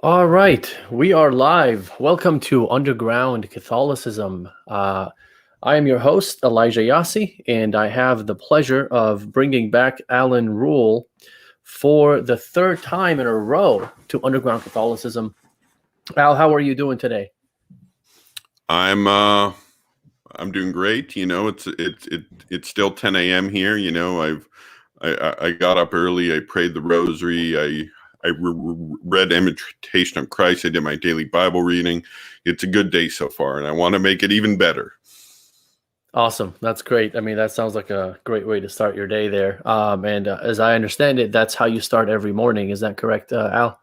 All right, we are live. Welcome to Underground Catholicism. I am your host, Elijah Yassi, and I have the pleasure of bringing back Allan Ruhl for the third time in a row to Underground Catholicism. Al, how are you doing today? I'm doing great. It's still 10 a.m. here. I got up early. I prayed the rosary. I read Imitation of Christ. I did my daily Bible reading. It's a good day so far, and I want to make it even better. Awesome. That's great. I mean, that sounds like a great way to start your day there. And as I understand it, that's how you start every morning. Is that correct, Al?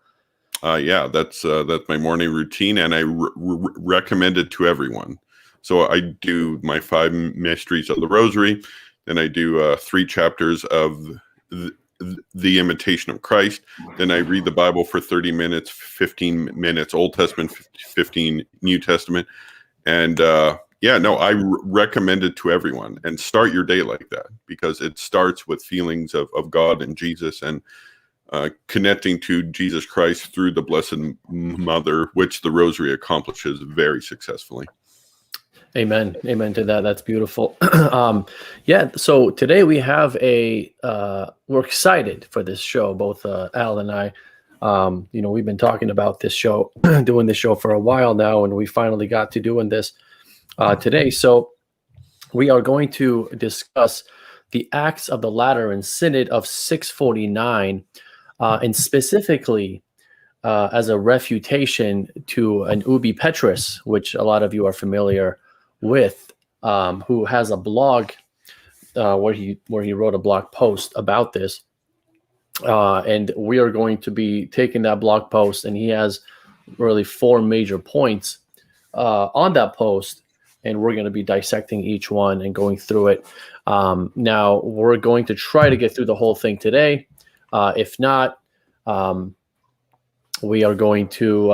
Yeah, that's my morning routine, and I recommend it to everyone. So I do my 5 mysteries of the Rosary, then I do 3 chapters of the Imitation of Christ. Then I read the Bible for 30 minutes, 15 minutes Old Testament, 15 New Testament, and I recommend it to everyone. And start your day like that, because it starts with feelings of God and Jesus, and connecting to Jesus Christ through the Blessed Mother, which the Rosary accomplishes very successfully. Amen. Amen to that. That's beautiful. So today we have we're excited for this show, both Al and I. We've been talking about this show, doing this show for a while now, and we finally got to doing this today. So we are going to discuss the Acts of the Lateran Synod of 649, and specifically as a refutation to an Ubi Petrus, which a lot of you are familiar with, who has a blog where he wrote a blog post about this, and we are going to be taking that blog post, and he has really 4 major points on that post, and we're going to be dissecting each one and going through it. Now we're going to try to get through the whole thing today. If not, we are going to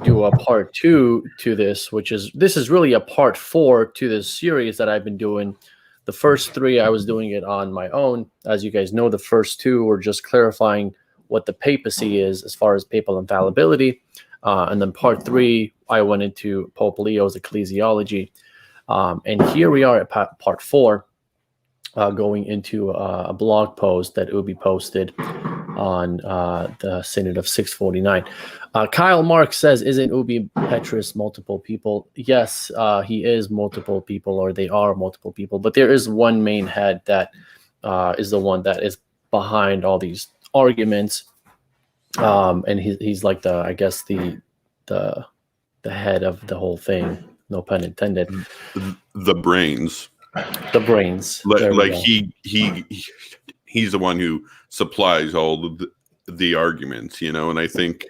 do a part 2 to this, this is really a part 4 to this series that I've been doing. The first 3, I was doing it on my own. As you guys know, the first 2 were just clarifying what the papacy is as far as papal infallibility. And then part 3, I went into Pope Leo's ecclesiology. And here we are at part 4, going into a blog post that Ubi posted on the Synod of 649. Kyle Mark says, isn't Ubi Petrus multiple people? Yes, he is multiple people, or they are multiple people, but there is one main head that is the one that is behind all these arguments. And he's like the head of the whole thing, no pun intended. The brains. The brains. Like he's the one who supplies all the arguments, and I think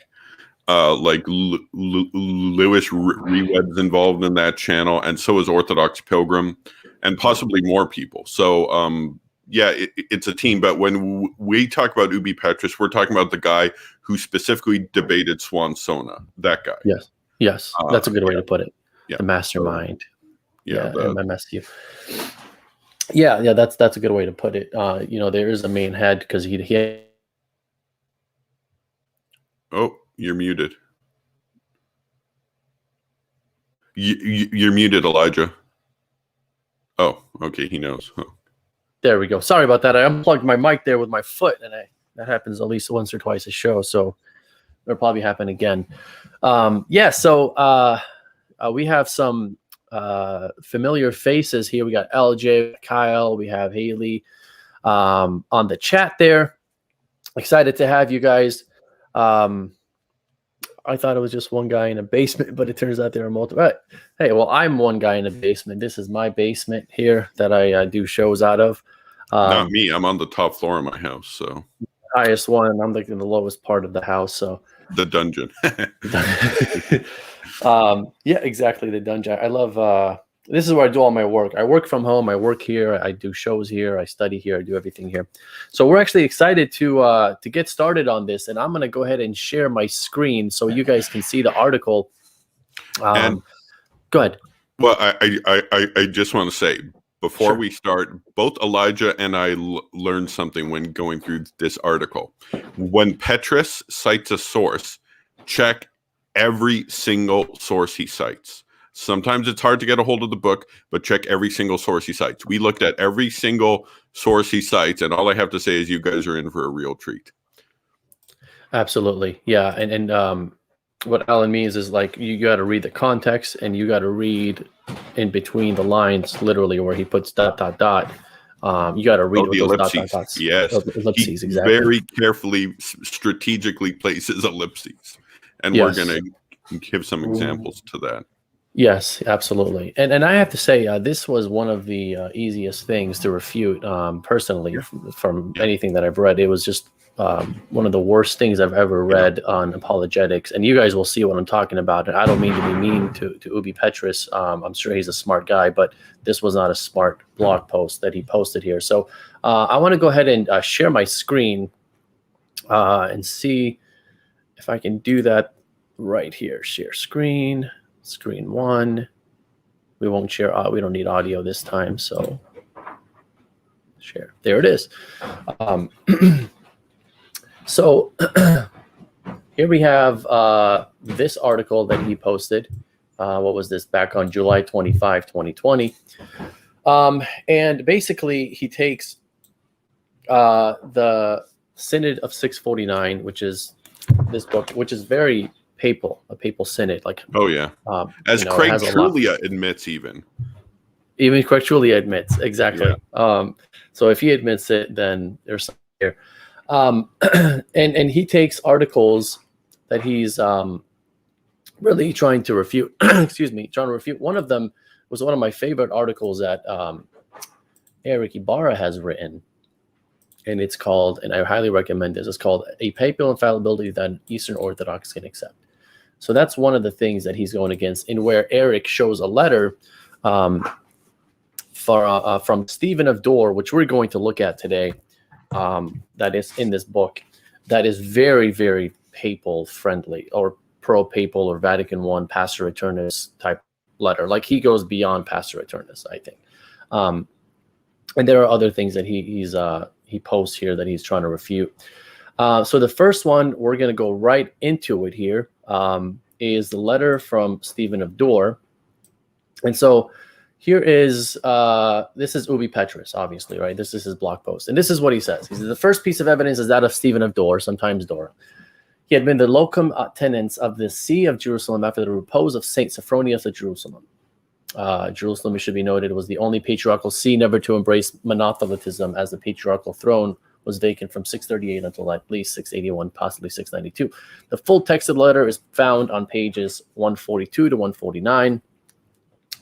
like Lewis Rewed's involved in that channel, and so is Orthodox Pilgrim, and possibly more people. So it's a team. But when we talk about Ubi Petrus, we're talking about the guy who specifically debated Swansona. That guy. Yes, that's a good way to put it. Yeah. The mastermind. MMSU. Yeah, that's a good way to put it. There is a main head, because he. Oh, you're muted. You're muted, Elijah. Oh, okay, he knows. Oh. There we go. Sorry about that. I unplugged my mic there with my foot, and that happens at least once or twice a show, so it'll probably happen again. So we have some familiar faces here. We got LJ, Kyle, we have Haley on the chat there. Excited to have you guys. I thought it was just one guy in a basement, but it turns out there are multiple. Hey, well, I'm one guy in a basement. This is my basement here that I do shows out of. Not me. I'm on the top floor of my house, so highest one, and I'm like in the lowest part of the house. So the dungeon. Yeah, exactly. The dungeon. I love. This is where I do all my work. I work from home. I work here. I do shows here. I study here. I do everything here. So we're actually excited to get started on this, and I'm going to go ahead and share my screen so you guys can see the article. Go ahead. Well, I just want to say, before we start, both Elijah and I learned something when going through this article. When Petrus cites a source, check every single source he cites. Sometimes it's hard to get a hold of the book, but check every single source he cites. We looked at every single source he cites, and all I have to say is you guys are in for a real treat. Absolutely. Yeah. And what Allan means is like you got to read the context and you got to read in between the lines, literally, where he puts ... You got to read the what those ... ellipses. Yes. Ellipses, he exactly. very carefully, strategically places ellipses. And Yes. we're going to give some examples to that. Yes, absolutely. And I have to say, this was one of the easiest things to refute personally from anything that I've read. It was just one of the worst things I've ever read on apologetics. And you guys will see what I'm talking about. And I don't mean to be mean to Ubi Petrus. I'm sure he's a smart guy, but this was not a smart blog post that he posted here. So I want to go ahead and share my screen and see if I can do that right here. Share screen. Screen one. We won't share. We don't need audio this time. So share. There it is. So here we have this article that he posted. What was this? Back on July 25, 2020. And basically he takes the Synod of 649, which is this book, which is very a papal synod, like as Craig Truglia admits, even Craig Truglia admits, exactly. So if he admits it, then there's something here. And he takes articles that he's really trying to refute. Trying to refute. One of them was one of my favorite articles that Eric Ibarra has written, and it's called, and I highly recommend this. It's called "A Papal Infallibility That Eastern Orthodox Can Accept." So that's one of the things that he's going against, in where Eric shows a letter from Stephen of Dore, which we're going to look at today, that is in this book, that is very, very papal friendly, or pro-papal, or Vatican I Pastor Eternus type letter. Like he goes beyond Pastor Eternus, I think. And there are other things that he posts here that he's trying to refute. So the first one, we're going to go right into it here, is the letter from Stephen of Dore. And so here is, this is Ubi Petrus, obviously, right? This is his blog post. And this is what he says. He says, the first piece of evidence is that of Stephen of Dore, sometimes Dora. He had been the locum tenens of the See of Jerusalem after the repose of St. Sophronius of Jerusalem. Jerusalem, it should be noted, was the only patriarchal see never to embrace monothelitism, as the patriarchal throne was vacant from 638 until at least 681, possibly 692. The full text of the letter is found on pages 142 to 149.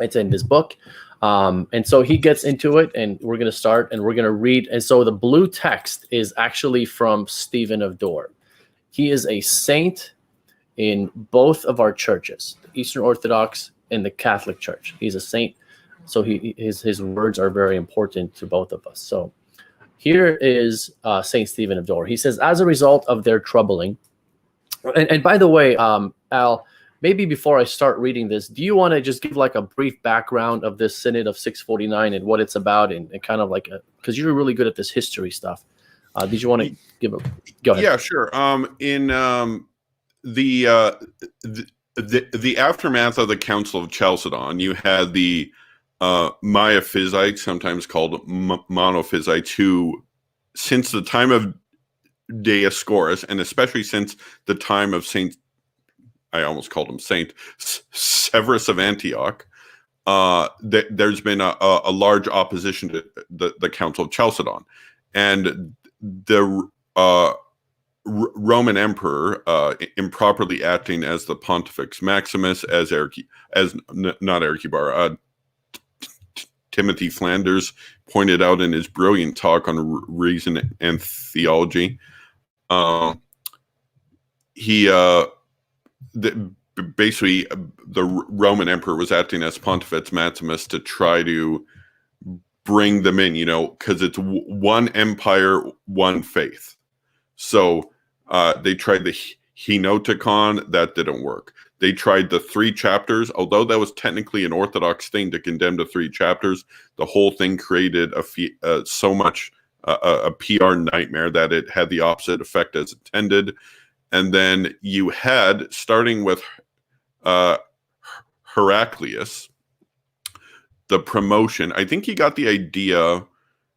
It's in this book. And so he gets into it, and we're going to start, and we're going to read. And so the blue text is actually from Stephen of Dore. He is a saint in both of our churches, the Eastern Orthodox and the Catholic Church. He's a saint. So his words are very important to both of us. So here is St. Stephen of Dore. He says, as a result of their troubling, and by the way, Al, maybe before I start reading this, do you want to just give like a brief background of this Synod of 649 and what it's about, and kind of like, because you're really good at this history stuff. Did you want to give a, go ahead. Yeah, sure. In the aftermath of the Council of Chalcedon, you had the Miaphysites, sometimes called Monophysites, who, since the time of Dioscorus, and especially since the time of I almost called him Saint Severus of Antioch, there's been a large opposition to the Council of Chalcedon, and the Roman Emperor, improperly acting as the Pontifex Maximus, not Eric Ibarra, Timothy Flanders pointed out in his brilliant talk on reason and theology. Basically, the Roman Emperor was acting as Pontifex Maximus to try to bring them in, because it's one empire, one faith. So they tried the Henoticon, that didn't work. They tried the 3 chapters, although that was technically an Orthodox thing to condemn the 3 chapters. The whole thing created so much a PR nightmare that it had the opposite effect as intended. And then you had, starting with Heraclius, the promotion. I think he got the idea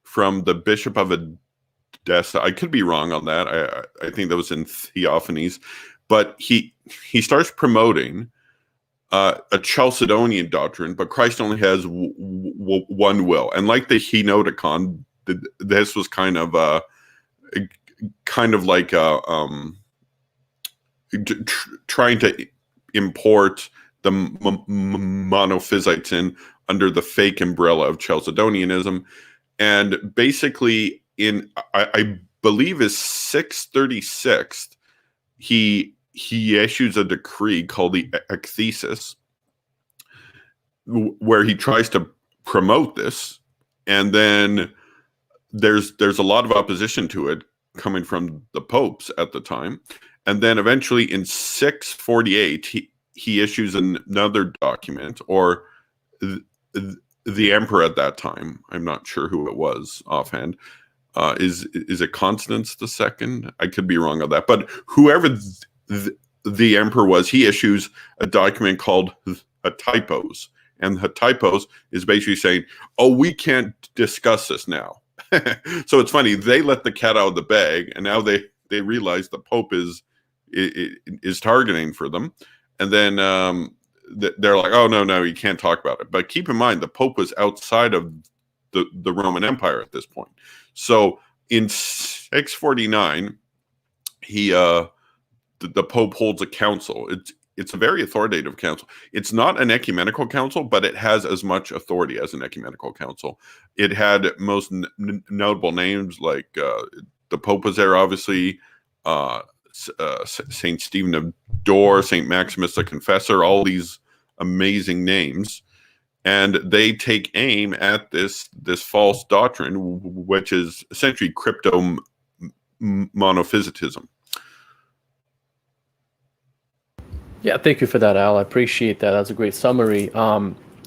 from the Bishop of Edessa. I could be wrong on that. I think that was in Theophanes. But he starts promoting a Chalcedonian doctrine, but Christ only has one will. And like the Henoticon, this was kind of like trying to import the monophysites in under the fake umbrella of Chalcedonianism. And basically in, I believe is 636, he issues a decree called the Ecthesis, where he tries to promote this. And then there's a lot of opposition to it coming from the popes at the time. And then eventually in 648, he issues another document, or the emperor at that time, I'm not sure who it was offhand, is it Constance II? I could be wrong on that. But whoever the emperor was, he issues a document called a typos. And the typos is basically saying, oh, we can't discuss this now. So it's funny, they let the cat out of the bag, and now they realize the Pope is targeting for them. And then they're like, oh, no, you can't talk about it. But keep in mind, the Pope was outside of the Roman Empire at this point. So in 649, the Pope holds a council. It's a very authoritative council. It's not an ecumenical council, but it has as much authority as an ecumenical council. It had most notable names, like the Pope was there, obviously, Saint Stephen of Dor, Saint Maximus the Confessor, all these amazing names. And they take aim at this false doctrine, which is essentially crypto monophysitism. Yeah, thank you for that, Al. I appreciate that. That's a great summary.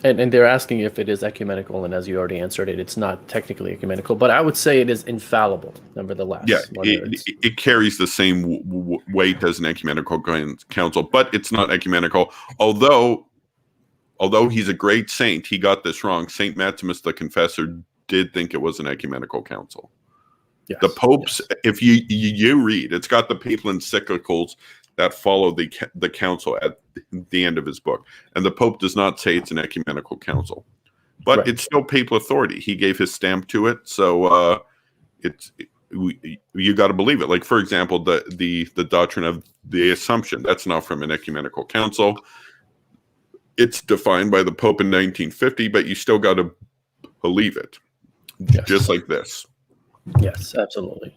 And they're asking if it is ecumenical, and as you already answered it, it's not technically ecumenical, but I would say it is infallible, nevertheless. Yeah, it carries the same weight as an ecumenical council, but it's not ecumenical. Although he's a great saint, he got this wrong. Saint Maximus the Confessor did think it was an ecumenical council. Yes, the popes, yes. If you read, it's got the papal encyclicals that follow the council at the end of his book. And the Pope does not say it's an ecumenical council. But right. It's still papal authority. He gave his stamp to it, so you got to believe it. Like, for example, the doctrine of the Assumption, that's not from an ecumenical council. It's defined by the Pope in 1950, but you still got to believe it, yes. Just like this. Yes, absolutely.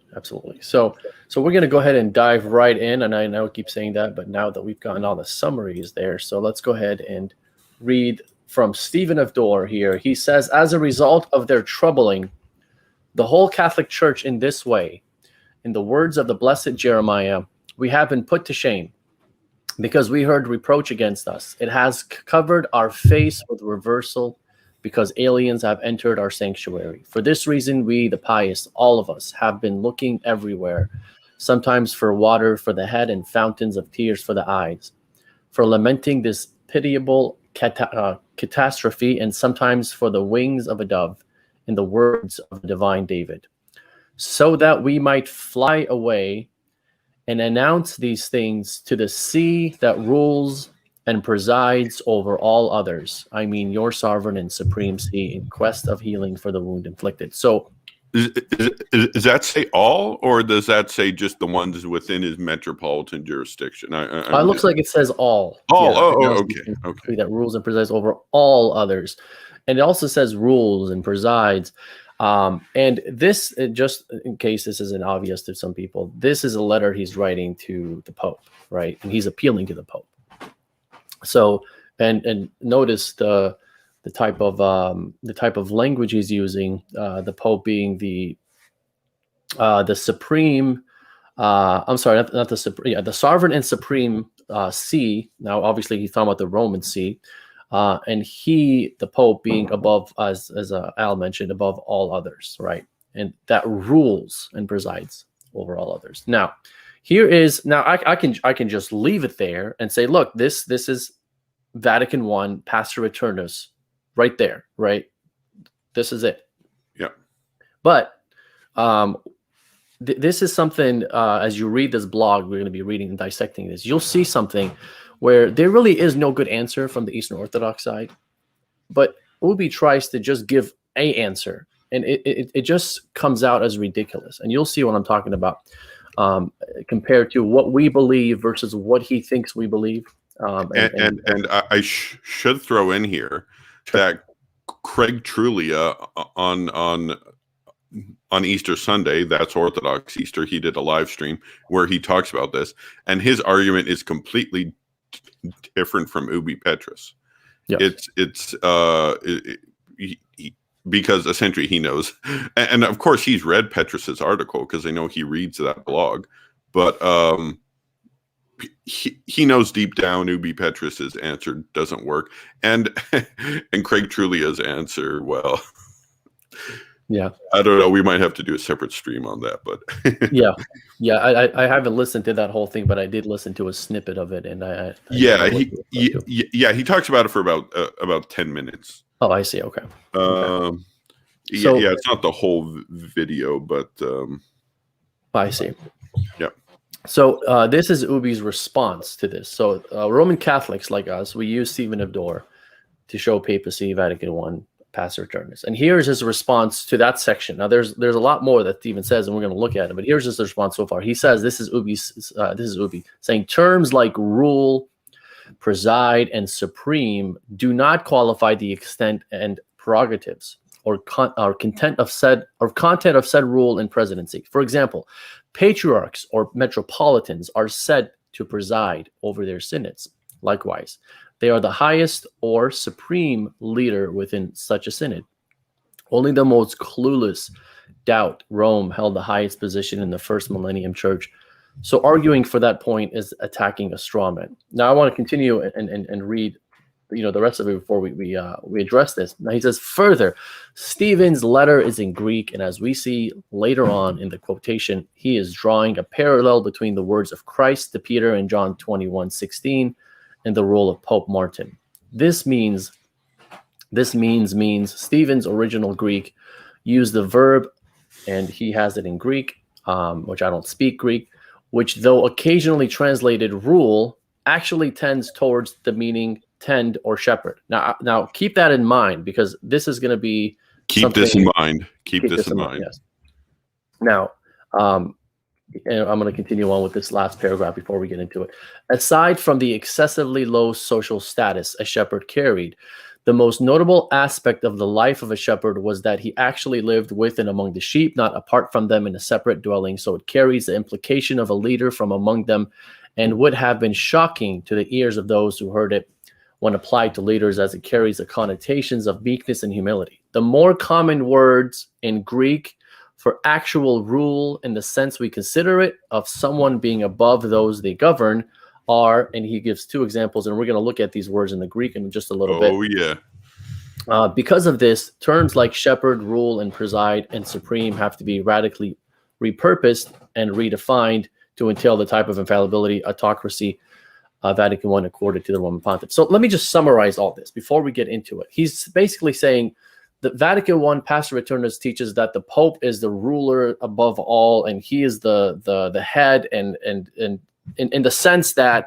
So we're going to go ahead and dive right in, and I know I keep saying that, but now that we've gotten all the summaries there, so let's go ahead and read from Stephen of Dor here. He says, as a result of their troubling the whole Catholic Church in this way, in the words of the blessed Jeremiah, we have been put to shame because we heard reproach against us. It has covered our face with reversal because aliens have entered our sanctuary. For this reason, we, the pious, all of us, have been looking everywhere, sometimes for water for the head and fountains of tears for the eyes, for lamenting this pitiable catastrophe, and sometimes for the wings of a dove, in the words of divine David, so that we might fly away and announce these things to the sea that rules and presides over all others. I mean, your sovereign and supreme sea, in quest of healing for the wound inflicted. So, does that say all, or does that say just the ones within his metropolitan jurisdiction? It looks like it says all. All. Yeah, okay. That rules and presides over all others. And it also says rules and presides. And this, just in case this isn't obvious to some people, this is a letter he's writing to the Pope, right? And he's appealing to the Pope. So, and notice the type of language he's using. The Pope being the supreme. I'm sorry, not the supreme. Yeah, the sovereign and supreme see. Now, obviously, he's talking about the Roman see, and the Pope, being above, as Al mentioned, above all others, right? And that rules and presides over all others. Now, here is now I can just leave it there and say, look, this is Vatican I, Pastor Eternus, right there, right? This is it. Yeah. But this is something, as you read this blog, we're going to be reading and dissecting this, you'll see something where there really is no good answer from the Eastern Orthodox side, but Ubi tries to just give a answer, and it just comes out as ridiculous. And you'll see what I'm talking about, compared to what we believe versus what he thinks we believe. And I should throw in here that Craig Trulia on Easter Sunday, that's Orthodox Easter, he did a live stream where he talks about this, and his argument is completely different from Ubi Petrus. Yes. Because essentially he knows, and of course he's read Petrus's article because I know he reads that blog, but he knows deep down Ubi Petrus's answer doesn't work, and Craig Trulia's answer, well, yeah, I don't know. We might have to do a separate stream on that, but yeah. I haven't listened to that whole thing, but I did listen to a snippet of it, and he talks about it for about 10 minutes. Oh, I see. Okay. It's not the whole video, but I see. Yeah. So this is Ubi's response to this. So Roman Catholics like us, we use Stephen of Dore to show papacy, Vatican I, Pastor Eternus. And here's his response to that section. Now, there's a lot more that Stephen says, and we're going to look at it. But here's his response so far. He says, this is Ubi saying terms like rule, preside, and supreme do not qualify the extent and prerogatives or content of said rule and presidency. For example, patriarchs or metropolitans are said to preside over their synods. Likewise, they are the highest or supreme leader within such a synod. Only the most clueless doubt Rome held the highest position in the first millennium church. So arguing for that point is attacking a straw man. Now I want to continue and read, the rest of it before we address this. Now he says further, Stephen's letter is in Greek, and as we see later on in the quotation, he is drawing a parallel between the words of Christ to Peter in John 21:16 and the rule of Pope Martin. This means Stephen's original Greek used the verb, and he has it in Greek, which I don't speak Greek, which though occasionally translated rule, actually tends towards the meaning tend or shepherd. Now keep that in mind, because this is going to be Keep this in mind. Yes. Now, and I'm going to continue on with this last paragraph before we get into it. Aside from the excessively low social status a shepherd carried, the most notable aspect of the life of a shepherd was that he actually lived with and among the sheep, not apart from them in a separate dwelling. So it carries the implication of a leader from among them, and would have been shocking to the ears of those who heard it when applied to leaders, as it carries the connotations of meekness and humility. The more common words in Greek for actual rule, in the sense we consider it, of someone being above those they govern, are, and he gives two examples, and we're going to look at these words in the Greek in just a little bit. Oh, yeah. Because of this, terms like shepherd, rule, and preside, and supreme have to be radically repurposed and redefined to entail the type of infallibility, autocracy, Vatican I accorded to the Roman Pontiff. So let me just summarize all this before we get into it. He's basically saying that Vatican I, Pastor Eternus, teaches that the Pope is the ruler above all, and he is the head, and in the sense that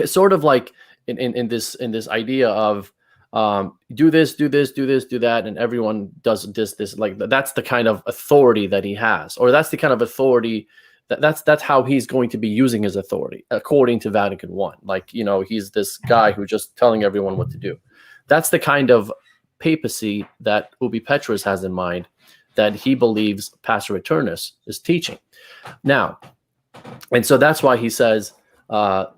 sort of like in this idea of do this, do that, and everyone does this, like that's the kind of authority that he has, or that's the kind of authority that's how he's going to be using his authority according to Vatican I. Like, he's this guy who's just telling everyone what to do. That's the kind of papacy that Ubi Petrus has in mind, that he believes Pastor Eternus is teaching. Now, and so that's why he says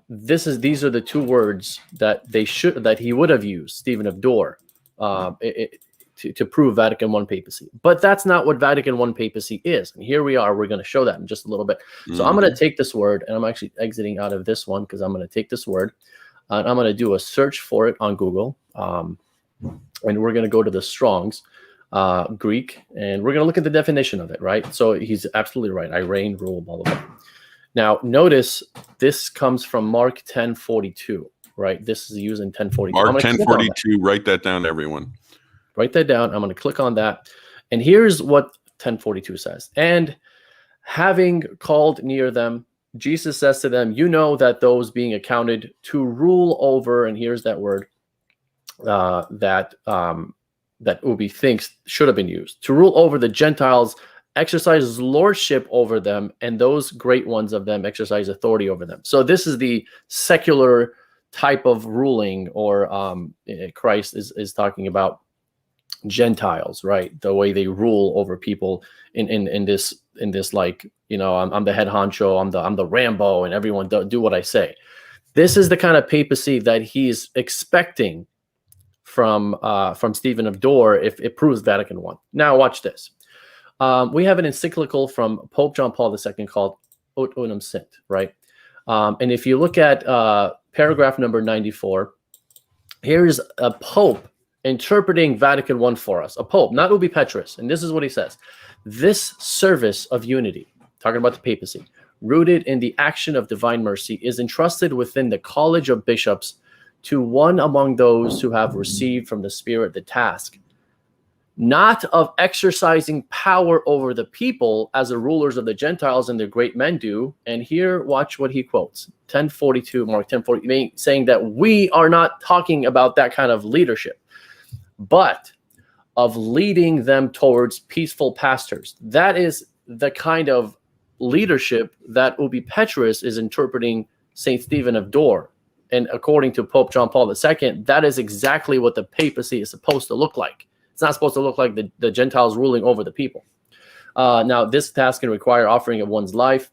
these are the two words that he would have used, Stephen of Dore, to prove Vatican I papacy. But that's not what Vatican I papacy is. And here we are. We're going to show that in just a little bit. So I'm going to take this word, and I'm actually exiting out of this one because I'm going to take this word, and I'm going to do a search for it on Google. And we're going to go to the Strong's. Greek, and we're going to look at the definition of it, right? So he's absolutely right. I reign, rule, blah, blah, blah. Now, notice this comes from Mark 10:42, right? This is used in 10:42. Mark 10:42, write that down, everyone. Write that down. I'm going to click on that. And here's what 10:42 says. And having called near them, Jesus says to them, you know that those being accounted to rule over, and here's that word that Ubi thinks should have been used, to rule over the Gentiles, exercises lordship over them, and those great ones of them exercise authority over them. So this is the secular type of ruling, or Christ is talking about Gentiles, right? The way they rule over people in this like, you know, I'm the head honcho, I'm the Rambo, and everyone do what I say. This is the kind of papacy that he's expecting from Stephen of Dore if it proves Vatican I. Now watch this. We have an encyclical from Pope John Paul II called Ut Unum Sint, right? And if you look at paragraph number 94, here's a pope interpreting Vatican I for us, a pope, not Ubi Petrus. And this is what he says. This service of unity, talking about the papacy, rooted in the action of divine mercy, is entrusted within the College of Bishops to one among those who have received from the Spirit the task, not of exercising power over the people as the rulers of the Gentiles and their great men do. And here, watch what he quotes, 1042, Mark 1040, saying that we are not talking about that kind of leadership, but of leading them towards peaceful pastors. That is the kind of leadership that Ubi Petrus is interpreting St. Stephen of Dore. And according to Pope John Paul II, that is exactly what the papacy is supposed to look like. It's not supposed to look like the Gentiles ruling over the people. Now, this task can require offering of one's life,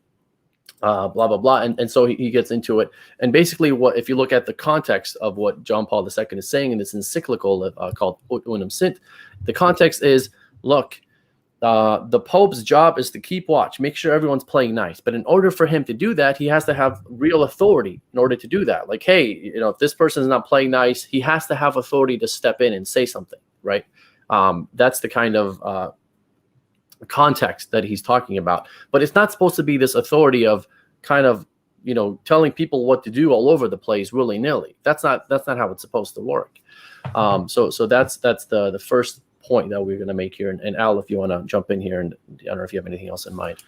blah, blah, blah. And so he gets into it. And basically, if you look at the context of what John Paul II is saying in this encyclical called Ut Unum Sint, the context is, look, the Pope's job is to keep watch, make sure everyone's playing nice. But in order for him to do that, he has to have real authority in order to do that. Like, hey, you know, if this person is not playing nice, he has to have authority to step in and say something, right? That's the kind of context that he's talking about. But it's not supposed to be this authority of kind of, you know, telling people what to do all over the place willy-nilly. That's not how it's supposed to work. So that's the first point that we're going to make here. And Al, if you want to jump in here, and I don't know if you have anything else in mind.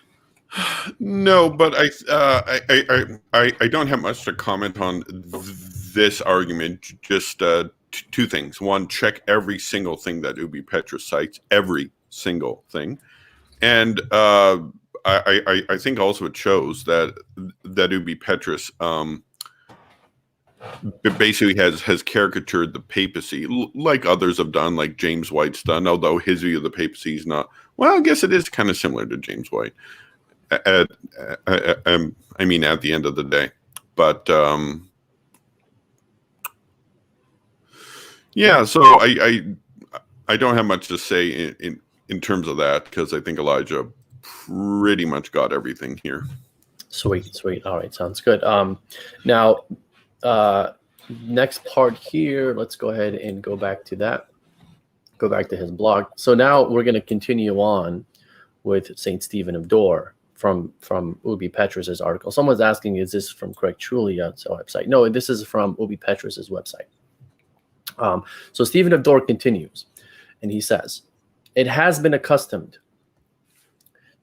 No, but I don't have much to comment on this argument. Just two things. One, check every single thing that Ubi Petrus cites, every single thing. And I think also it shows that Ubi Petrus basically has caricatured the papacy like others have done, like James White's done, although his view of the papacy is not, well, I guess it is kind of similar to James White. I mean, at the end of the day. But yeah, so I don't have much to say in terms of that, because I think Elijah pretty much got everything here. Sweet. All right, sounds good. Now, next part here, let's go ahead and go back to that. Go back to his blog. So now we're going to continue on with St. Stephen of Dore from Ubi Petrus's article. Someone's asking, is this from Craig Chulia's website? No, this is from Ubi Petrus's website. So Stephen of Dore continues, and he says, it has been accustomed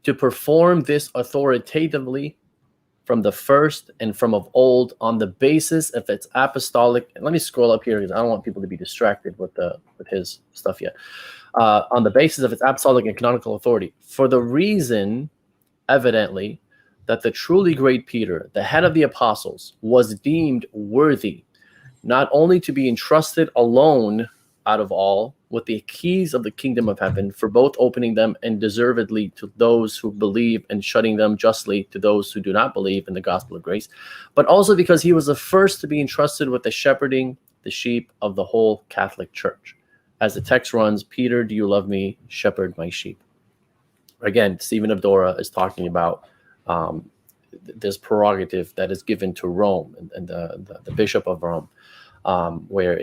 to perform this authoritatively from the first and from of old on the basis of its apostolic. And let me scroll up here because I don't want people to be distracted with his stuff yet. On the basis of its apostolic and canonical authority, for the reason, evidently, that the truly great Peter, the head of the apostles, was deemed worthy not only to be entrusted alone out of all with the keys of the kingdom of heaven, for both opening them and deservedly to those who believe and shutting them justly to those who do not believe in the gospel of grace, but also because he was the first to be entrusted with the shepherding the sheep of the whole Catholic Church. As the text runs, Peter, do you love me? Shepherd my sheep. Again, Stephen of Dore is talking about this prerogative that is given to Rome and the Bishop of Rome, where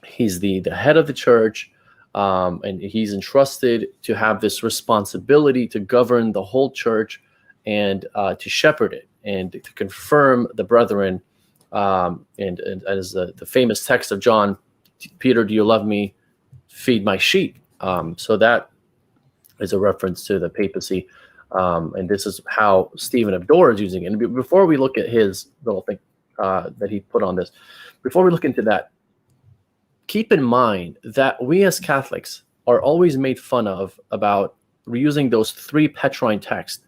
he's the head of the church, and he's entrusted to have this responsibility to govern the whole church and to shepherd it and to confirm the brethren. And as the famous text of John, Peter, do you love me? Feed my sheep. So that is a reference to the papacy. And this is how Stephen of Dore is using it. And before we look at his little thing that he put on this, before we look into that, keep in mind that we as Catholics are always made fun of about reusing those 3 Petrine texts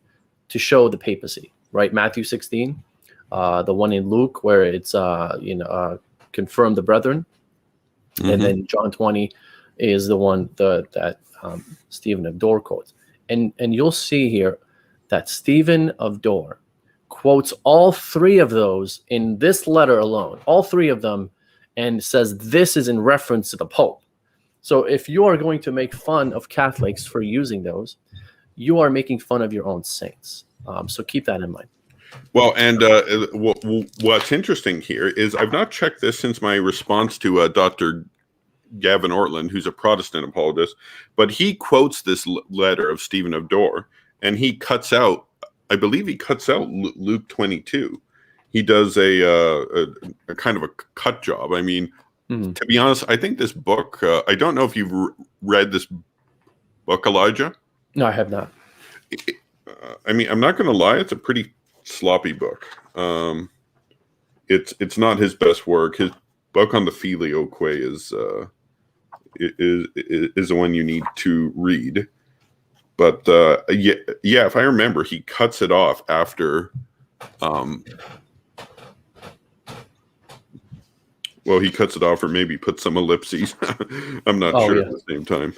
to show the papacy, right? Matthew 16, the one in Luke where it's confirm the brethren, and then John 20 is the one that Stephen of Dore quotes, and you'll see here that Stephen of Dore quotes all 3 of those in this letter alone, all 3 of them, and says this is in reference to the Pope. So if you are going to make fun of Catholics for using those, you are making fun of your own saints. So keep that in mind. Well, and what's interesting here is I've not checked this since my response to Dr. Gavin Ortland, who's a Protestant apologist, but he quotes this letter of Stephen of Dore, and he cuts out, I believe he cuts out Luke 22. He does a kind of a cut job. I mean, to be honest, I think this book, I don't know if you've read this book, Elijah. No, I have not. I mean, I'm not going to lie, it's a pretty sloppy book. It's not his best work. His book on the Filioque is the one you need to read. But yeah, if I remember, he cuts it off after. Well, he cuts it off, or maybe puts some ellipses. I'm not sure at the same time.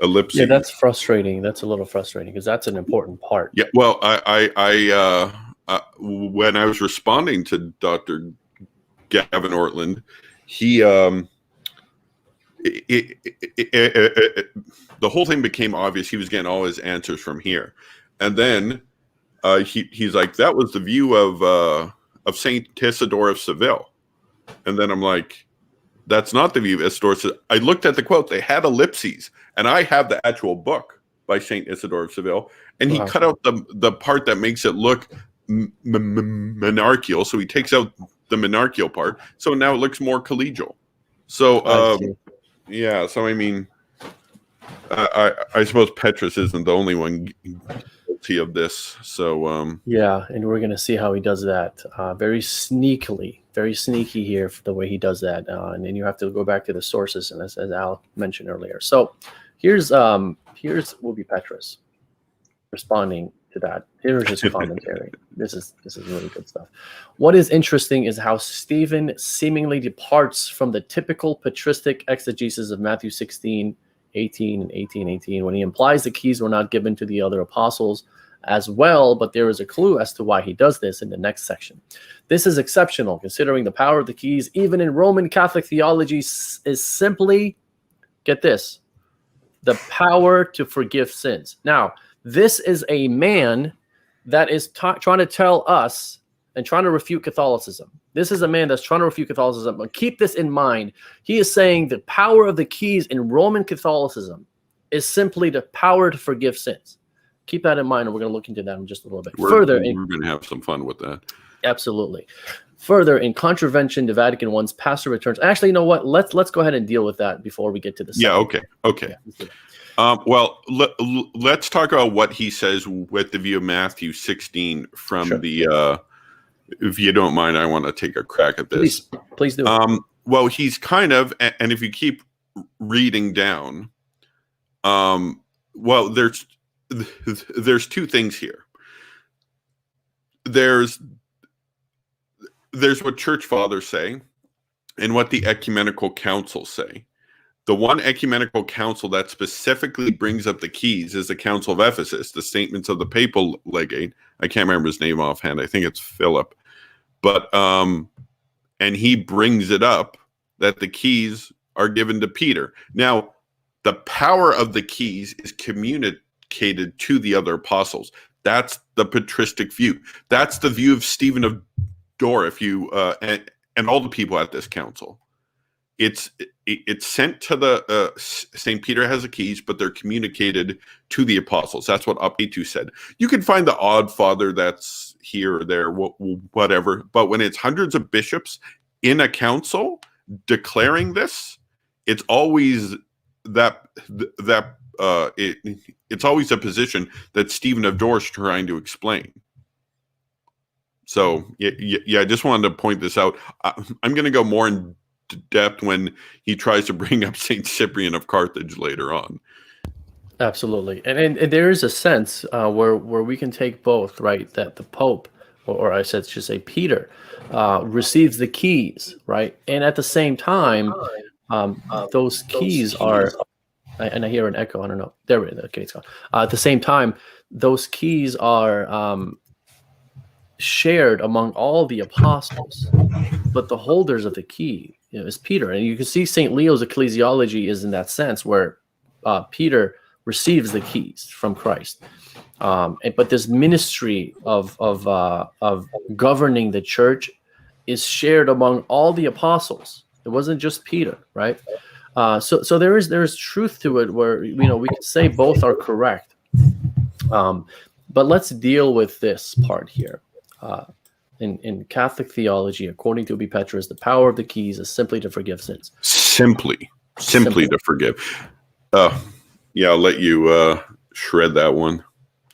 Ellipses. Yeah, that's frustrating. That's a little frustrating because that's an important part. Yeah. Well, I when I was responding to Dr. Gavin Ortland, he the whole thing became obvious. He was getting all his answers from here, and then he's like, that was the view of Saint Isidore of Seville. And then I'm like, that's not the view of Isidore. I looked at the quote. They had ellipses. And I have the actual book by St. Isidore of Seville. And he cut out the part that makes it look monarchical. So he takes out the monarchical part. So now it looks more collegial. So, yeah. So, I mean, I suppose Petrus isn't the only one guilty of this. So, yeah. And we're going to see how he does that very sneaky here for the way he does that. And then you have to go back to the sources, and as Al mentioned earlier. So here's Ubi Petrus responding to that. Here's his commentary. This is really good stuff. What is interesting is how Stephen seemingly departs from the typical patristic exegesis of Matthew 16, 18, and 18:18 when he implies the keys were not given to the other apostles as well, but there is a clue as to why he does this in the next section. This is exceptional, considering the power of the keys, even in Roman Catholic theology, is simply, get this, the power to forgive sins. Now, this is a man that is trying to tell us and trying to refute Catholicism. This is a man that's trying to refute Catholicism, but keep this in mind. He is saying the power of the keys in Roman Catholicism is simply the power to forgive sins. Keep that in mind, and we're going to look into that in just a little bit. We're going to have some fun with that. Absolutely. Further, in contravention to Vatican I's pastor returns. Actually, you know what? Let's go ahead and deal with that before we get to the second. Yeah. Okay. Well, let's talk about what he says with the view of Matthew 16 from the. If you don't mind, I want to take a crack at this. Please do. Well, he's kind of, and if you keep reading down, well, there's two things here. There's what church fathers say and what the ecumenical councils say. The one ecumenical council that specifically brings up the keys is the Council of Ephesus, the statements of the papal legate. I can't remember his name offhand. I think it's Philip. But, and he brings it up that the keys are given to Peter. Now, the power of the keys is communicated to the other apostles. That's the patristic view. That's the view of Stephen of Dore, if you and all the people at this council. it's sent to the St. Peter has the keys, but they're communicated to the apostles. That's what Ubi Petrus said. You can find the odd father that's here or there, whatever. But when it's hundreds of bishops in a council declaring this, it's always it's always a position that Stephen of Dor's trying to explain. So yeah, I just wanted to point this out. I'm going to go more in depth when he tries to bring up Saint Cyprian of Carthage later on. Absolutely, and there is a sense where we can take both, right? That the Pope, or I should say Peter, receives the keys, right? And at the same time, those keys are, and I hear an echo. I don't know. There we go. Okay, it's gone. At the same time, those keys are shared among all the apostles, but the holders of the key, is Peter. And you can see St. Leo's ecclesiology is in that sense where Peter receives the keys from Christ. But this ministry of governing the church is shared among all the apostles. It wasn't just Peter, right? So there is truth to it where we can say both are correct. But let's deal with this part here. In Catholic theology, according to Ubi Petrus, the power of the keys is simply to forgive sins. Simply to forgive. Yeah, I'll let you shred that one.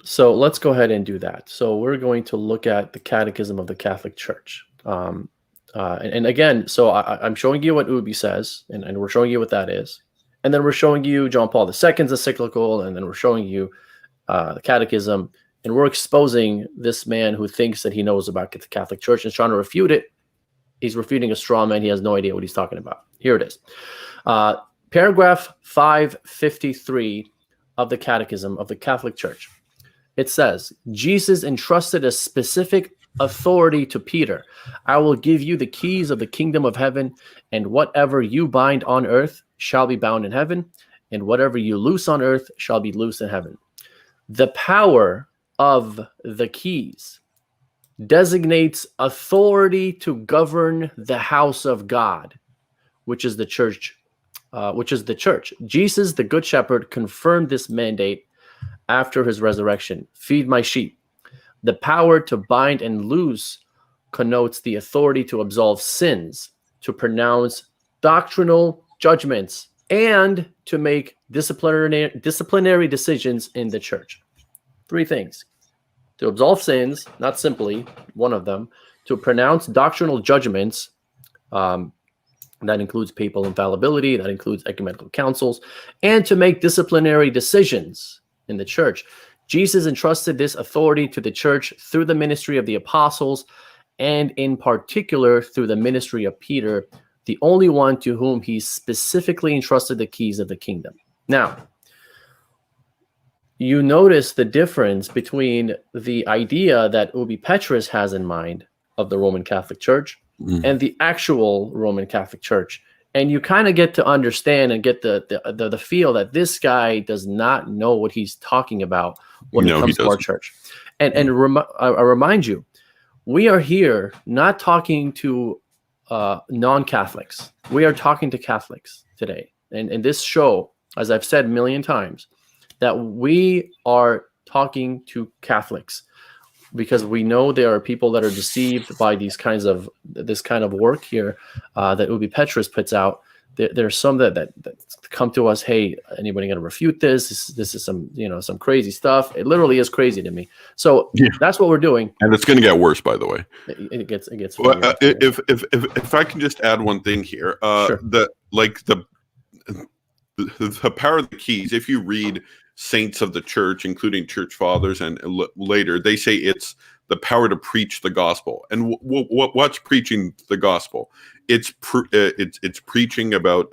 So let's go ahead and do that. So we're going to look at the Catechism of the Catholic Church. And again, so I'm showing you what Ubi says, and we're showing you what that is. And then we're showing you John Paul II's encyclical, and then we're showing you the Catechism. And we're exposing this man who thinks that he knows about the Catholic Church and is trying to refute it. He's refuting a straw man. He has no idea what he's talking about. Here it is. Paragraph 553 of the Catechism of the Catholic Church. It says, Jesus entrusted a specific authority to Peter. I will give you the keys of the kingdom of heaven, and whatever you bind on earth shall be bound in heaven, and whatever you loose on earth shall be loosed in heaven. The power of the keys designates authority to govern the house of God, which is the church. Jesus, the Good Shepherd, confirmed this mandate after his resurrection. Feed my sheep. The power to bind and loose connotes the authority to absolve sins, to pronounce doctrinal judgments, and to make disciplinary decisions in the church. Three things: to absolve sins, not simply one of them; to pronounce doctrinal judgments, that includes papal infallibility, that includes ecumenical councils, and to make disciplinary decisions in the church. Jesus entrusted this authority to the church through the ministry of the apostles, and in particular through the ministry of Peter, the only one to whom he specifically entrusted the keys of the kingdom. Now, you notice the difference between the idea that Ubi Petrus has in mind of the Roman Catholic Church and the actual Roman Catholic Church. And you kind of get to understand and get the feel that this guy does not know what he's talking about when it comes to our church. I remind you, we are here not talking to non-Catholics. We are talking to Catholics today. And in this show, as I've said a million times, that we are talking to Catholics because we know there are people that are deceived by this kind of work here that Ubi Petrus puts out. There's some that come to us, hey, anybody going to refute this? This is some crazy stuff. It literally is crazy to me. So that's what we're doing, and it's going to get worse. By the way, it gets. Well, if I can just add one thing here, sure. The power of the keys. If you read saints of the church, including church fathers, and later they say it's the power to preach the gospel. And what's preaching the gospel? It's preaching about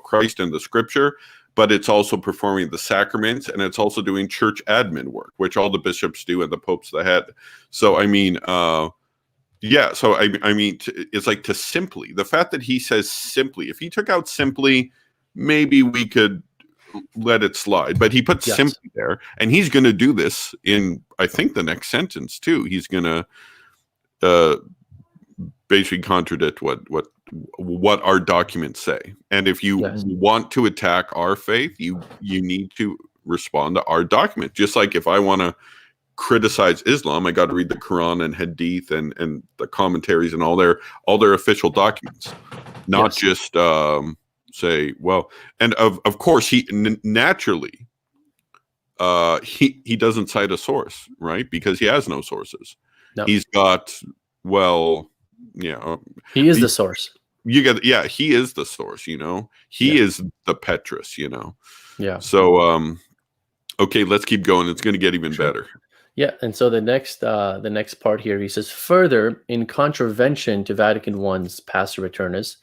Christ and the Scripture, but it's also performing the sacraments, and it's also doing church admin work, which all the bishops do and the pope's the head. So I mean, it's like to simply. The fact that he says simply, if he took out simply, maybe we could let it slide, but he puts simply there, and he's going to do this in, I think, the next sentence too. He's going to basically contradict what what our documents say. And if you Yes. want to attack our faith, you need to respond to our document. Just like if I want to criticize Islam, I got to read the Quran and Hadith and the commentaries and all their official documents, not just say, well. And of course, he naturally he doesn't cite a source, right? Because he has no sources. No. He's got, well, he is the source. He is the source. He is the Petrus. Yeah. So okay, let's keep going. It's going to get even better. Yeah, and so the next part here, he says, further, in contravention to Vatican I's Pastor Aeternus,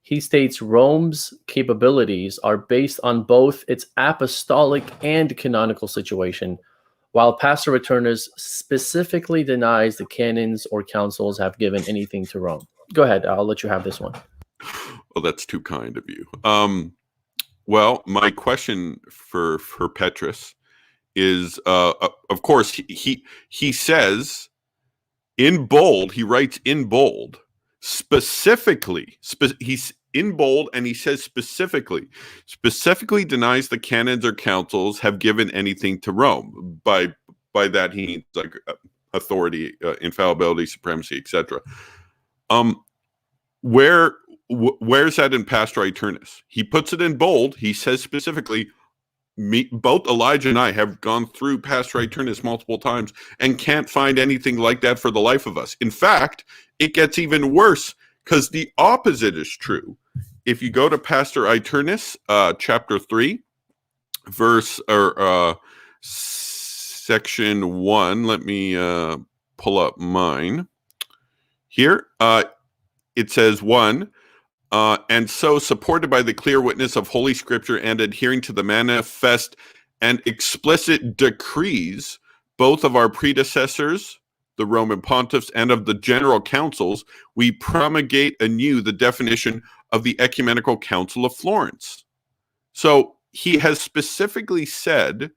he states Rome's capabilities are based on both its apostolic and canonical situation, while Pastor Aeternus specifically denies the canons or councils have given anything to Rome. Go ahead, I'll let you have this one. Well, that's too kind of you. Well, my question for Petrus is, of course, he says in bold, he writes in bold, specifically, he's in bold, and he says specifically denies the canons or councils have given anything to Rome. By that he means like authority, infallibility, supremacy, etc. Where's that in Pastor Aeternus? He puts it in bold. He says specifically, both Elijah and I have gone through Pastor Aeternus multiple times and can't find anything like that for the life of us. In fact, it gets even worse because the opposite is true. If you go to Pastor Aeternus, chapter 3, section 1, let me pull up mine here. It says 1, and so supported by the clear witness of Holy Scripture and adhering to the manifest and explicit decrees, both of our predecessors, the Roman pontiffs, and of the general councils, we promulgate anew the definition of the Ecumenical Council of Florence. So he has specifically said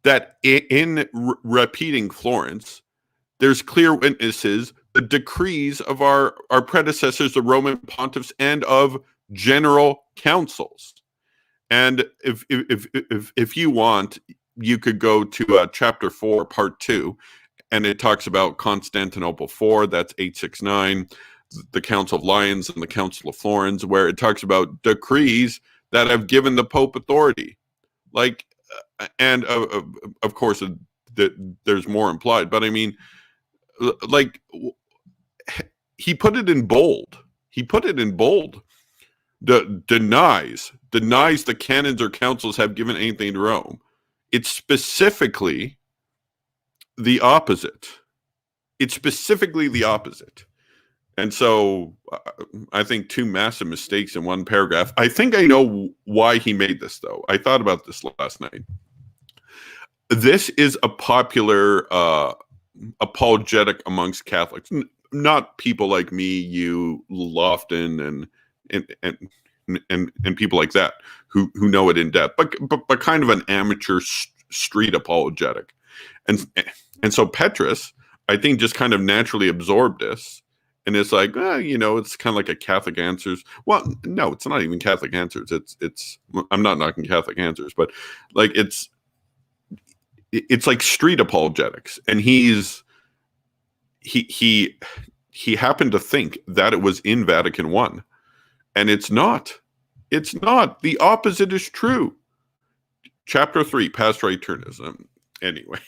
that in repeating Florence, there's clear witnesses, the decrees of our predecessors, the Roman pontiffs, and of general councils. And if you want, you could go to chapter 4, part 2, and it talks about Constantinople 4, that's 869, the Council of Lyons and the Council of Florence, where it talks about decrees that have given the Pope authority. Like, and of course, there's more implied, but I mean, like, he put it in bold. He put it in bold. Denies the canons or councils have given anything to Rome. It's specifically the opposite. It's specifically the opposite. And so I think two massive mistakes in one paragraph. I think I know why he made this, though. I thought about this last night. This is a popular apologetic amongst Catholics, not people like me, you, Lofton, and people like that who know it in depth, but kind of an amateur street apologetic. And so Petrus, I think, just kind of naturally absorbed this. And it's like, it's kind of like a Catholic Answers. Well, no, it's not even Catholic Answers. It's I'm not knocking Catholic Answers, but like it's like street apologetics. And he happened to think that it was in Vatican I, and it's not. It's not. The opposite is true. Chapter 3, Pastor Aeternus. Anyway.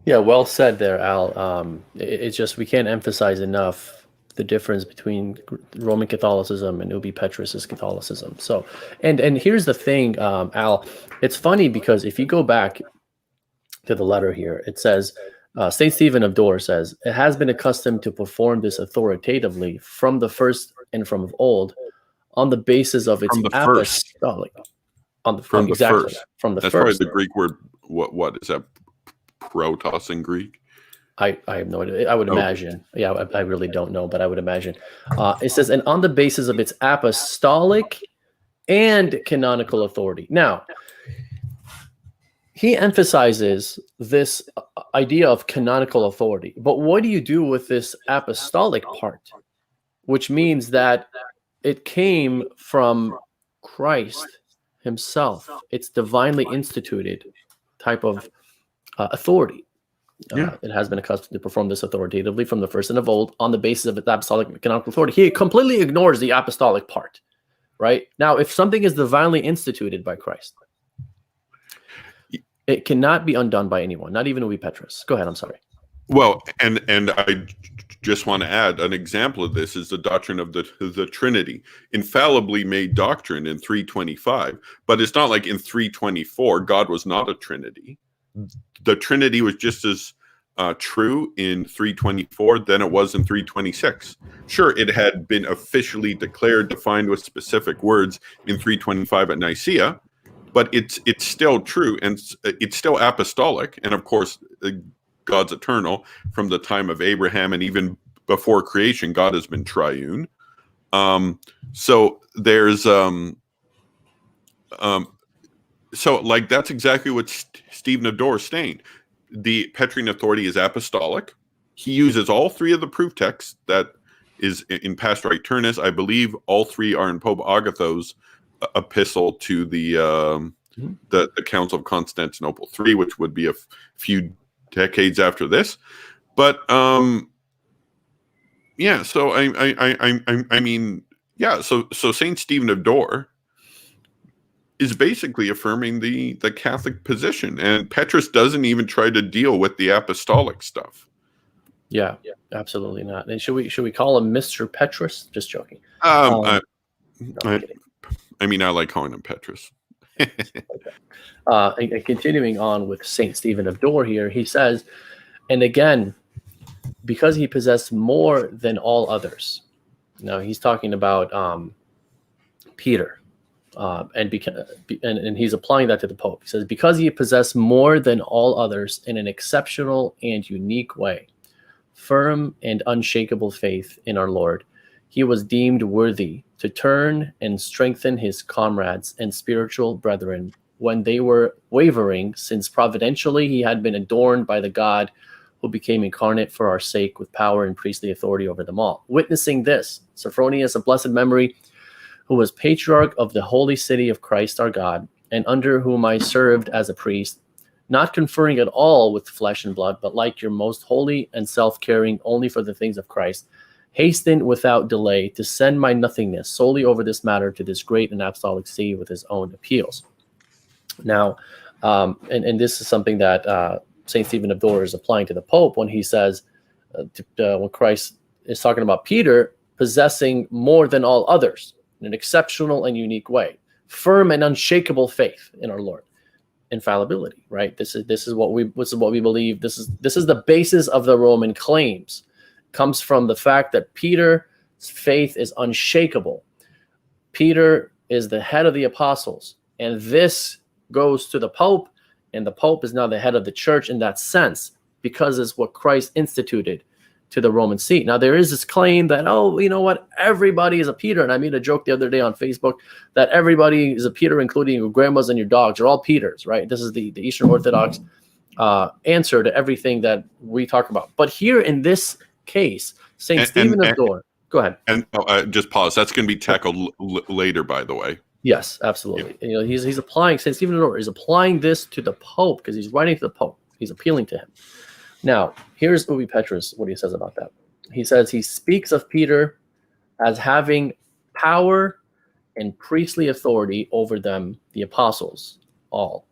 Yeah, well said there, Al. It's just we can't emphasize enough the difference between Roman Catholicism and Ubi Petrus's Catholicism. So, and here's the thing, Al. It's funny because if you go back to the letter here, it says, St. Stephen of Dor says, it has been accustomed to perform this authoritatively from the first and from of old on the basis of its apostolic. From the first. That's probably the Greek word. What is that? Protos in Greek? I have no idea. I would imagine. Yeah, I really don't know, but I would imagine. It says, and on the basis of its apostolic and canonical authority. Now, he emphasizes this idea of canonical authority, but what do you do with this apostolic part? which means that it came from Christ himself. It's divinely instituted type of authority. It has been accustomed to perform this authoritatively from the first and of old on the basis of its apostolic canonical authority. He completely ignores the apostolic part, right? Now, if something is divinely instituted by Christ, it cannot be undone by anyone, not even Ubi Petrus. Go ahead, I'm sorry. Well, and I just want to add an example of this is the doctrine of the Trinity, infallibly made doctrine in 325, but it's not like in 324 God was not a Trinity. The Trinity was just as true in 324 than it was in 326. Sure, it had been officially declared, defined with specific words in 325 at Nicaea, but it's still true, and it's still apostolic, and of course God's eternal. From the time of Abraham and even before creation, God has been triune. So there's so like that's exactly what Stephen of Dore is saying. The Petrine authority is apostolic. He uses all three of the proof texts that is in Pastor Aeternus. I believe all three are in Pope Agatho's epistle to the Council of Constantinople III, which would be a few decades after this. But yeah, so I mean, yeah, so Saint Stephen of Dore is basically affirming the Catholic position, and Petrus doesn't even try to deal with the apostolic stuff. Yeah, absolutely not. And should we call him Mr. Petrus? Just joking. I mean, I like calling him Petrus. And continuing on with Saint Stephen of Dore here, he says, and again, because he possessed more than all others. Now he's talking about Peter, and he's applying that to the Pope. He says, because he possessed more than all others in an exceptional and unique way, firm and unshakable faith in our Lord, he was deemed worthy to turn and strengthen his comrades and spiritual brethren when they were wavering, since providentially he had been adorned by the God who became incarnate for our sake with power and priestly authority over them all. Witnessing this, Sophronius of blessed memory, who was patriarch of the holy city of Christ our God, and under whom I served as a priest, not conferring at all with flesh and blood, but like your most holy and self-caring only for the things of Christ, hastened without delay to send my nothingness solely over this matter to this great and apostolic see with his own appeals. Now, and this is something that St. Stephen of Dore is applying to the Pope when he says, when Christ is talking about Peter possessing more than all others in an exceptional and unique way, firm and unshakable faith in our Lord, infallibility. Right? This is what we believe. This is the basis of the Roman claims. Comes from the fact that Peter's faith is unshakable. Peter is the head of the apostles, and this goes to the Pope, and the Pope is now the head of the church in that sense, because it's what Christ instituted to the Roman see. Now, there is this claim that, oh, you know what, everybody is a Peter, and I made a joke the other day on Facebook that everybody is a Peter, including your grandmas and your dogs, are all Peters, right? This is the Eastern Orthodox answer to everything that we talk about. But here in this case, St. Stephen of Dore, go ahead. And just pause. That's going to be tackled later, by the way. Yes, absolutely. Yeah. You know, he's applying, St. Stephen of Dore is applying this to the Pope because he's writing to the Pope. He's appealing to him. Now, here's Ubi Petrus, what he says about that. He says he speaks of Peter as having power and priestly authority over them, the apostles, all.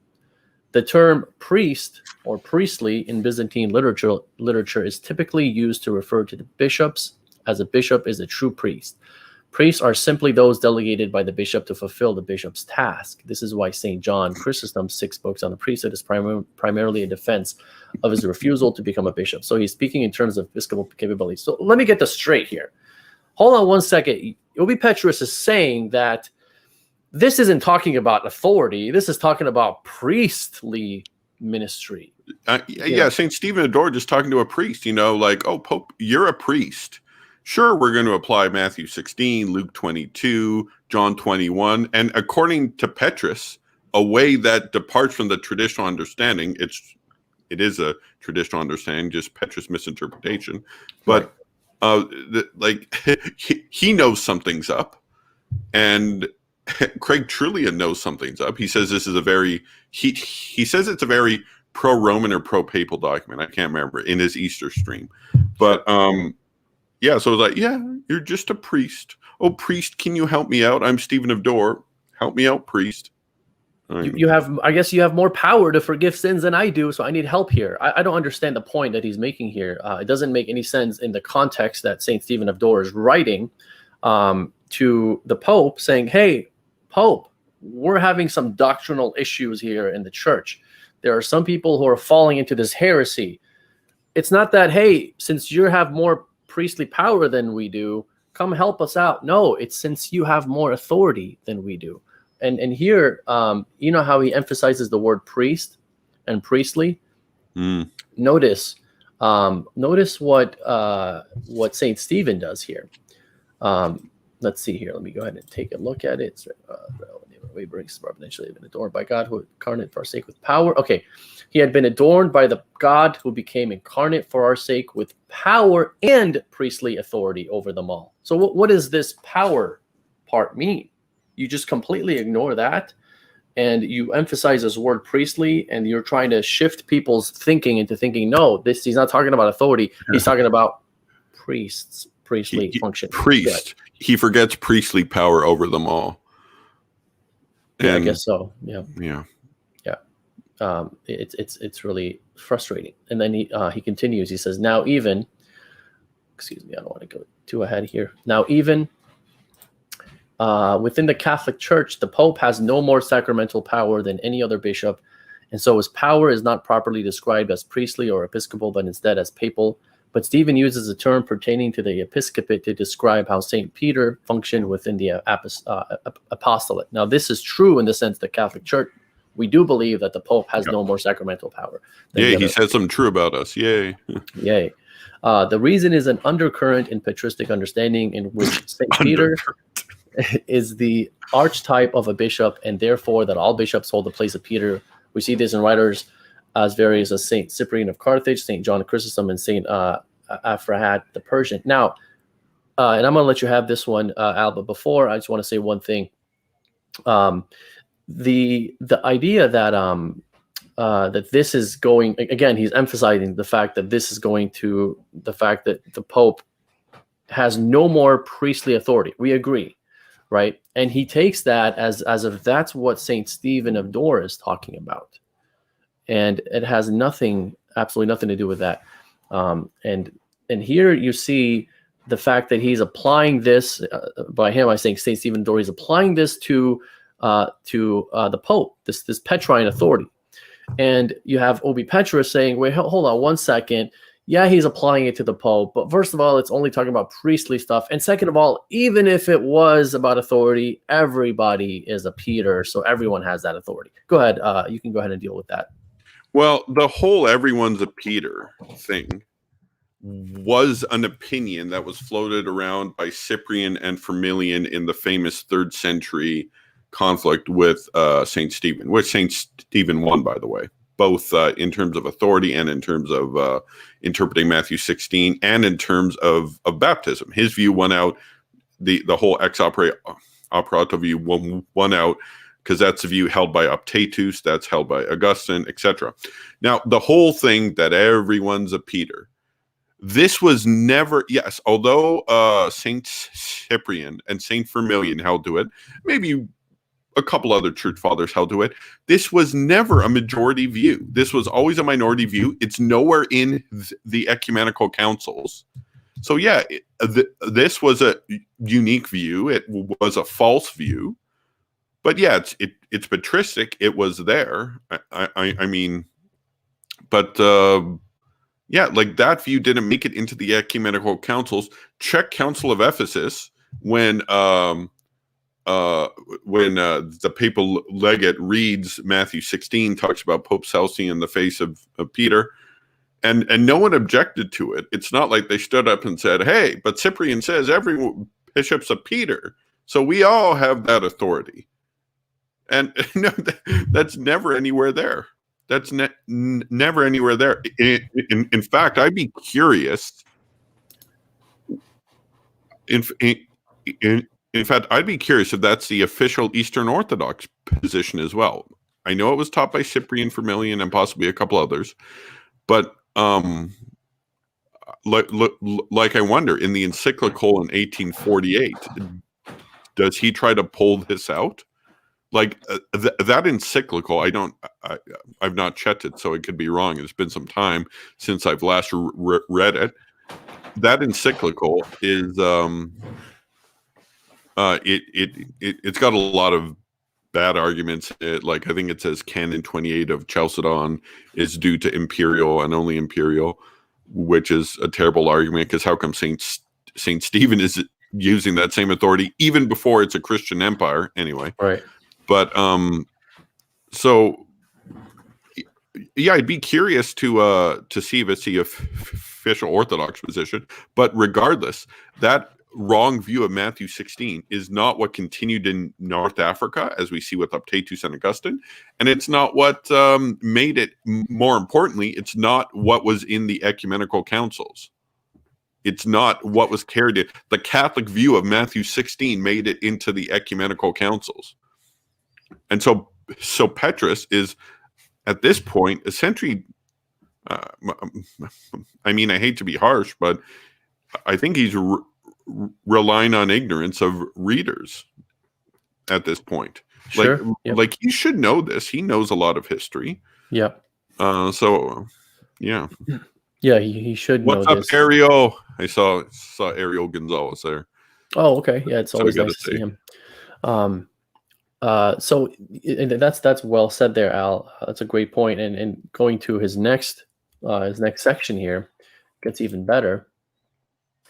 The term priest or priestly in Byzantine literature is typically used to refer to the bishops, as a bishop is a true priest. Priests are simply those delegated by the bishop to fulfill the bishop's task. This is why St. John Chrysostom's 6 books on the priesthood is primarily a defense of his refusal to become a bishop. So he's speaking in terms of episcopal capabilities. So let me get this straight here. Hold on one second. Ubi Petrus is saying that this isn't talking about authority. This is talking about priestly ministry. Yeah, St. Stephen of Dore just talking to a priest, like, oh, Pope, you're a priest. Sure, we're going to apply Matthew 16, Luke 22, John 21. And according to Petrus, a way that departs from the traditional understanding, it is a traditional understanding, just Petrus misinterpretation. But like he knows something's up, and Craig Trullian knows something's up. He says this is a very he says it's a very pro-Roman or pro-papal document. I can't remember in his Easter stream, but yeah. So it's like, yeah, you're just a priest. Oh, priest, can you help me out? I'm Stephen of Dore. Help me out, priest. You have, I guess you have more power to forgive sins than I do, so I need help here. I don't understand the point that he's making here. It doesn't make any sense in the context that St. Stephen of Dore is writing to the Pope saying, hey, Pope, we're having some doctrinal issues here in the church. There are some people who are falling into this heresy. It's not that, hey, since you have more priestly power than we do, come help us out. No, it's since you have more authority than we do. And here, you know how he emphasizes the word priest and priestly? Notice what St. Stephen does here. Let's see here. Let me go ahead and take a look at it. We brings providentially been adorned by God who incarnate for our sake with power. Okay, he had been adorned by the God who became incarnate for our sake with power and priestly authority over them all. So what does this power part mean? You just completely ignore that, and you emphasize this word priestly, and you're trying to shift people's thinking into thinking, no, he's not talking about authority. He's talking about priestly function. Priest. He forgets priestly power over them all. Yeah, I guess so. Yeah. It's really frustrating. And then he continues. He says, now even, excuse me, I don't want to go too ahead here. Now even within the Catholic Church, the Pope has no more sacramental power than any other bishop, and so his power is not properly described as priestly or episcopal, but instead as papal. But Stephen uses a term pertaining to the episcopate to describe how St. Peter functioned within the apostolate. Now, this is true in the sense that Catholic Church, we do believe that the Pope has no more sacramental power. Yeah, he said something true about us. Yay. Yay. The reason is an undercurrent in patristic understanding in which St. Peter is the archetype of a bishop, and therefore that all bishops hold the place of Peter. We see this in writers as various as St. Cyprian of Carthage, St. John Chrysostom, and St. Aphrahat the Persian. Now, and I'm going to let you have this one, Al, but before, I just want to say one thing. The idea that that this is going, again, he's emphasizing the fact that this is going to the fact that the Pope has no more priestly authority. We agree, right? And he takes that as if that's what St. Stephen of Dore is talking about. And it has absolutely nothing to do with that. And here you see the fact that he's applying this, by him, I think St. Stephen of Dore, he's applying this to the Pope, this Petrine authority. And you have Ubi Petrus saying, wait, hold on one second. Yeah, he's applying it to the Pope, but first of all, it's only talking about priestly stuff. And second of all, even if it was about authority, everybody is a Peter, so everyone has that authority. Go ahead. You can go ahead and deal with that. Well, the whole everyone's a Peter thing was an opinion that was floated around by Cyprian and Firmilian in the famous 3rd century conflict with St. Stephen, which St. Stephen won, by the way, both in terms of authority and in terms of interpreting Matthew 16 and in terms of baptism. His view won out. The whole ex operato view won out, because that's the view held by Optatus, that's held by Augustine, etc. Now, the whole thing that everyone's a Peter, this was never, yes, although St. Cyprian and St. Firmilian held to it, maybe a couple other church fathers held to it, this was never a majority view. This was always a minority view. It's nowhere in the ecumenical councils. So yeah, this was a unique view. It was a false view. But yeah, it's patristic. It was there. I mean, but yeah, like that view didn't make it into the ecumenical councils. Check Council of Ephesus when the papal legate reads Matthew 16, talks about Pope Celestine in the face of Peter, and no one objected to it. It's not like they stood up and said, "Hey, but Cyprian says every bishop's a Peter, so we all have that authority." And no, that's never anywhere there. That's never anywhere there. In fact, I'd be curious in fact, I'd be curious if that's the official Eastern Orthodox position as well. I know it was taught by Cyprian Firmilian and possibly a couple others, but like I wonder, in the encyclical in 1848, does he try to pull this out? Like that encyclical, I've not checked it, so it could be wrong. It's been some time since I've last read it. That encyclical is it's got a lot of bad arguments. I think it says Canon 28 of Chalcedon is due to imperial and only imperial, which is a terrible argument, because how come Saint Stephen is using that same authority even before it's a Christian empire anyway? Right. But so yeah, I'd be curious to see if it's the official Orthodox position. But regardless, that wrong view of Matthew 16 is not what continued in North Africa, as we see with Uptatus and Augustine, and it's not what made it. More importantly, it's not what was in the ecumenical councils. It's not what was carried in. The Catholic view of Matthew 16 made it into the ecumenical councils. And so Petrus is, at this point, essentially, I mean, I hate to be harsh, but I think he's relying on ignorance of readers at this point. Sure. Like he should know this. He knows a lot of history. Yep. So, yeah. Yeah, he should know this. What's up, Ariel? I saw Ariel Gonzalez there. Oh, okay. Yeah, it's always nice to see him. So that's well said there, Al. That's a great point. And going to his next section here gets even better.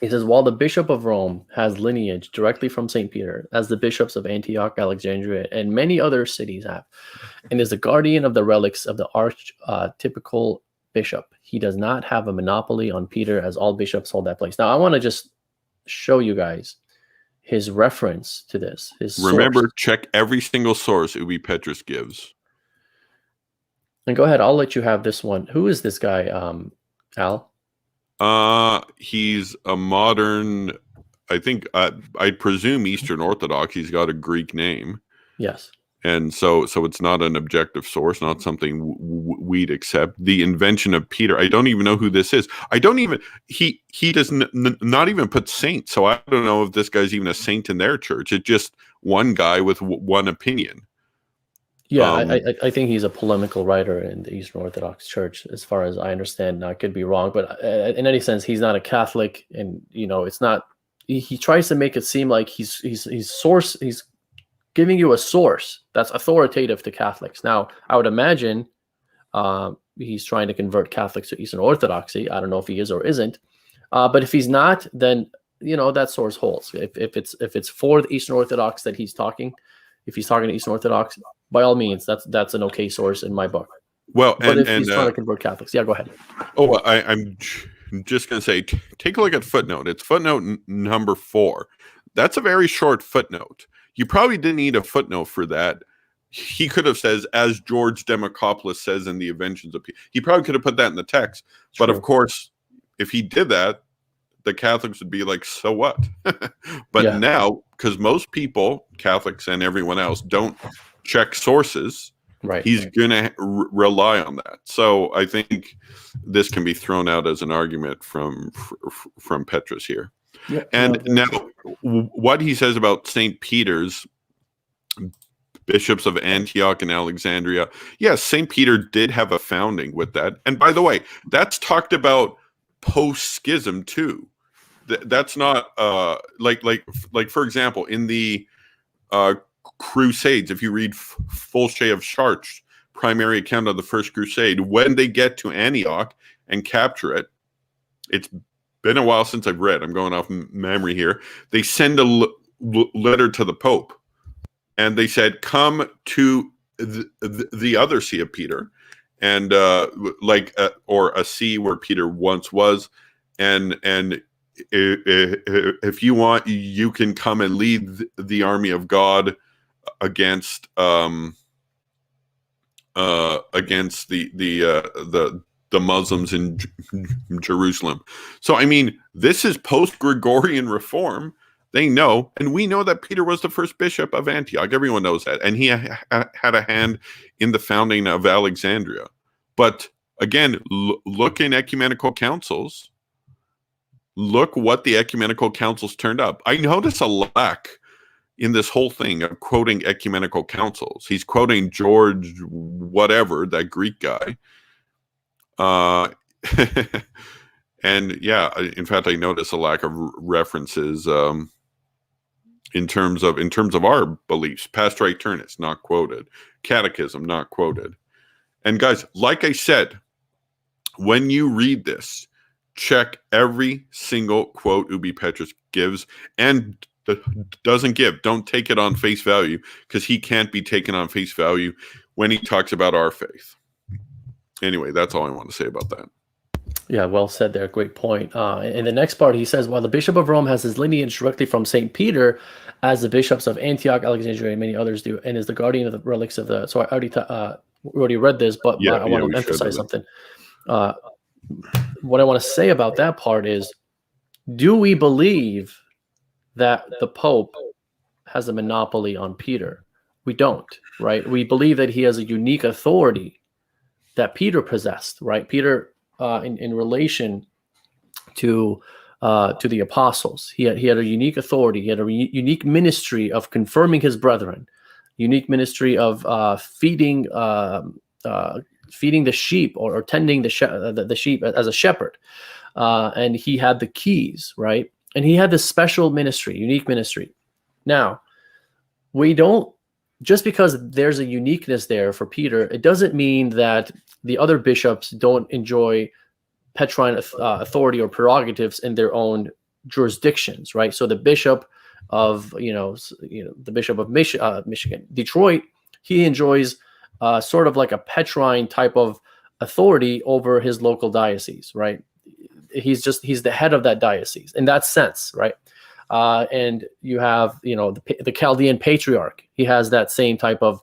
He says, while the Bishop of Rome has lineage directly from St. Peter, as the bishops of Antioch, Alexandria, and many other cities have, and is the guardian of the relics of the archetypical bishop, he does not have a monopoly on Peter, as all bishops hold that place. Now, I want to just show you guys his reference to this. Remember, source. check every single source Ubi Petrus gives. And go ahead, I'll let you have this one. Who is this guy, Al? He's a modern, I think, I presume Eastern Orthodox. He's got a Greek name. Yes. And so it's not an objective source, not something we'd accept. The invention of Peter, I don't even know who this is. I don't even, he does not even put saint. So I don't know if this guy's even a saint in their church. It's just one guy with one opinion. Yeah, I think he's a polemical writer in the Eastern Orthodox Church, as far as I understand. I could be wrong, but in any sense, he's not a Catholic, and it's not. He tries to make it seem like he's giving you a source that's authoritative to Catholics. Now, I would imagine he's trying to convert Catholics to Eastern Orthodoxy. I don't know if he is or isn't, but if he's not, then that source holds. If it's for the Eastern Orthodox that he's talking, if he's talking to Eastern Orthodox, by all means, that's an okay source in my book. Well, but if he's trying to convert Catholics, yeah, go ahead. Oh, I'm just going to say, take a look at footnote. It's footnote number 4. That's a very short footnote. You probably didn't need a footnote for that. He could have said, as George Demokopoulos says in the Inventions of Peace. He probably could have put that in the text. True. But of course, if he did that, the Catholics would be like, so what? But now, because most people, Catholics and everyone else, don't check sources, right? He's going to rely on that. So I think this can be thrown out as an argument from Petrus here. Yeah, and now what he says about St. Peter's, bishops of Antioch and Alexandria. Yes, St. Peter did have a founding with that. And by the way, that's talked about post-schism too. That's not like for example, in the Crusades, if you read Fulcher of Chartres' primary account of the First Crusade, when they get to Antioch and capture it, it's been a while since I've read. I'm going off memory here. They send a letter to the Pope, and they said, "Come to the other see of Peter, and or a see where Peter once was, and if you want, you can come and lead the army of God against the Muslims in Jerusalem." So, I mean, this is post-Gregorian reform. They know, and we know that Peter was the first bishop of Antioch. Everyone knows that. And he had a hand in the founding of Alexandria. But again, look in ecumenical councils. Look what the ecumenical councils turned up. I notice a lack in this whole thing of quoting ecumenical councils. He's quoting George whatever, that Greek guy. And yeah, in fact, I notice a lack of references in terms of our beliefs. Pastor Aeternus, not quoted. Catechism, not quoted. And guys, like I said, when you read this, check every single quote Ubi Petrus gives and doesn't give. Don't take it on face value, because he can't be taken on face value when he talks about our faith. Anyway, that's all I want to say about that. Yeah, well said there. Great point. In the next part, he says, while the Bishop of Rome has his lineage directly from St. Peter, as the bishops of Antioch, Alexandria, and many others do, and is the guardian of the relics of the... So I already read this, but I want to emphasize something. What I want to say about that part is, do we believe that the Pope has a monopoly on Peter? We don't, right? We believe that he has a unique authority that Peter possessed, right? Peter... in relation to the apostles, he had a unique authority. He had a unique ministry of confirming his brethren, unique ministry of feeding the sheep or tending the sheep as a shepherd, and he had the keys, right? And he had this special ministry, unique ministry. Now, we don't, just because there's a uniqueness there for Peter, it doesn't mean that the other bishops don't enjoy Petrine authority or prerogatives in their own jurisdictions, right? So the bishop of, the bishop of Michigan, Detroit, he enjoys sort of like a Petrine type of authority over his local diocese, right? He's the head of that diocese in that sense, right? And you have, the Chaldean patriarch. He has that same type of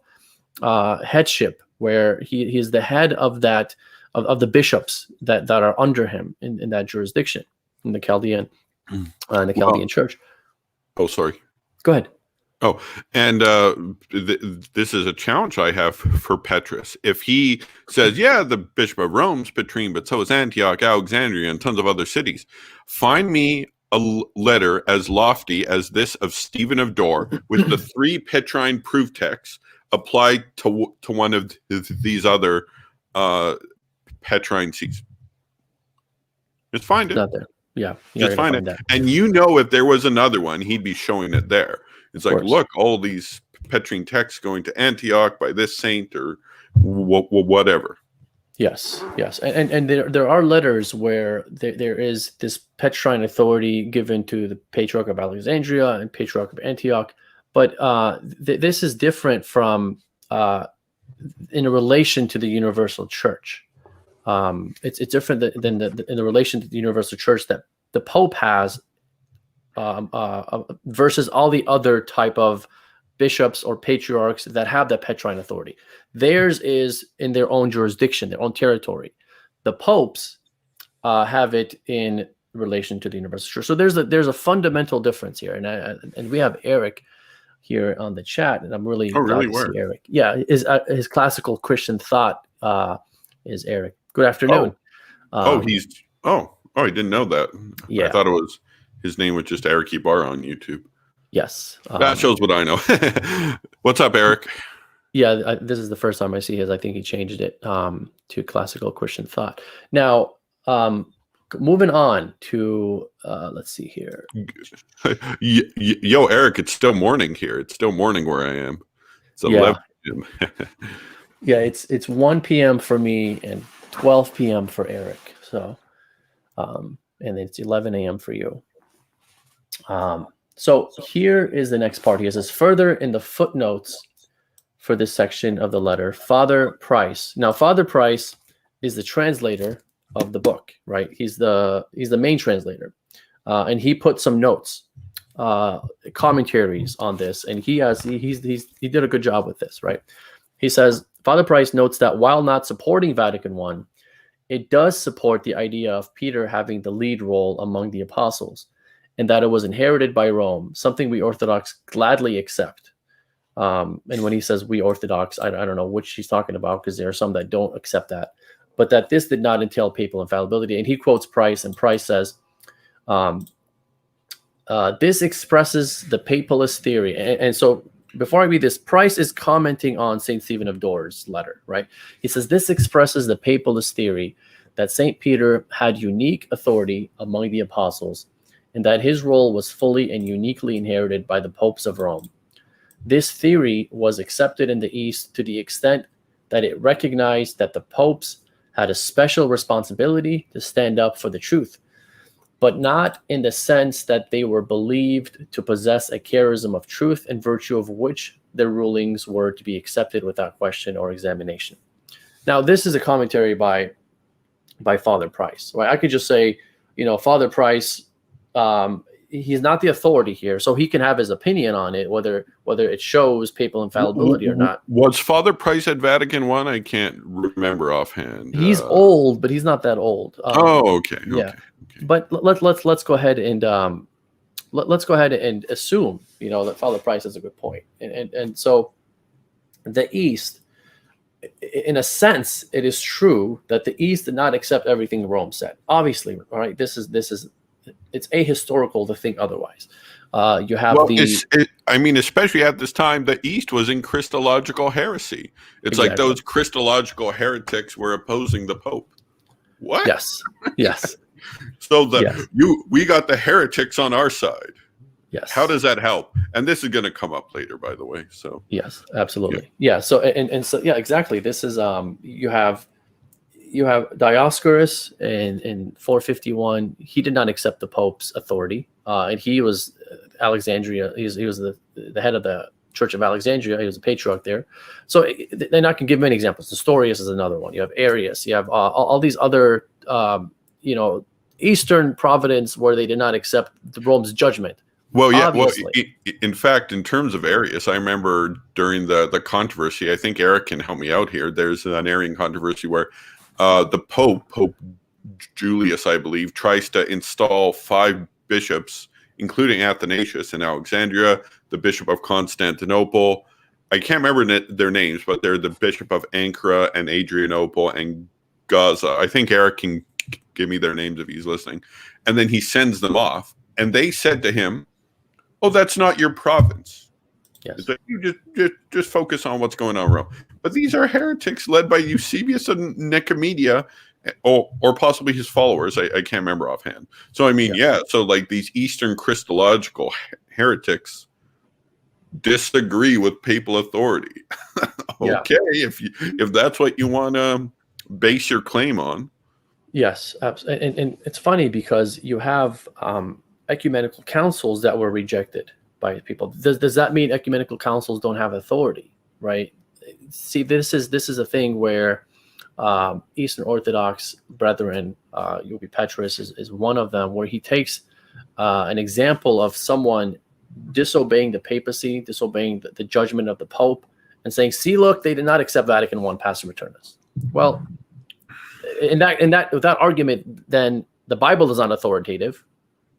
headship, where he is the head of that of the bishops that are under him in that jurisdiction, in the Chaldean church. Oh, sorry. Go ahead. Oh, and this is a challenge I have for Petrus. If he says, yeah, the Bishop of Rome's Petrine, but so is Antioch, Alexandria, and tons of other cities, find me a letter as lofty as this of Stephen of Dore with the 3 Petrine proof texts applied to one of these other Petrine sees. Just find it. Not there. Yeah. Just find it. That. And if there was another one, he'd be showing it there. It's like, look, all these Petrine texts going to Antioch by this saint or whatever. Yes. And there are letters where there is this Petrine authority given to the Patriarch of Alexandria and Patriarch of Antioch. But this is different from in relation to the universal church. It's different than in the relation to the universal church that the Pope has versus all the other type of bishops or patriarchs that have that Petrine authority. Theirs is in their own jurisdiction, their own territory. The popes have it in relation to the universal church. So there's a fundamental difference here, and we have Eric here on the chat, and I'm really glad to see Eric. Yeah, his classical Christian thought is Eric. Good afternoon. I didn't know that. Yeah. I thought his name was just Eric Ibarra on YouTube. Yes. That shows what I know. What's up, Eric? Yeah, this is the first time I see his. I think he changed it to classical Christian thought. Now, moving on to, let's see here. Yo, Eric, it's still morning here. It's still morning where I am. It's 11 p.m. Yeah, it's 1 p.m. for me and 12 p.m. for Eric. So, and it's 11 a.m. for you. So here is the next part. He says, further in the footnotes for this section of the letter, Father Price. Now, Father Price is the translator of the book, right? He's the main translator, and he put some notes, commentaries on this, and he did a good job with this, right? He says, Father Price notes that while not supporting Vatican I, it does support the idea of Peter having the lead role among the apostles. and that it was inherited by Rome, something we Orthodox gladly accept. And when he says we Orthodox, I don't know which he's talking about, because there are some that don't accept that, but that this did not entail papal infallibility. And he quotes Price, and Price says, this expresses the papalist theory. And so before I read this, Price is commenting on St. Stephen of Door's letter, right? He says, this expresses the papalist theory that St. Peter had unique authority among the apostles, and that his role was fully and uniquely inherited by the popes of Rome. This theory was accepted in the East to the extent that it recognized that the popes had a special responsibility to stand up for the truth, but not in the sense that they were believed to possess a charism of truth in virtue of which their rulings were to be accepted without question or examination. Now, this is a commentary by Father Price, right? I could just say, Father Price, he's not the authority here, so he can have his opinion on it, whether it shows papal infallibility or not. Was Father Price at Vatican I? I can't remember offhand. He's old, but he's not that old. Okay. Yeah. Okay. But let's go ahead and let's go ahead and assume that Father Price has a good point, and so the East, in a sense, it is true that the East did not accept everything Rome said. Obviously, all right. This is it's ahistorical to think otherwise. You have especially at this time, the East was in Christological heresy. It's like those Christological heretics were opposing the Pope. What? Yes. So we got the heretics on our side. Yes. How does that help? And this is going to come up later, by the way. So yes, absolutely. Yeah. So so exactly. This is you have Dioscorus in 451. He did not accept the Pope's authority, and he was Alexandria. He was the head of the Church of Alexandria. He was a patriarch there. So then I can give many examples. Nestorius is another one. You have Arius. You have all these other Eastern Providence where they did not accept the Rome's judgment. Well, yeah. Obviously. Well, in fact, in terms of Arius, I remember during the controversy. I think Eric can help me out here. There's an Arian controversy where the Pope Julius, I believe, tries to install 5 bishops, including Athanasius in Alexandria, the Bishop of Constantinople. I can't remember their names, but they're the Bishop of Ankara and Adrianople and Gaza. I think Eric can give me their names if he's listening. And then he sends them off. And they said to him, "Oh, that's not your province. Yes. So you just focus on what's going on in Rome." But these are heretics led by Eusebius and Nicomedia, or possibly his followers. I can't remember offhand. So, so like these Eastern Christological heretics disagree with papal authority. Okay, if that's what you want to base your claim on. Yes, absolutely. And it's funny because you have ecumenical councils that were rejected by people. Does that mean ecumenical councils don't have authority? Right? See, this is a thing where Eastern Orthodox brethren, Ubi Petrus is one of them, where he takes an example of someone disobeying the papacy, disobeying the judgment of the Pope, and saying, "See, look, they did not accept Vatican I, Pastor Returnus." Well, in that argument, then the Bible is not authoritative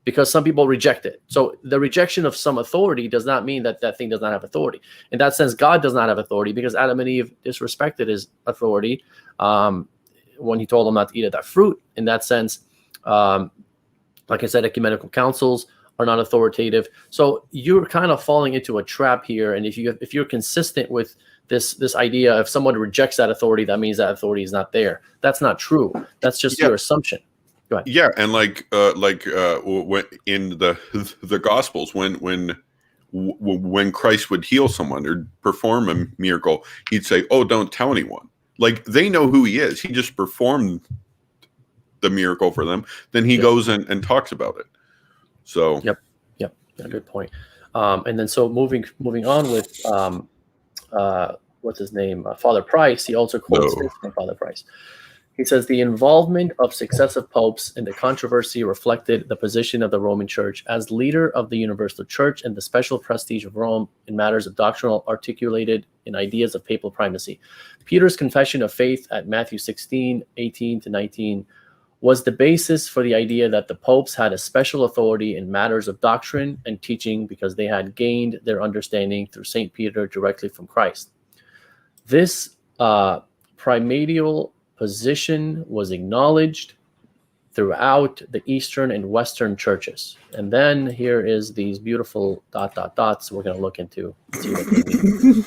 because some people reject it. So the rejection of some authority does not mean that thing does not have authority. In that sense, God does not have authority because Adam and Eve disrespected his authority when he told them not to eat of that fruit. In that sense, like I said, ecumenical councils are not authoritative. So you're kind of falling into a trap here. And if you're consistent with this idea, if someone rejects that authority, that means that authority is not there. That's not true. That's just your assumption. Go ahead. Yeah, and when in the Gospels, when Christ would heal someone or perform a miracle, he'd say, "Oh, don't tell anyone." Like, they know who he is. He just performed the miracle for them. Then he goes and talks about it. So yep, yeah, good point. And then so moving on with what's his name, Father Price. He also quotes this from Father Price. He says, "The involvement of successive popes in the controversy reflected the position of the Roman Church as leader of the universal church and the special prestige of Rome in matters of doctrinal articulated in ideas of papal primacy. Peter's confession of faith at Matthew 16:18-19 was the basis for the idea that the popes had a special authority in matters of doctrine and teaching because they had gained their understanding through St. Peter directly from Christ. This primordial position was acknowledged throughout the Eastern and Western churches. And then here is these beautiful ... dots we're going to look into. See what they mean.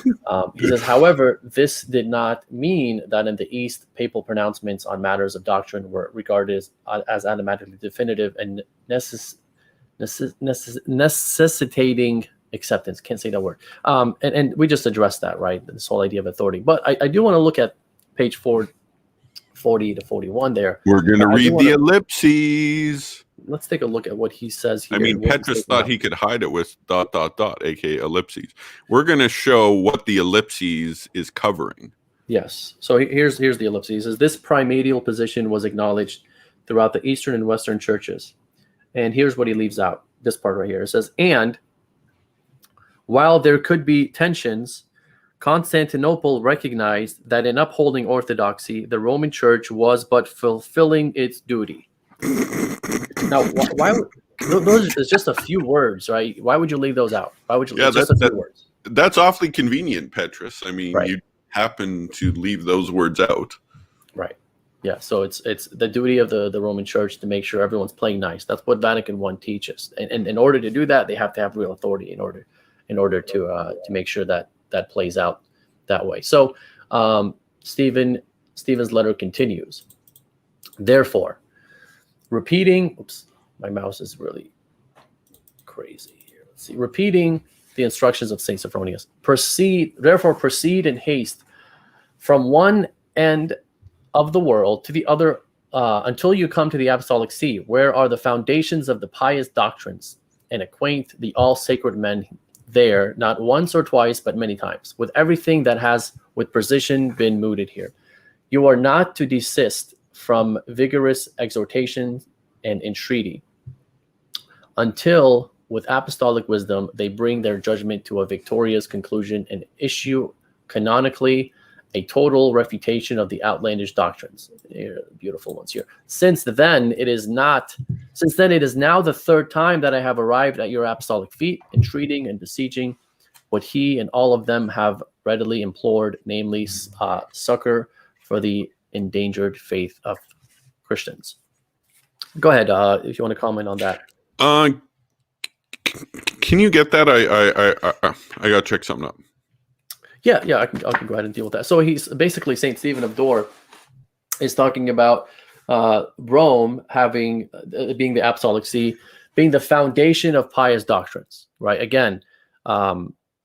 He says, however, this did not mean that in the East, papal pronouncements on matters of doctrine were regarded as automatically definitive and necessitating acceptance. Can't say that word. And we just addressed that, right? This whole idea of authority. But I do want to look at page 40 to 41 there. We're going to read the ellipses. Let's take a look at what he says here. I mean, Petrus thought he could hide it with ... aka ellipses. We're going to show what the ellipses is covering. Yes. So here's the ellipses. He says, this primordial position was acknowledged throughout the Eastern and Western churches. And here's what he leaves out, this part right here. It says, and while there could be tensions, Constantinople recognized that in upholding orthodoxy, the Roman Church was but fulfilling its duty. Now, why those are just a few words, right? Why would you leave those out? Why would you leave just a few words? That's awfully convenient, Petrus. I mean, right. You happen to leave those words out. Right. Yeah, so it's the duty of the Roman Church to make sure everyone's playing nice. That's what Vatican I teaches. And in order to do that, they have to have real authority in order to make sure that plays out that way. So Stephen's letter continues. Therefore, repeating, oops, my mouse is really crazy here. Let's see. Repeating the instructions of Saint Sophronius. Proceed in haste from one end of the world to the other until you come to the Apostolic See, where are the foundations of the pious doctrines, and acquaint the all sacred men there, not once or twice, but many times, with everything that has with precision been mooted here. You are not to desist from vigorous exhortation and entreaty until, with apostolic wisdom, they bring their judgment to a victorious conclusion and issue canonically a total refutation of the outlandish doctrines. Here, beautiful ones here. Since then it is now the third time that I have arrived at your apostolic feet, entreating and beseeching what he and all of them have readily implored, namely succor for the endangered faith of Christians. Go ahead, if you want to comment on that. Can you get that? I got to check something up. Yeah, I can go ahead and deal with that. So he's basically Saint Stephen of Dor is talking about Rome having being the Apostolic See, being the foundation of pious doctrines, right? Again,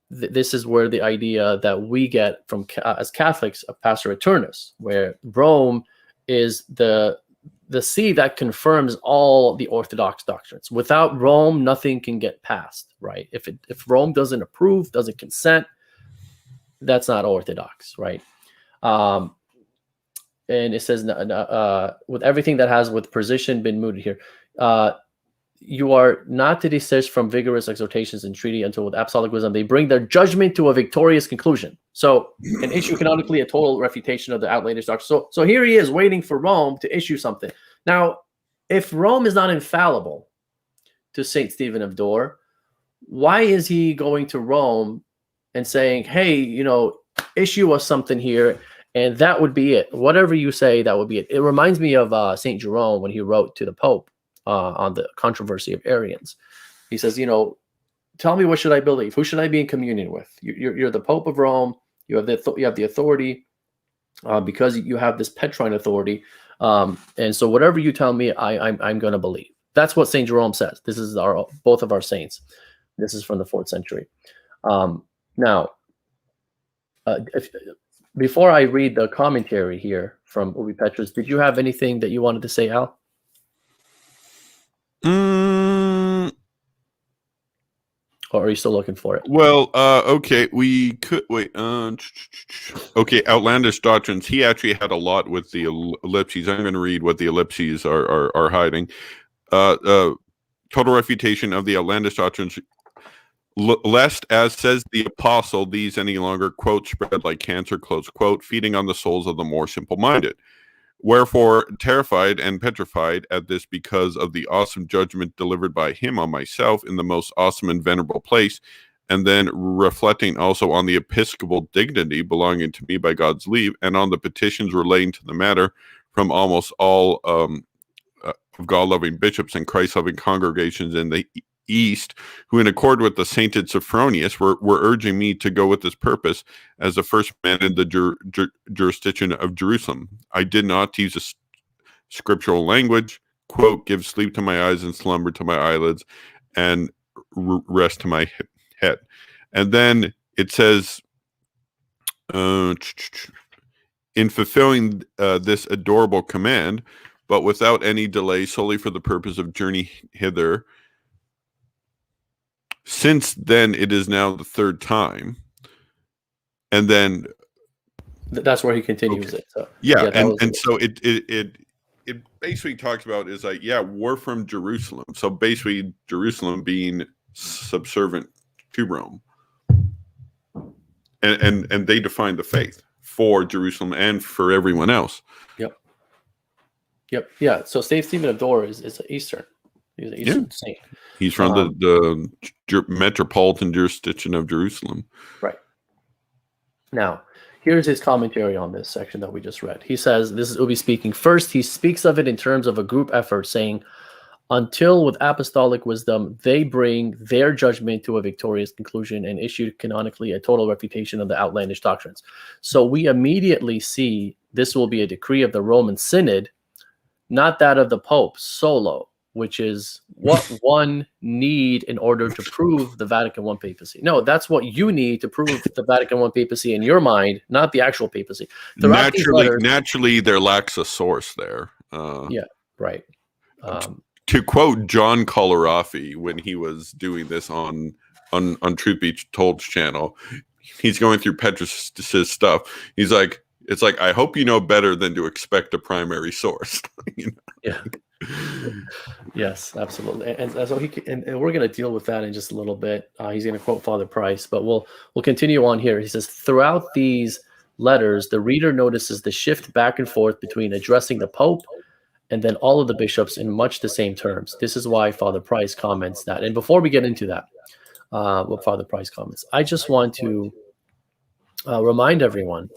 this is where the idea that we get from as Catholics of Pastor Eternus, where Rome is the see that confirms all the Orthodox doctrines. Without Rome, nothing can get passed, right? If Rome doesn't approve, doesn't consent, that's not Orthodox, right? And it says, with everything that has with precision been mooted here, you are not to desist from vigorous exhortations and entreaty until with apostolic wisdom they bring their judgment to a victorious conclusion. So, and issue canonically a total refutation of the outlandish doctrine. So here he is waiting for Rome to issue something. Now, if Rome is not infallible to Saint Stephen of Dor, why is he going to Rome and saying, hey, issue us something here, and that would be it. Whatever you say, that would be it. It reminds me of St. Jerome when he wrote to the Pope on the controversy of Arians. He says, tell me, what should I believe? Who should I be in communion with? You're the Pope of Rome. You have the authority because you have this Petrine authority. And so whatever you tell me, I'm going to believe. That's what St. Jerome says. This is both of our saints. This is from the 4th century. Now, before I read the commentary here from Ubi Petrus, did you have anything that you wanted to say, Al? Or are you still looking for it? Well, okay, we could wait. Okay, outlandish doctrines. He actually had a lot with the ellipses. I'm going to read what the ellipses are hiding. Total refutation of the outlandish doctrines. Lest, as says the apostle, these any longer, quote, spread like cancer, close quote, feeding on the souls of the more simple-minded. Wherefore, terrified and petrified at this because of the awesome judgment delivered by him on myself in the most awesome and venerable place, and then reflecting also on the episcopal dignity belonging to me by God's leave, and on the petitions relating to the matter from almost all of God-loving bishops and Christ-loving congregations in the East, who in accord with the sainted Sophronius were urging me to go with this purpose as the first man in the jurisdiction of Jerusalem. I did not use a scriptural language, quote, give sleep to my eyes and slumber to my eyelids and rest to my head. And then it says, in fulfilling this adorable command, but without any delay, solely for the purpose of journey hither, since then it is now the third time. And then that's where he continues it. So so it basically talks about is like, yeah, we're from Jerusalem. So basically Jerusalem being subservient to Rome. And they define the faith for Jerusalem and for everyone else. Yep. Yeah. So Saint Stephen of Dor is Eastern. He's an Eastern saint. He's from the metropolitan jurisdiction of Jerusalem. Right. Now, here's his commentary on this section that we just read. He says, this is Ubi speaking. First, he speaks of it in terms of a group effort, saying, until with apostolic wisdom, they bring their judgment to a victorious conclusion and issue canonically a total refutation of the outlandish doctrines. So we immediately see this will be a decree of the Roman Synod, not that of the Pope solo, which is what one need in order to prove the Vatican I papacy. No, that's what you need to prove the Vatican I papacy in your mind, not the actual papacy. Naturally, there lacks a source there. Right. To quote John Colarafi when he was doing this on Truth Be Told's channel, he's going through Petrus's stuff. He's like, it's like, I hope you know better than to expect a primary source. You know? Yeah. Yes, absolutely. And so and we're going to deal with that in just a little bit. He's going to quote Father Price, but we'll continue on here. He says, throughout these letters, the reader notices the shift back and forth between addressing the Pope and then all of the bishops in much the same terms. This is why Father Price comments that. And before we get into that, what Father Price comments, I just want to remind everyone,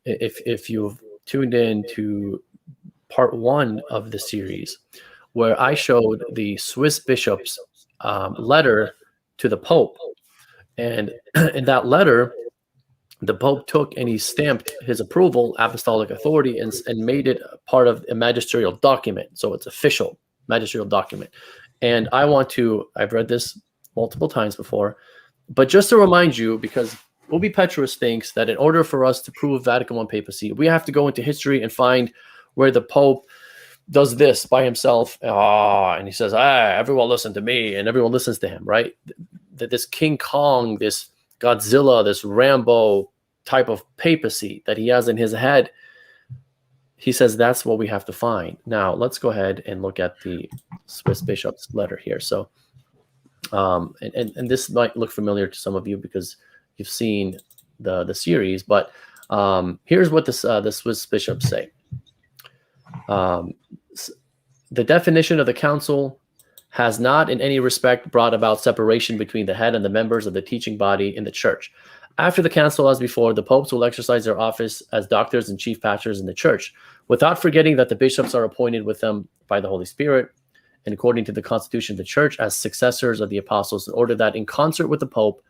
if you've tuned in to part 1 of the series, where I showed the Swiss bishops' letter to the Pope. And in that letter, the Pope took and he stamped his approval, apostolic authority, and made it part of a magisterial document. So it's official magisterial document. And I've read this multiple times before, but just to remind you, because Ubi Petrus thinks that in order for us to prove Vatican I papacy, we have to go into history and find where the Pope does this by himself. And he says, everyone listen to me, and everyone listens to him, right? That this King Kong, this Godzilla, this Rambo type of papacy that he has in his head, he says that's what we have to find. Now, let's go ahead and look at the Swiss bishop's letter here. So, and this might look familiar to some of you because you've seen the series, but here's what the Swiss bishops say. The definition of the council has not in any respect brought about separation between the head and the members of the teaching body in the church. After the council, as before, the popes will exercise their office as doctors and chief pastors in the church, without forgetting that the bishops are appointed with them by the Holy Spirit and according to the constitution of the church as successors of the apostles, in order that in concert with the Pope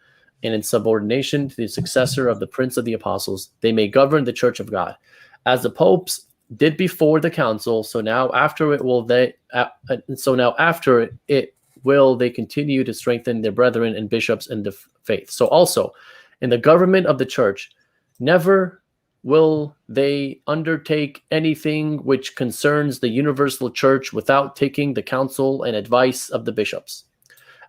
and in subordination to the successor of the Prince of the Apostles, they may govern the church of God. As the popes did before the council, so now after it will they continue to strengthen their brethren and bishops in the faith. So also in the government of the church, never will they undertake anything which concerns the universal church without taking the counsel and advice of the bishops.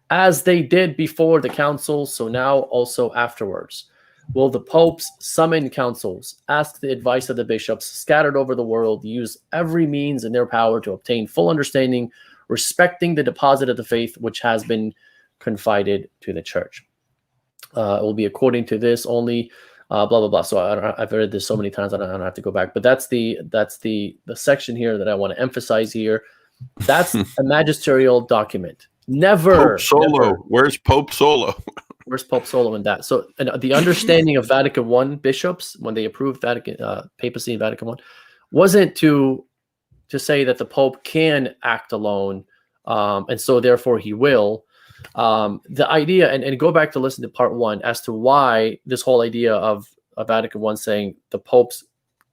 As they did before the council, so now also afterwards. Will the popes summon councils, ask the advice of the bishops scattered over the world, use every means in their power to obtain full understanding, respecting the deposit of the faith which has been confided to the church. It will be according to this only blah blah blah. So I've read this so many times, I don't have to go back. But that's the section here that I want to emphasize here. That's a magisterial document. Pope Solo. Never. Where's Pope Solo? Where's Pope Solo in that? So, and the understanding of Vatican I bishops when they approved Vatican papacy in Vatican I wasn't to say that the Pope can act alone, and so therefore he will. The idea, and go back to listen to part 1 as to why this whole idea of Vatican I saying the Pope's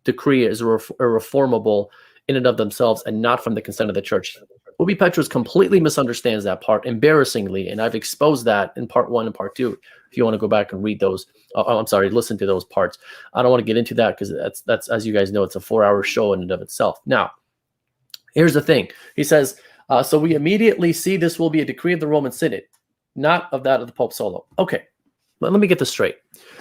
decree is irreformable in and of themselves and not from the consent of the Church. Ubi Petrus completely misunderstands that part, embarrassingly, and I've exposed that in part 1 and part 2. If you want to go back and read those, listen to those parts. I don't want to get into that because that's as you guys know, it's a 4-hour show in and of itself. Now, here's the thing. He says, so we immediately see this will be a decree of the Roman Synod, not of that of the Pope Solo. Okay, let me get this straight.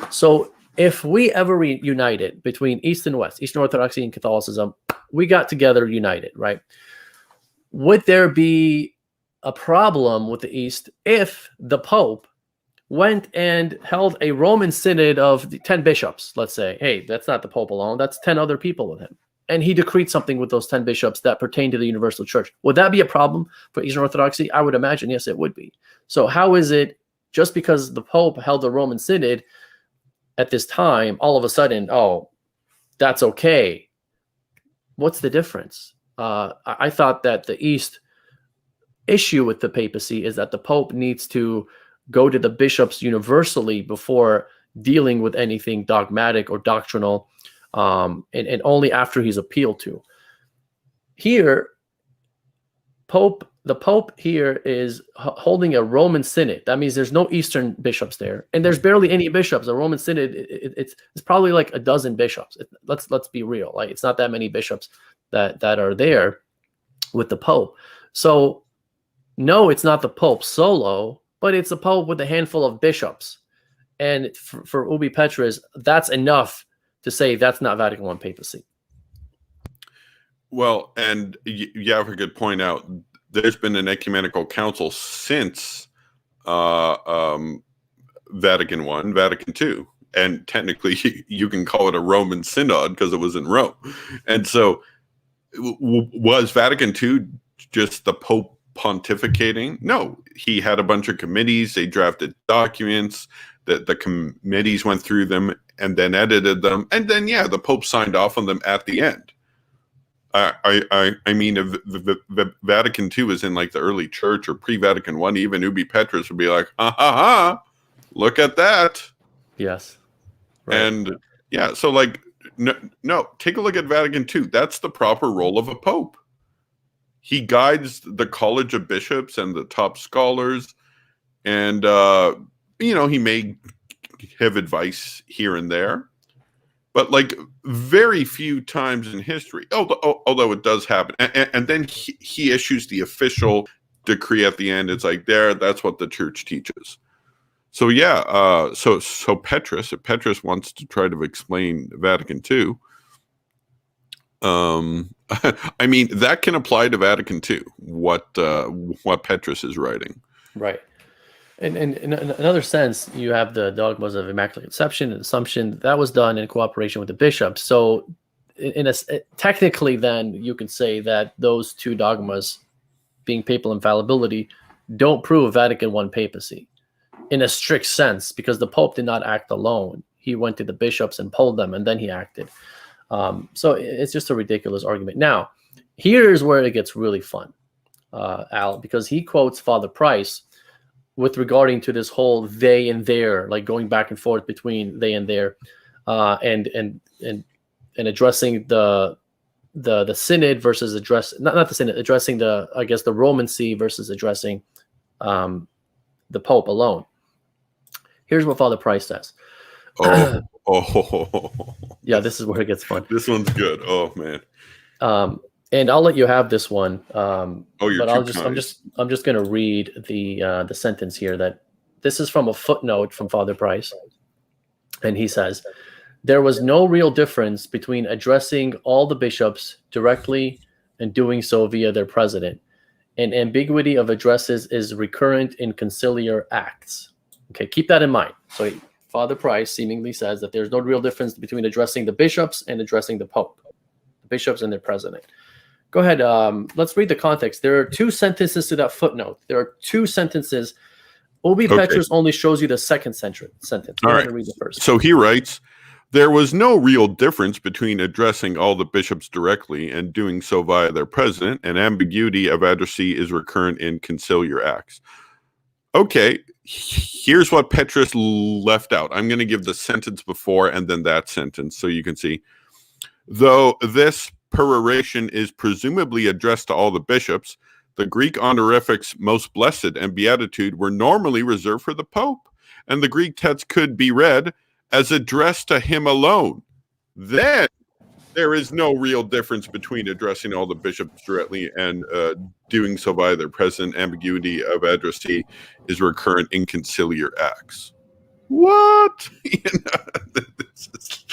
So if we ever reunited between East and West, Eastern Orthodoxy and Catholicism, we got together united, right? Would there be a problem with the East if the Pope went and held a Roman Synod of 10 bishops? Let's say, hey, that's not the Pope alone, that's 10 other people with him. And he decreed something with those 10 bishops that pertain to the universal church. Would that be a problem for Eastern Orthodoxy? I would imagine, yes, it would be. So how is it just because the Pope held a Roman Synod at this time, all of a sudden, oh, that's okay? What's the difference? I thought that the East issue with the papacy is that the Pope needs to go to the bishops universally before dealing with anything dogmatic or doctrinal, and only after he's appealed to. Here, the Pope here is holding a Roman Synod. That means there's no Eastern bishops there, and there's barely any bishops. A Roman Synod, it's probably like a dozen bishops. Let's be real. Like, it's not that many bishops that are there with the Pope. So no, it's not the Pope Solo, but it's a Pope with a handful of bishops. And for Ubi Petrus, that's enough to say that's not Vatican I papacy. Well, and yeah, if we could point out, there's been an ecumenical council since Vatican I, Vatican II, and technically you can call it a Roman Synod because it was in Rome. And so was Vatican II just the Pope pontificating? No, he had a bunch of committees. They drafted documents. The committees went through them and then edited them. And then, yeah, the Pope signed off on them at the end. I mean, if the Vatican II was in like the early church or pre-Vatican I, even Ubi Petrus would be like, look at that. Yes. Right. And yeah, so like, no, take a look at Vatican II. That's the proper role of a Pope. He guides the College of Bishops and the top scholars. And, he may have advice here and there. But like very few times in history, although it does happen. And then he issues the official decree at the end. It's like, that's what the church teaches. So yeah, so Petrus, if Petrus wants to try to explain Vatican II, I mean, that can apply to Vatican II, what Petrus is writing. Right. And in another sense, you have the dogmas of Immaculate Conception and Assumption. That was done in cooperation with the bishops. So technically, then, you can say that those two dogmas, being papal infallibility, don't prove Vatican I papacy in a strict sense, because the Pope did not act alone. He went to the bishops and polled them, and then he acted. So it's just a ridiculous argument. Now, here's where it gets really fun, Al, because he quotes Father Price with regarding to this whole they and their, like going back and forth between they and their, and addressing the synod versus not the synod, addressing the Roman See versus addressing the Pope alone. Here's what Father Price says. Yeah, this is where it gets fun. This one's good. Oh man. And I'll let you have this one. You're but I'm just going to read the sentence here. That this is from a footnote from Father Price, and he says, "There was no real difference between addressing all the bishops directly and doing so via their president. An ambiguity of addresses is recurrent in conciliar acts." Okay, keep that in mind. So Father Price seemingly says that there's no real difference between addressing the bishops and addressing the Pope, the bishops and their president. Go ahead. Let's read the context. There are 2 sentences to that footnote. There are 2 sentences. Ubi Petrus only shows you the second sentence. Go ahead and read the first. So he writes, there was no real difference between addressing all the bishops directly and doing so via their president, and ambiguity of addressee is recurrent in conciliar acts. Okay, here's what Petrus left out. I'm going to give the sentence before and then that sentence so you can see. Though this peroration is presumably addressed to all the bishops, the Greek honorifics most blessed and beatitude were normally reserved for the Pope, and the Greek text could be read as addressed to him alone. Then there is no real difference between addressing all the bishops directly and doing so by their president. Ambiguity of addressee is recurrent in conciliar acts. What? This is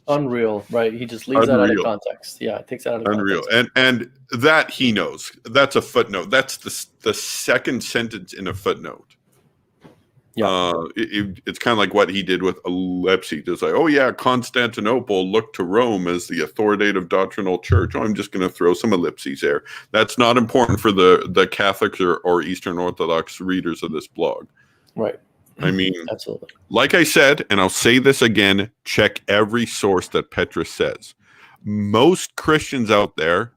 unreal, right? He just leaves that out of context. Yeah, it takes that out of context. And that he knows. That's a footnote. That's the second sentence in a footnote. Yeah, it's kind of like what he did with ellipses. It's like, oh yeah, Constantinople looked to Rome as the authoritative doctrinal church. Oh, I'm just going to throw some ellipses there. That's not important for the Catholics or Eastern Orthodox readers of this blog. Right. I mean, absolutely. Like I said, and I'll say this again, check every source that Petrus says. Most Christians out there,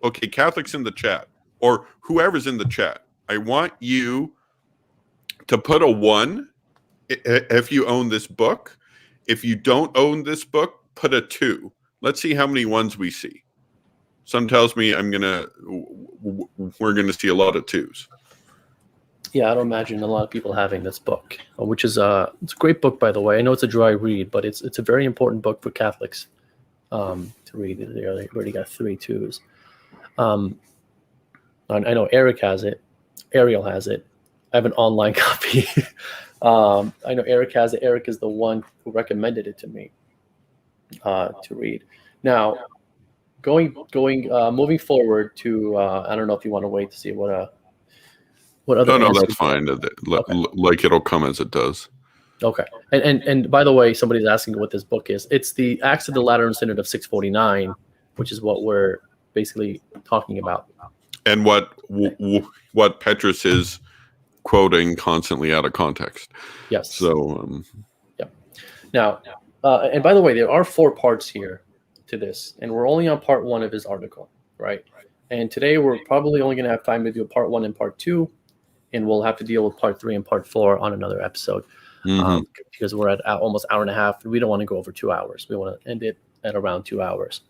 okay, Catholics in the chat, or whoever's in the chat, I want you to put a 1 if you own this book. If you don't own this book, put a 2. Let's see how many 1s we see. Some tells me we're gonna see a lot of 2s. Yeah, I don't imagine a lot of people having this book, which is it's a great book, by the way. I know it's a dry read, but it's a very important book for Catholics to read. They already got 3 2s. I know Eric has it. Ariel has it. I have an online copy. I know Eric has it. Eric is the one who recommended it to me to read. Now, moving forward to I don't know if you want to wait to see what other. No, that's fine. Okay. Like it'll come as it does. Okay. And by the way, somebody's asking what this book is. It's the Acts of the Lateran Synod of 649, which is what we're basically talking about. And what Petrus is quoting constantly out of context. Yes. So yeah. Now, and by the way, there are 4 parts here to this, and we're only on part 1 of his article, right? And today we're probably only going to have time to do part 1 and part 2, and we'll have to deal with part 3 and part 4 on another episode because we're at almost hour and a half. And we don't want to go over 2 hours. We want to end it at around 2 hours,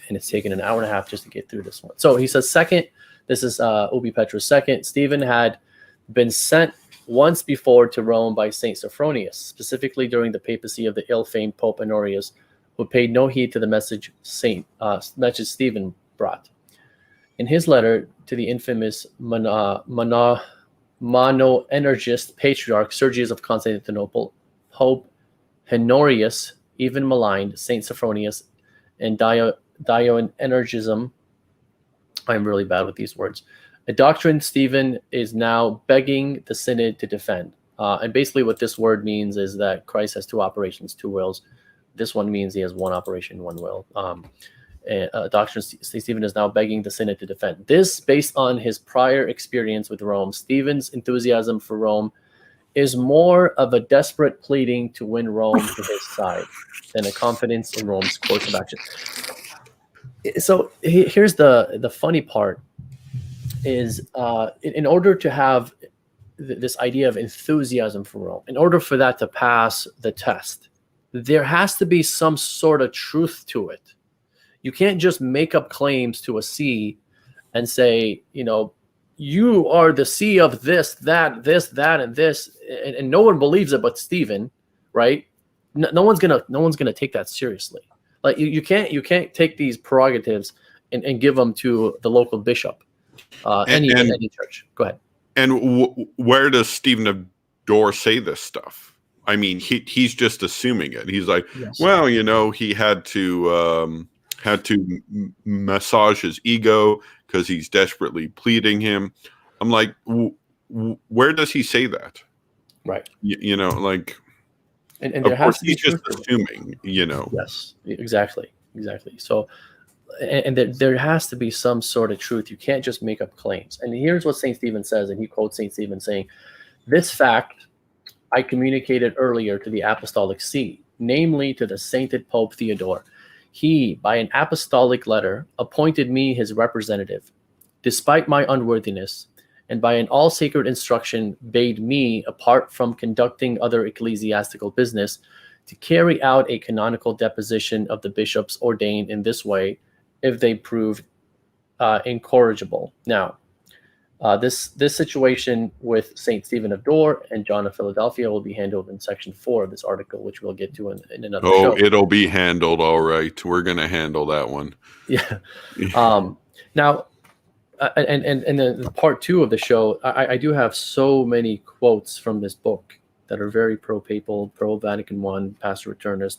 and it's taken an hour and a half just to get through this one. So he says, second, this is Ubi Petrus. Second, Stephen had been sent once before to Rome by Saint Sophronius, specifically during the papacy of the ill-famed Pope Honorius, who paid no heed to the message Stephen brought. In his letter to the infamous monoenergist patriarch Sergius of Constantinople, Pope Honorius even maligned Saint Sophronius and Dianenergism. I'm really bad with these words. A doctrine Stephen is now begging the Synod to defend. And basically what this word means is that Christ has 2 operations, 2 wills. This one means he has 1 operation, 1 will. Doctrine Stephen is now begging the Synod to defend. This, based on his prior experience with Rome, Stephen's enthusiasm for Rome is more of a desperate pleading to win Rome to his side than a confidence in Rome's course of action. So here's the funny part. Is in order to have this idea of enthusiasm for Rome, in order for that to pass the test, there has to be some sort of truth to it. You can't just make up claims to a see and say, you are the see of this, that, and this, and no one believes it but Stephen, right? No one's gonna take that seriously. Like you can't take these prerogatives and give them to the local bishop. Any church. Go ahead. And where does Stephen of Dor say this stuff? I mean, he's just assuming it. He's like, yes. Well, he had to massage his ego because he's desperately pleading him. I'm like, where does he say that? Right. Like, And of there has course, to be he's just truth. assuming, Yes, exactly. So, and there has to be some sort of truth. You can't just make up claims. And here's what St. Stephen says, and he quotes St. Stephen saying, "This fact I communicated earlier to the Apostolic See, namely to the sainted Pope Theodore. He, by an apostolic letter, appointed me his representative, despite my unworthiness, and by an all-sacred instruction bade me, apart from conducting other ecclesiastical business, to carry out a canonical deposition of the bishops ordained in this way, if they proved incorrigible." Now, this situation with St. Stephen of Dore and John of Philadelphia will be handled in section 4 of this article, which we'll get to in another show. It'll be handled all right. We're going to handle that one. Yeah. Now, and then part 2 of the show, I do have so many quotes from this book that are very pro-papal, pro-Vatican I, Pastor Eternus,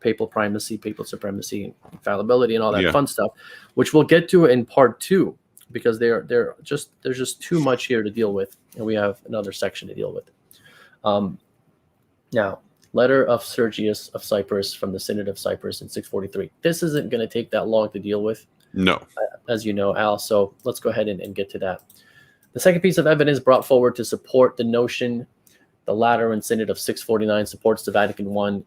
papal primacy, papal supremacy, infallibility, and all that fun stuff, which we'll get to in part 2. Because there's just too much here to deal with, and we have another section to deal with. Now, letter of Sergius of Cyprus from the Synod of Cyprus in 643. This isn't going to take that long to deal with. No. As you know, Al, so let's go ahead and get to that. The second piece of evidence brought forward to support the notion the Lateran Synod of 649 supports the Vatican I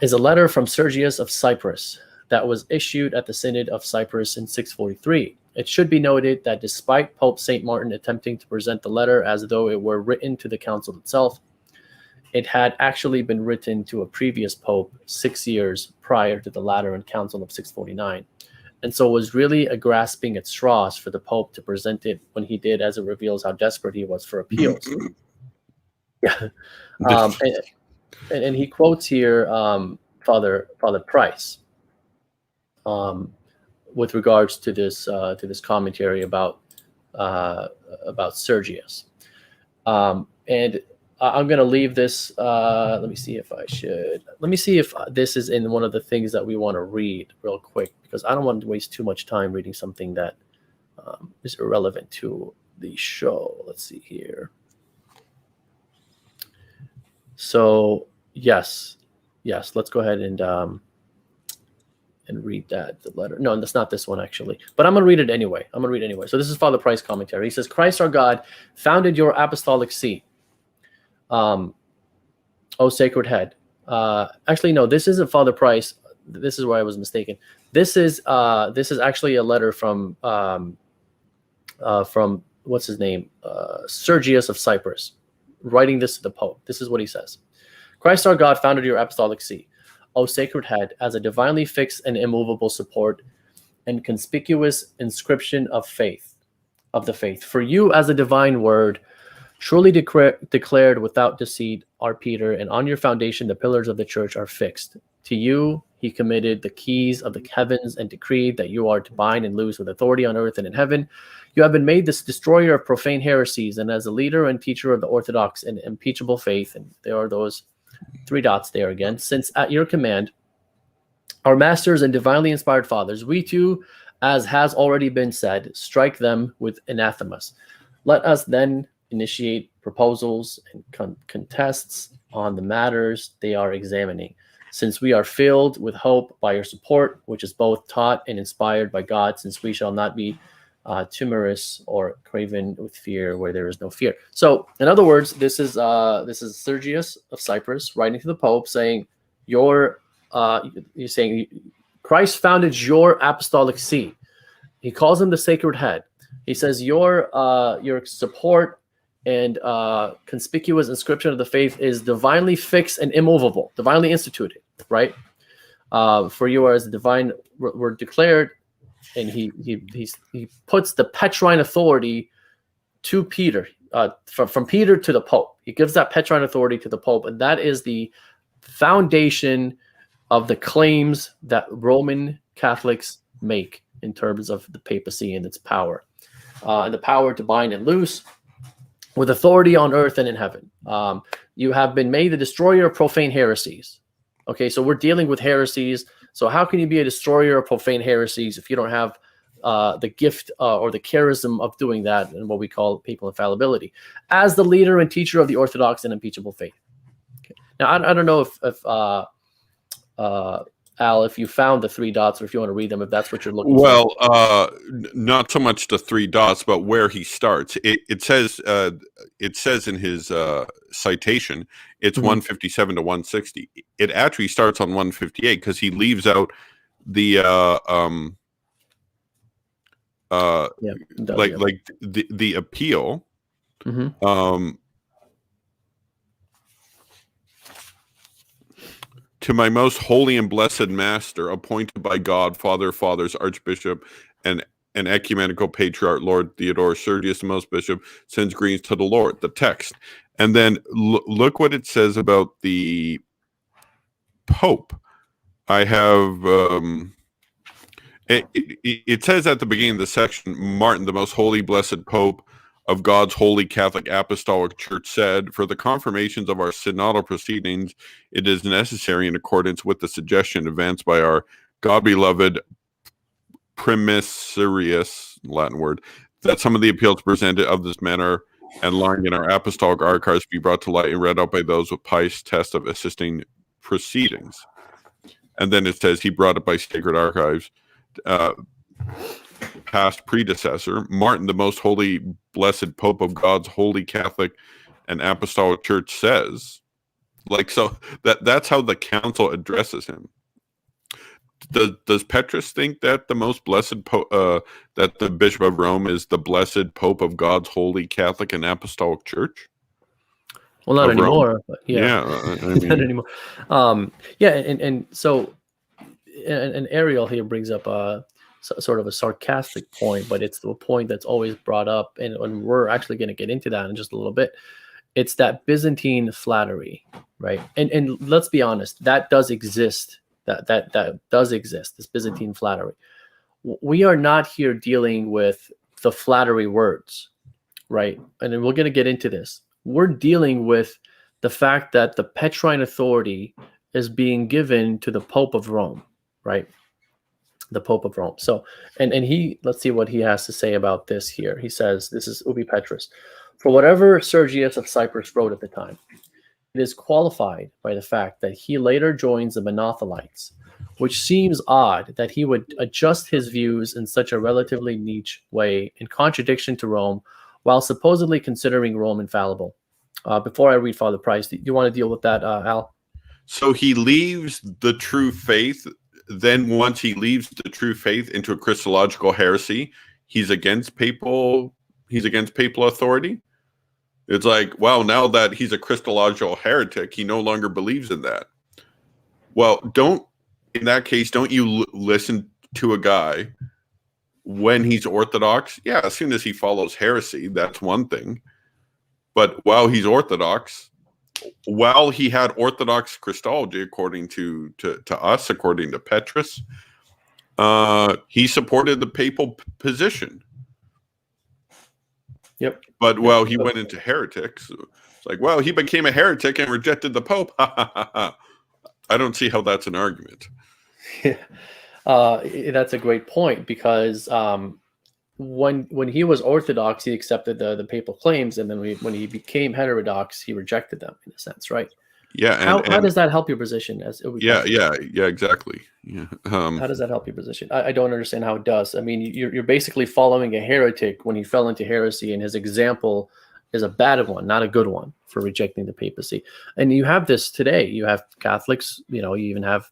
is a letter from Sergius of Cyprus that was issued at the Synod of Cyprus in 643. It should be noted that despite Pope St. Martin attempting to present the letter as though it were written to the council itself, it had actually been written to a previous pope 6 years prior to the Lateran Council of 649, and so was really a grasping at straws for the pope to present it when he did, as it reveals how desperate he was for appeals. Yeah, and he quotes here Father Price. With regards to this commentary about Sergius, and I'm going to leave this. Let me see if this is in one of the things that we want to read real quick, because I don't want to waste too much time reading something that is irrelevant to the show. Let's see here. So yes, let's go ahead and read that, the letter. No, that's not this one, actually. But I'm going to read it anyway. So this is Father Price commentary. He says, "Christ our God founded your apostolic see, O sacred head." Actually, no, this isn't Father Price. This is where I was mistaken. This is actually a letter from what's his name? Sergius of Cyprus, writing this to the Pope. This is what he says. "Christ our God founded your apostolic see, O sacred head, as a divinely fixed and immovable support and conspicuous inscription of the faith. For you, as a divine word, truly declared without deceit, are Peter, and on your foundation the pillars of the church are fixed. To you he committed the keys of the heavens and decreed that you are to bind and loose with authority on earth and in heaven. You have been made this destroyer of profane heresies, and as a leader and teacher of the orthodox and impeachable faith," and there are those 3 dots there again, "since at your command, our masters and divinely inspired fathers, we too, as has already been said, strike them with anathemas. Let us then initiate proposals and contests on the matters they are examining, since we are filled with hope by your support, which is both taught and inspired by God, since we shall not be timorous or craven with fear where there is no fear." So, in other words, this is Sergius of Cyprus writing to the Pope saying, you're saying Christ founded your apostolic see. He calls him the sacred head. He says your support and conspicuous inscription of the faith is divinely fixed and immovable, divinely instituted, right? For you are as divine were declared. And he puts the Petrine authority to Peter, from Peter to the Pope. He gives that Petrine authority to the Pope, and that is the foundation of the claims that Roman Catholics make in terms of the papacy and its power, and the power to bind and loose with authority on earth and in heaven. You have been made the destroyer of profane heresies. Okay, so we're dealing with heresies. So how can you be a destroyer of profane heresies if you don't have the gift or the charism of doing that, and what we call papal infallibility, as the leader and teacher of the Orthodox and impeachable faith. Okay. Now, I don't know if Al, if you found the 3 dots, or if you want to read them, if that's what you're looking for. Well, not so much the 3 dots, but where he starts. It says in his citation, it's 157 to 160. It actually starts on 158 because he leaves out the the appeal. To my most holy and blessed master, appointed by God, Father, Fathers, Archbishop, and an ecumenical patriarch, Lord Theodore Sergius, the most bishop, sends greetings to the Lord. The text. And then look what it says about the Pope. I have... it says at the beginning of the section, Martin, the most holy, blessed Pope of God's holy Catholic Apostolic Church, said, for the confirmations of our synodal proceedings, it is necessary, in accordance with the suggestion advanced by our God-beloved primicerius, Latin word, that some of the appeals presented of this manner and lying in our apostolic archives be brought to light and read out by those with pious test of assisting proceedings. And then it says he brought it by sacred archives. Past predecessor, Martin, the most holy, blessed Pope of God's holy Catholic and Apostolic Church, says, like, so that's how the council addresses him. Does Petrus think that the most blessed that the Bishop of Rome is the blessed Pope of God's holy Catholic and Apostolic Church? Well, not anymore. But yeah, I mean, not anymore. And so, and Ariel here brings up sort of a sarcastic point, but it's the point that's always brought up, and we're actually going to get into that in just a little bit. It's that Byzantine flattery, right? And let's be honest, that does exist. That does exist. This Byzantine flattery. We are not here dealing with the flattery words, right? And then we're going to get into this. We're dealing with the fact that the Petrine authority is being given to the Pope of Rome, right? The Pope of Rome. So, and let's see what he has to say about this here. He says, this is Ubi Petrus. For whatever Sergius of Cyprus wrote at the time, it is qualified by the fact that he later joins the Monothelites, which seems odd that he would adjust his views in such a relatively niche way in contradiction to Rome, while supposedly considering Rome infallible. Before I read Father Price, do you want to deal with that, Al? So he leaves the true faith. Then once he leaves the true faith into a Christological heresy, he's against papal authority. It's like, well, now that he's a Christological heretic, he no longer believes in that. Well, in that case, don't you listen to a guy when he's Orthodox? Yeah, as soon as he follows heresy, that's one thing. But while he's Orthodox, while he had Orthodox Christology, according to us, according to Petrus, he supported the papal position. Yep. But while he went into heretics, it's like, well, he became a heretic and rejected the Pope. I don't see how that's an argument. Yeah. That's a great point, because when he was Orthodox, he accepted the papal claims, and then when he became heterodox, he rejected them, in a sense, right? Yeah. How does that help your position? Yeah, exactly. Yeah. How does that help your position? I don't understand how it does. I mean, you're basically following a heretic when he fell into heresy, and his example is a bad one, not a good one, for rejecting the papacy. And you have this today. You have Catholics, you even have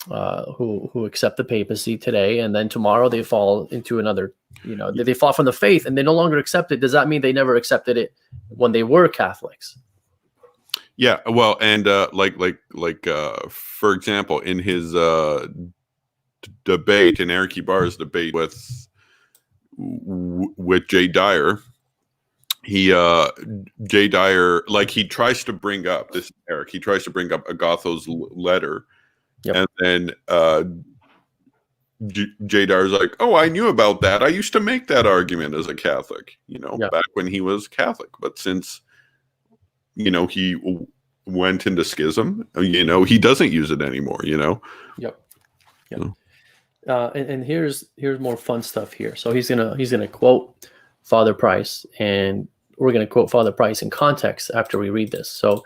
who accept the papacy today, and then tomorrow they fall into another, they fall from the faith and they no longer accept it. Does that mean they never accepted it when they were Catholics? Yeah, well, and for example, in his debate, in Eric Ibarra's debate with Jay Dyer, Jay Dyer, he tries to bring up this, Eric. He tries to bring up Agatho's letter, and then Jay Dyer's like, "Oh, I knew about that. I used to make that argument as a Catholic, back when he was Catholic, but since." He went into schism, he doesn't use it anymore, Yep. So. and here's more fun stuff here. So he's gonna quote Father Price, and we're gonna quote Father Price in context after we read this. So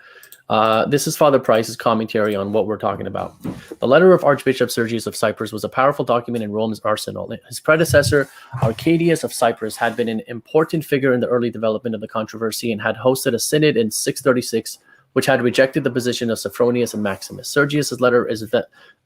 this is Father Price's commentary on what we're talking about. The letter of Archbishop Sergius of Cyprus was a powerful document in Rome's arsenal. His predecessor, Arcadius of Cyprus, had been an important figure in the early development of the controversy and had hosted a synod in 636, which had rejected the position of Sophronius and Maximus. Sergius's letter is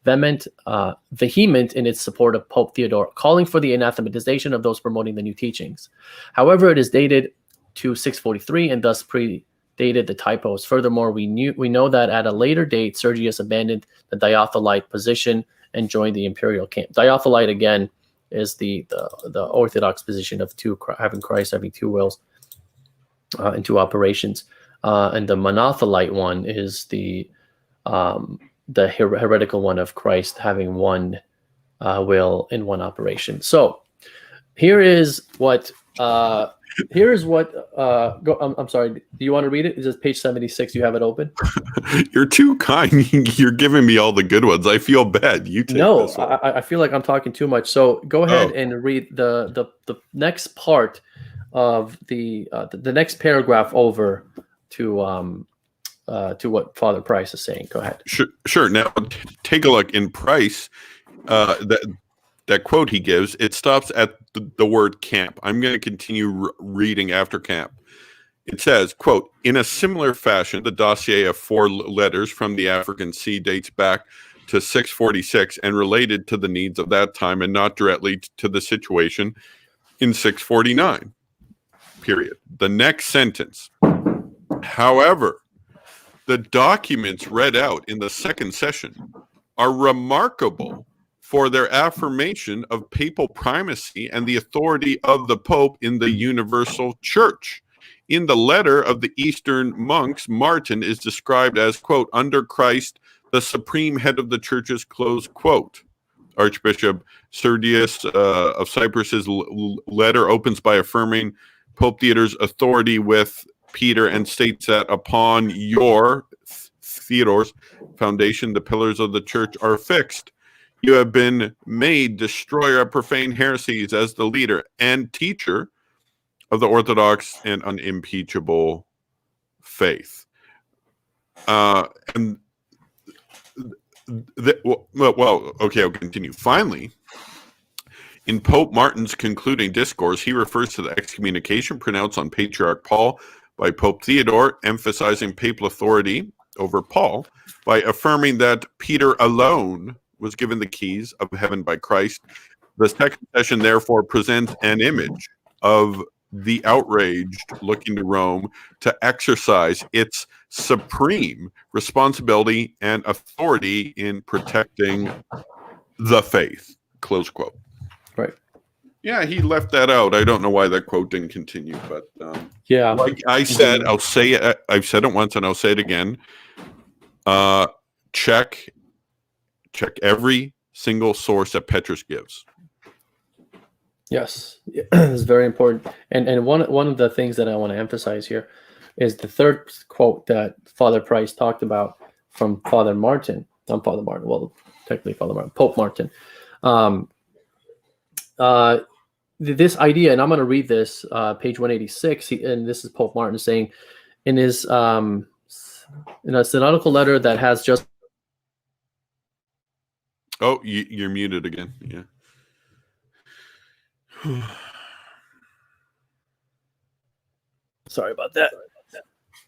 vehement in its support of Pope Theodore, calling for the anathematization of those promoting the new teachings. However, it is dated to 643 and thus predated the typos. Furthermore, we know that at a later date, Sergius abandoned the Diothelite position and joined the imperial camp. Diothelite, again, is the orthodox position of having Christ having two wills and two operations. And the monothelite one is the heretical one of Christ having one will in one operation. So here is what I'm sorry. Do you want to read it? Is this page 76? You have it open? You're too kind. You're giving me all the good ones. I feel bad. You take this one. I feel like I'm talking too much. So go ahead and read the next part of the next paragraph over to what Father Price is saying. Go ahead. Sure. Now take a look in Price. That quote he gives, it stops at the word camp. I'm going to continue reading after camp. It says, quote, in a similar fashion, the dossier of 4 letters from the African Sea dates back to 646 and related to the needs of that time and not directly to the situation in 649, period. The next sentence, however, the documents read out in the second session are remarkable for their affirmation of papal primacy and the authority of the Pope in the universal church. In the letter of the Eastern monks, Martin is described as, quote, under Christ, the supreme head of the churches, close quote. Archbishop Sergius of Cyprus's letter opens by affirming Pope Theodore's authority with Peter and states that upon your, Theodore's, foundation, the pillars of the church are fixed. You have been made destroyer of profane heresies as the leader and teacher of the orthodox and unimpeachable faith. Okay, I'll continue. Finally, in Pope Martin's concluding discourse, he refers to the excommunication pronounced on Patriarch Paul by Pope Theodore, emphasizing papal authority over Paul by affirming that Peter alone was given the keys of heaven by Christ. The second session therefore presents an image of the outraged looking to Rome to exercise its supreme responsibility and authority in protecting the faith, close quote. Right. Yeah, he left that out. I don't know why that quote didn't continue, but yeah, like I said, I'll say it. I've said it once and I'll say it again. Check every single source that Petrus gives. Yes, it's very important. And one of the things that I want to emphasize here is the third quote that Father Price talked about from Father Martin. Not Father Martin. Well, technically Father Martin, Pope Martin. This idea, and I'm going to read this, page 186, and this is Pope Martin saying in his in a synodical letter that has just. Oh, you're muted again. Yeah. Sorry about that.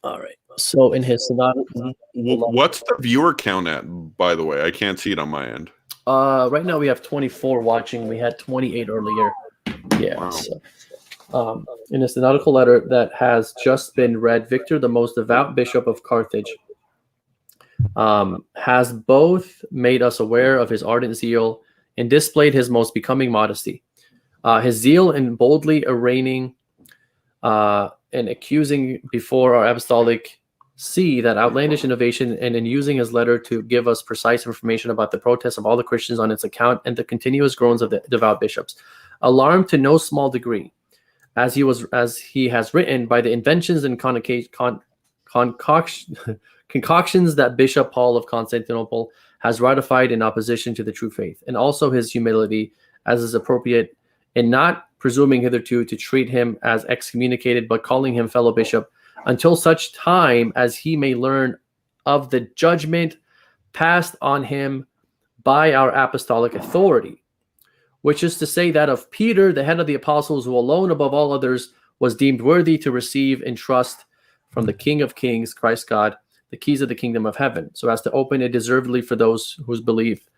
All right. So in his synodical. What's the viewer count at, by the way? I can't see it on my end. Right now we have 24 watching. We had 28 earlier. Yeah. Wow. So, in a synodical letter that has just been read, Victor, the most devout bishop of Carthage, has both made us aware of his ardent zeal and displayed his most becoming modesty. His zeal in boldly arraigning and accusing before our apostolic see that outlandish innovation, and in using his letter to give us precise information about the protests of all the Christians on its account and the continuous groans of the devout bishops. Alarmed to no small degree, as he has written, by the inventions and concoctions that Bishop Paul of Constantinople has ratified in opposition to the true faith, and also his humility, as is appropriate, in not presuming hitherto to treat him as excommunicated, but calling him fellow bishop, until such time as he may learn of the judgment passed on him by our apostolic authority, which is to say that of Peter, the head of the apostles, who alone above all others was deemed worthy to receive in trust from the King of Kings, Christ God, the keys of the kingdom of heaven, so as to open it deservedly for those whose belief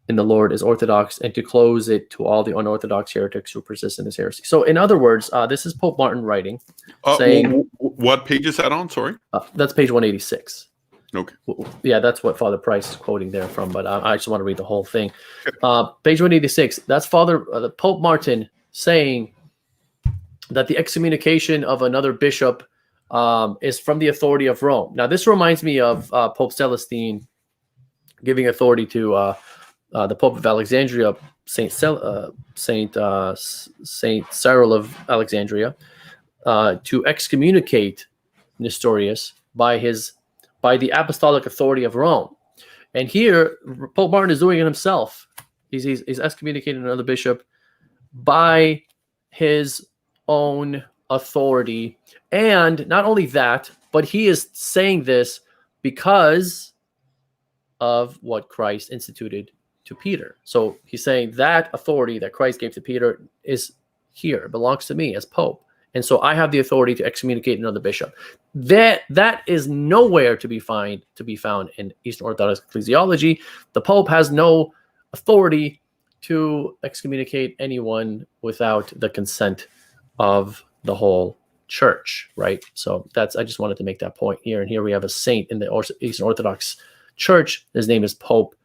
in the Lord is orthodox, and to close it to all the unorthodox heretics who persist in this heresy. So in other words, this is Pope Martin writing, saying... What page is that on? Sorry? That's page 186. Okay. Yeah, that's what Father Price is quoting there from, but I just want to read the whole thing. Page 186, that's Pope Martin saying that the excommunication of another bishop is from the authority of Rome. Now, this reminds me of Pope Celestine giving authority to the Pope of Alexandria, Saint Cyril of Alexandria, to excommunicate Nestorius by the apostolic authority of Rome. And here, Pope Martin is doing it himself. He's excommunicating another bishop by his own authority. And not only that, but he is saying this because of what Christ instituted to Peter. So he's saying that authority that Christ gave to Peter is here, belongs to me as Pope. And so I have the authority to excommunicate another bishop. That is nowhere to be found in Eastern Orthodox ecclesiology. The Pope has no authority to excommunicate anyone without the consent of the whole church, right? So I just wanted to make that point here. And here we have a saint in the Eastern Orthodox Church. His name is Pope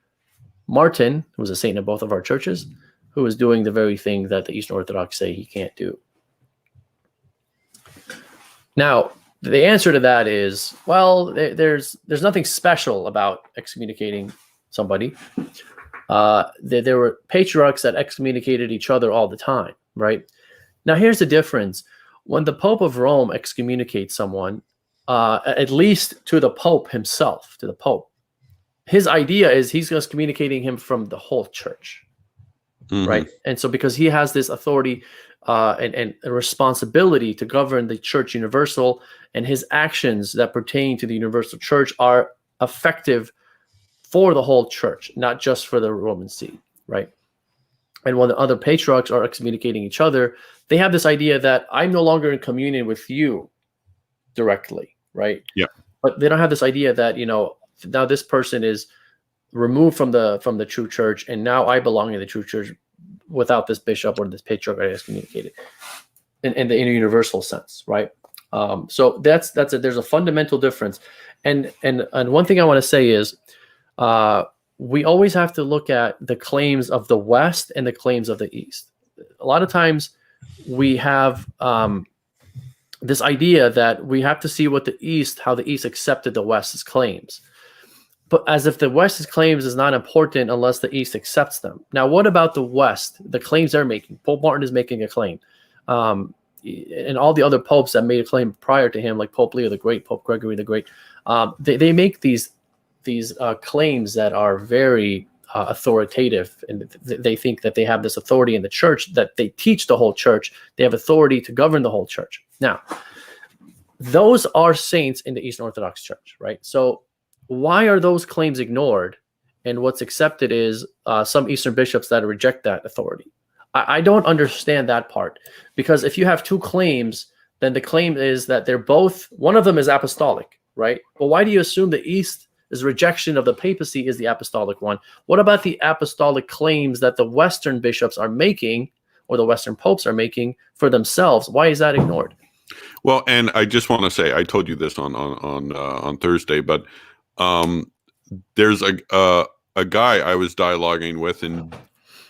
Martin, who was a saint in both of our churches, who is doing the very thing that the Eastern Orthodox say he can't do. Now, the answer to that is, well, there's nothing special about excommunicating somebody. There were patriarchs that excommunicated each other all the time, right? Now, here's the difference. When the Pope of Rome excommunicates someone, at least to the Pope himself, to the Pope, his idea is he's just communicating him from the whole church, right? And so because he has this authority and a responsibility to govern the church universal, and his actions that pertain to the universal church are effective for the whole church, not just for the Roman See, right? And when the other patriarchs are excommunicating each other, they have this idea that I'm no longer in communion with you directly, right? Yeah. But they don't have this idea that, now this person is removed from the true church, and now I belong in the true church without this bishop or this patriarch I excommunicated in a universal sense, right? So there's a fundamental difference. And one thing I want to say is we always have to look at the claims of the West and the claims of the East. A lot of times we have this idea that we have to see how the East accepted the West's claims. But as if the West's claims is not important unless the East accepts them. Now, what about the West? The claims they're making. Pope Martin is making a claim. And all the other popes that made a claim prior to him, like Pope Leo the Great, Pope Gregory the Great, they make these claims that are very authoritative. And they think that they have this authority in the church, that they teach the whole church. They have authority to govern the whole church. Now, those are saints in the Eastern Orthodox Church, right? So why are those claims ignored? And what's accepted is some Eastern bishops that reject that authority. I don't understand that part, because if you have two claims, then the claim is that one of them is apostolic, right? Well, why do you assume the East's rejection of the papacy is the apostolic one? What about the apostolic claims that the Western bishops are making, or the Western popes are making for themselves? Why is that ignored? Well, and I just want to say, I told you this on Thursday, but there's a guy I was dialoguing with in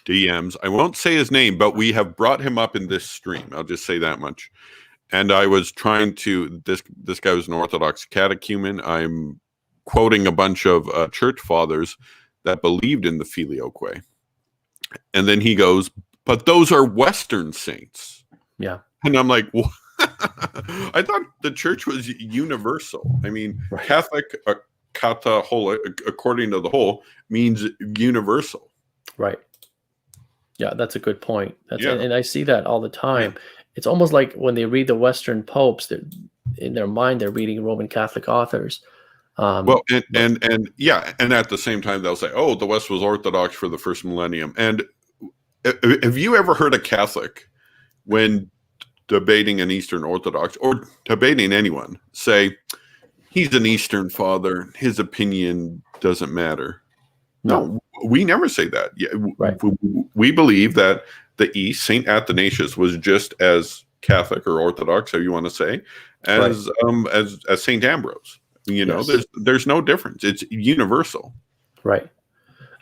DMs. I won't say his name, but we have brought him up in this stream. I'll just say that much. And I was trying to, this guy was an Orthodox catechumen. I'm quoting a bunch of church fathers that believed in the filioque. And then he goes, but those are Western saints. Yeah. And I'm like, I thought the church was universal. I mean, right. kata whole, according to the whole, means universal. Right. Yeah, that's a good point. Yeah. And I see that all the time. It's almost like when they read the Western popes, in their mind they're reading Roman Catholic authors. Well, and at the same time they'll say, "Oh, the West was Orthodox for the first millennium." And have you ever heard a Catholic, when debating an Eastern Orthodox or debating anyone, say he's an Eastern father, his opinion doesn't matter? No, we never say that. Yeah, right. We believe that the East, Saint Athanasius, was just as Catholic or Orthodox, how you want to say, as Saint Ambrose. You know, there's no difference. It's universal. Right.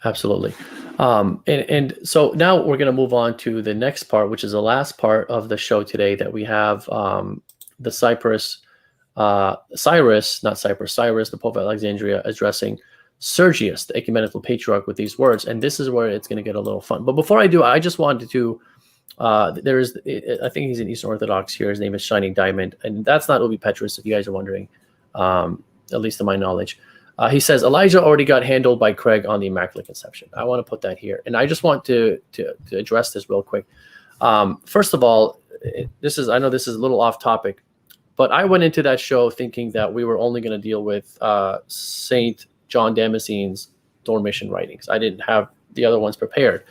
Absolutely. And so now we're going to move on to the next part, which is the last part of the show today, that we have the Cyrus, the Pope of Alexandria, addressing Sergius, the ecumenical patriarch, with these words. And this is where it's going to get a little fun. But before I do, I just wanted to, I think he's an Eastern Orthodox here. His name is Shining Diamond. And that's not Ubi Petrus, if you guys are wondering, at least to my knowledge. He says, Elijah already got handled by Craig on the Immaculate Conception. I want to put that here. And I just want to address this real quick. First of all, I know this is a little off topic, but I went into that show thinking that we were only going to deal with Saint John Damascene's Dormition writings. I didn't have the other ones prepared.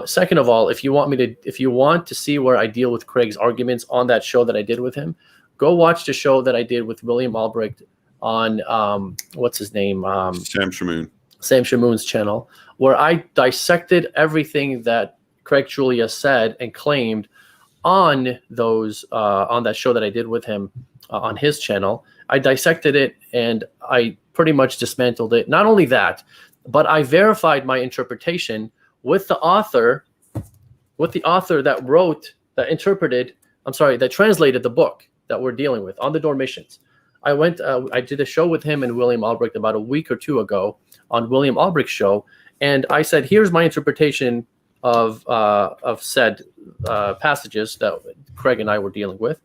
Second of all, if you want to see where I deal with Craig's arguments on that show that I did with him, go watch the show that I did with William Albrecht on what's his name? Sam Shamoun's channel, where I dissected everything that Craig Julia said and claimed on those on that show that I did with him on his channel. I dissected it and I pretty much dismantled it. Not only that, but I verified my interpretation with the author that translated the book that we're dealing with on the Dormitions. I did a show with him and William Albrecht about a week or two ago on William Albrecht's show, and I said, here's my interpretation of said passages that Craig and I were dealing with.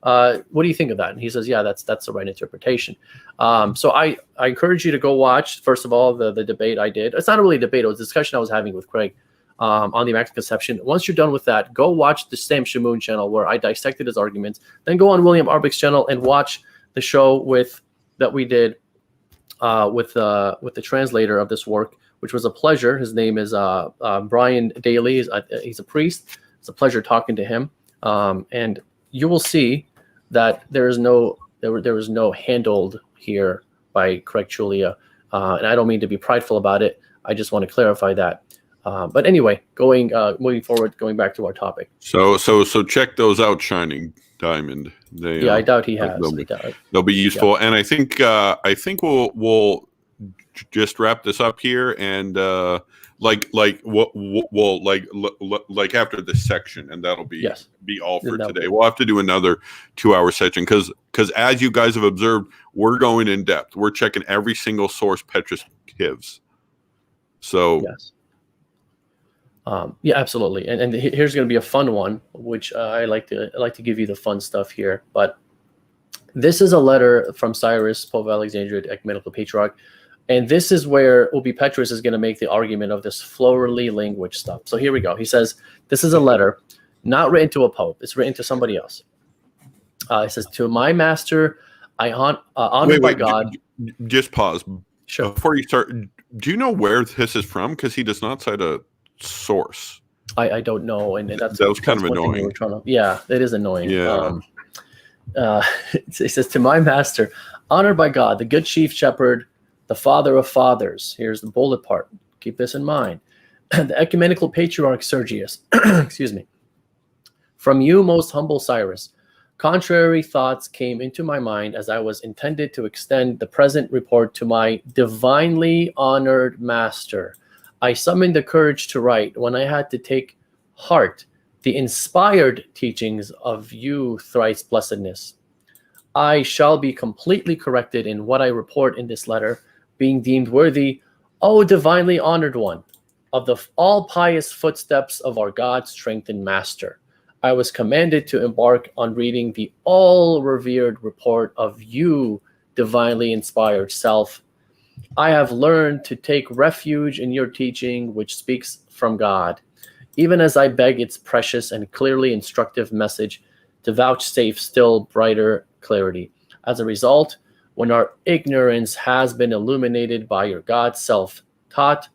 What do you think of that? And he says, yeah, that's the right interpretation. So I encourage you to go watch, first of all, the debate I did. It's not really a debate, it was a discussion I was having with Craig on the Immaculate Conception. Once you're done with that, go watch the Sam Shamoun channel where I dissected his arguments. Then go on William Albrecht's channel and watch the show that we did with the translator of this work, which was a pleasure. His name is Brian Daly. He's a priest. It's a pleasure talking to him. And you will see that there was no handled here by Craig Julia. And I don't mean to be prideful about it. I just want to clarify that. But anyway, moving forward, going back to our topic. So check those out, Shining Diamond. I doubt he has. They'll be useful, and I think we'll just wrap this up here, and like after this section, and that'll be all for today. We'll have to do another 2-hour session because as you guys have observed, we're going in depth. We're checking every single source Petrus gives. So yes. Yeah, absolutely. And here's going to be a fun one, which I like to give you the fun stuff here. But this is a letter from Cyrus, Pope of Alexandria, the Ecumenical Patriarch. And this is where Ubi Petrus is going to make the argument of this florally language stuff. So here we go. He says, this is a letter not written to a pope. It's written to somebody else. It says, to my master, I honor by God. Just pause. Sure. Before you start, do you know where this is from? Because he does not cite a source. I don't know, and that was kind of annoying. Yeah, it is annoying. Yeah. It says, to my master, honored by God, the good chief shepherd, the father of fathers. Here's the bullet part. Keep this in mind. The ecumenical patriarch Sergius. Excuse me. From you, most humble Cyrus, contrary thoughts came into my mind as I was intended to extend the present report to my divinely honored master. I summoned the courage to write when I had to take heart the inspired teachings of you thrice blessedness. I shall be completely corrected in what I report in this letter, being deemed worthy, O divinely honored one, of the all pious footsteps of our God-strengthened master. I was commanded to embark on reading the all-revered report of you, divinely inspired self, I have learned to take refuge in your teaching, which speaks from God, even as I beg its precious and clearly instructive message to vouchsafe still brighter clarity. As a result, when our ignorance has been illuminated by your God self-taught,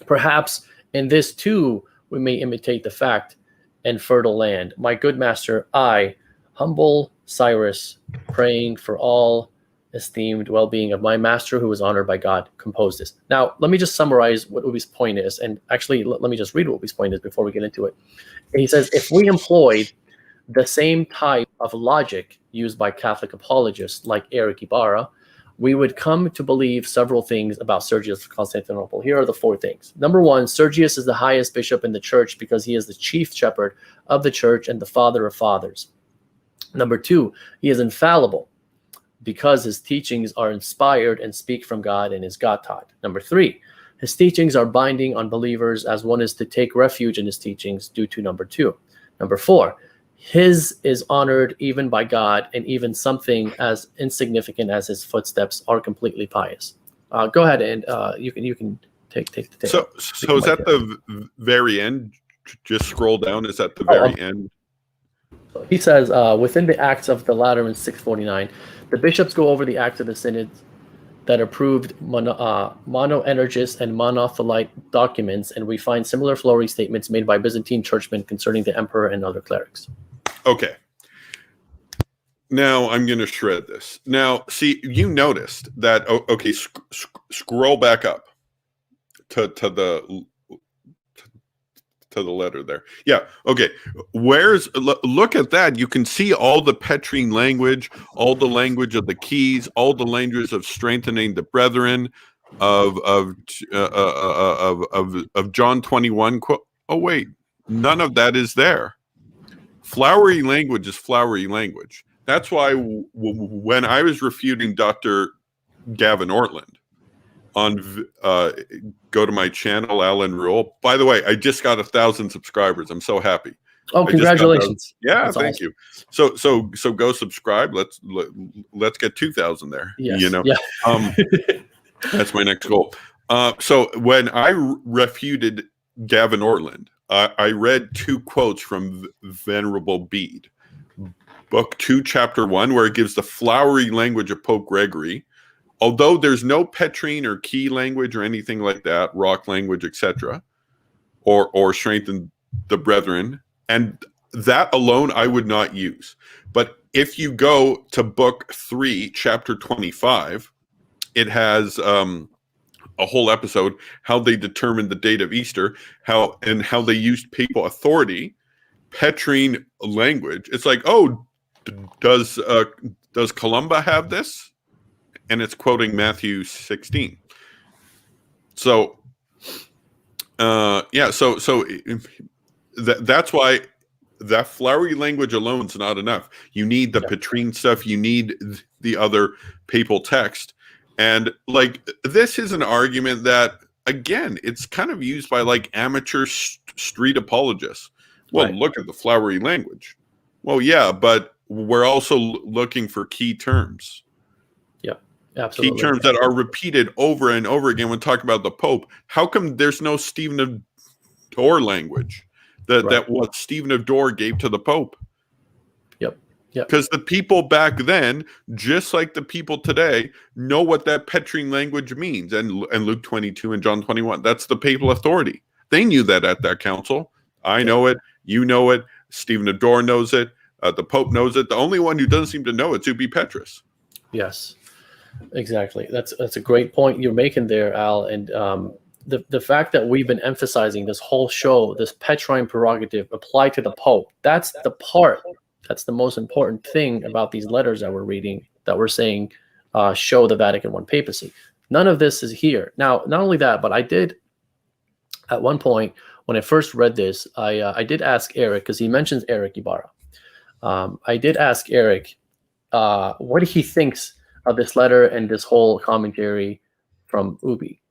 perhaps in this too we may imitate the fact and fertile land. My good master, I, humble Cyrus, praying for all esteemed well-being of my master who is honored by God, composed this. Now, let me just summarize what Ubi's point is, and actually let me just read what Ubi's point is before we get into it. And he says, if we employed the same type of logic used by Catholic apologists like Eric Ibarra, we would come to believe several things about Sergius of Constantinople. Here are the 4 things. Number 1, Sergius is the highest bishop in the church because he is the chief shepherd of the church and the father of fathers. Number 2, he is infallible because his teachings are inspired and speak from God and is God-taught. Number 3, his teachings are binding on believers as one is to take refuge in his teachings due to number 2. Number 4, his is honored even by God, and even something as insignificant as his footsteps are completely pious. Go ahead and you can take the tape. So is that the very end? Just scroll down. Is that the very end? He says, within the Acts of the Lateran 649, the bishops go over the Acts of the Synod that approved monoenergist and monothelite documents, and we find similar flowery statements made by Byzantine churchmen concerning the emperor and other clerics. Okay. Now I'm going to shred this. Now, see, you noticed that. Okay, scroll back up to the letter there. Yeah. Okay. Look at that. You can see all the Petrine language, all the language of the keys, all the language of strengthening the brethren, of John 21. Oh wait, none of that is there. Flowery language is flowery language. That's why when I was refuting Dr. Gavin Ortland on go to my channel, Allan Ruhl. By the way, I just got 1,000 subscribers. I'm so happy. Oh, congratulations! Yeah, that's thank awesome. you. So go subscribe. Let's get 2,000 there. Yes. You know, yeah. That's my next goal. So when I refuted Gavin Ortland, I read 2 quotes from Venerable Bede, Book 2, Chapter 1, where it gives the flowery language of Pope Gregory. Although there's no Petrine or key language or anything like that, rock language, etc., or strengthen the brethren, and that alone I would not use. But if you go to Book 3, Chapter 25, it has a whole episode how they determined the date of Easter, how they used papal authority, Petrine language. It's like, oh, does Columba have this? And it's quoting Matthew 16. So, that's why that flowery language alone is not enough. You need the Petrine stuff. You need the other papal text. And like, this is an argument that, again, it's kind of used by like amateur street apologists. Well, look at the flowery language. Well, yeah, but we're also looking for key terms. Absolutely. Key terms that are repeated over and over again when talking about the Pope. How come there's no Stephen of Dore language that what Stephen of Dore gave to the Pope? Yep. Because the people back then, just like the people today, know what that Petrine language means. And Luke 22 and John 21, that's the papal authority. They knew that at that council. I know it. You know it. Stephen of Dore knows it. The Pope knows it. The only one who doesn't seem to know it's Ubi Petrus. Yes. Exactly. That's a great point you're making there, Al. And the fact that we've been emphasizing this whole show, this Petrine prerogative applied to the Pope, that's the most important thing about these letters that we're reading, that we're saying show the Vatican I papacy. None of this is here. Now, not only that, but I did, at one point, when I first read this, I did ask Eric, because he mentions Eric Ibarra. I did ask Eric what he thinks of this letter and this whole commentary from Ubi.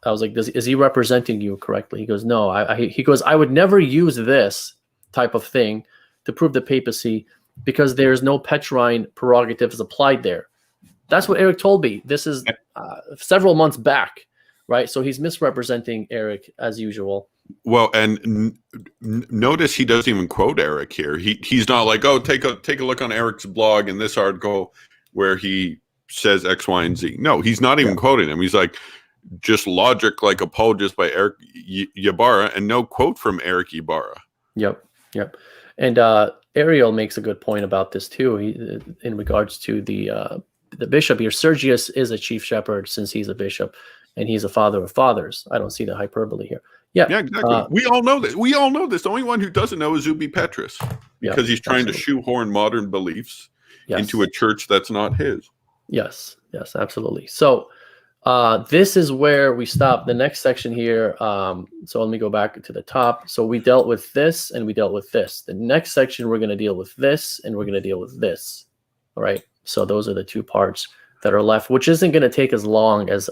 I was like, is he representing you correctly? He goes, no. He goes, I would never use this type of thing to prove the papacy because there's no Petrine prerogatives applied there. That's what Eric told me. This is several months back, right? So he's misrepresenting Eric as usual. Well, and notice he doesn't even quote Eric here. He's not like, oh, take a look on Eric's blog in this article where he says X, Y, and Z. No, he's not even quoting him. He's like, just logic like apologist by Eric Ybarra, and no quote from Eric Ybarra. Yep. And Ariel makes a good point about this too. In regards to the bishop here, Sergius is a chief shepherd since he's a bishop, and he's a father of fathers. I don't see the hyperbole here. Yeah, exactly. We all know this. The only one who doesn't know is Ubi Petrus, because he's trying to shoehorn modern beliefs into a church that's not his. Yes, absolutely. So this is where we stop. The next section here. So let me go back to the top. So we dealt with this and we dealt with this. The next section, we're going to deal with this and we're going to deal with this. All right. So those are the two parts that are left, which isn't going to take as long as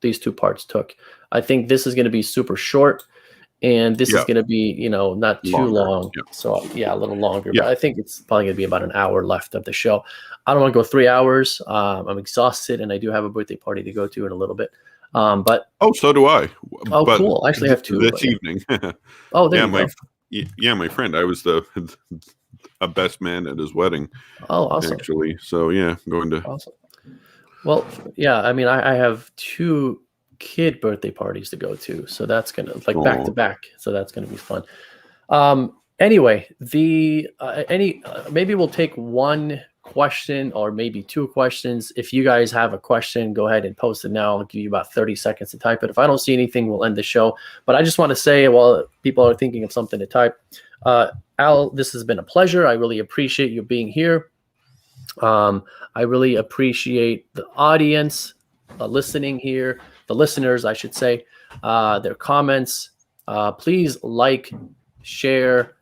these two parts took. I think this is going to be super short, and this is going to be, not too long. Yeah. So a little longer, but I think it's probably going to be about an hour left of the show. I don't want to go 3 hours. I'm exhausted, and I do have a birthday party to go to in a little bit. But so do I. Oh, but cool! I actually have two this evening. Oh, there you go. My friend. I was a best man at his wedding. Oh, awesome! Actually, so going to. Awesome. Well, I mean, I have two kid birthday parties to go to, so that's gonna back to back. So that's gonna be fun. Anyway, maybe we'll take one question or maybe two questions. If you guys have a question, go ahead and post it now. I'll give you about 30 seconds to type it. If I don't see anything, we'll end the show. But I just want to say, while people are thinking of something to type, Al, this has been a pleasure. I really appreciate you being here. I really appreciate the audience listening here, the listeners, I should say, their comments. Please like, share,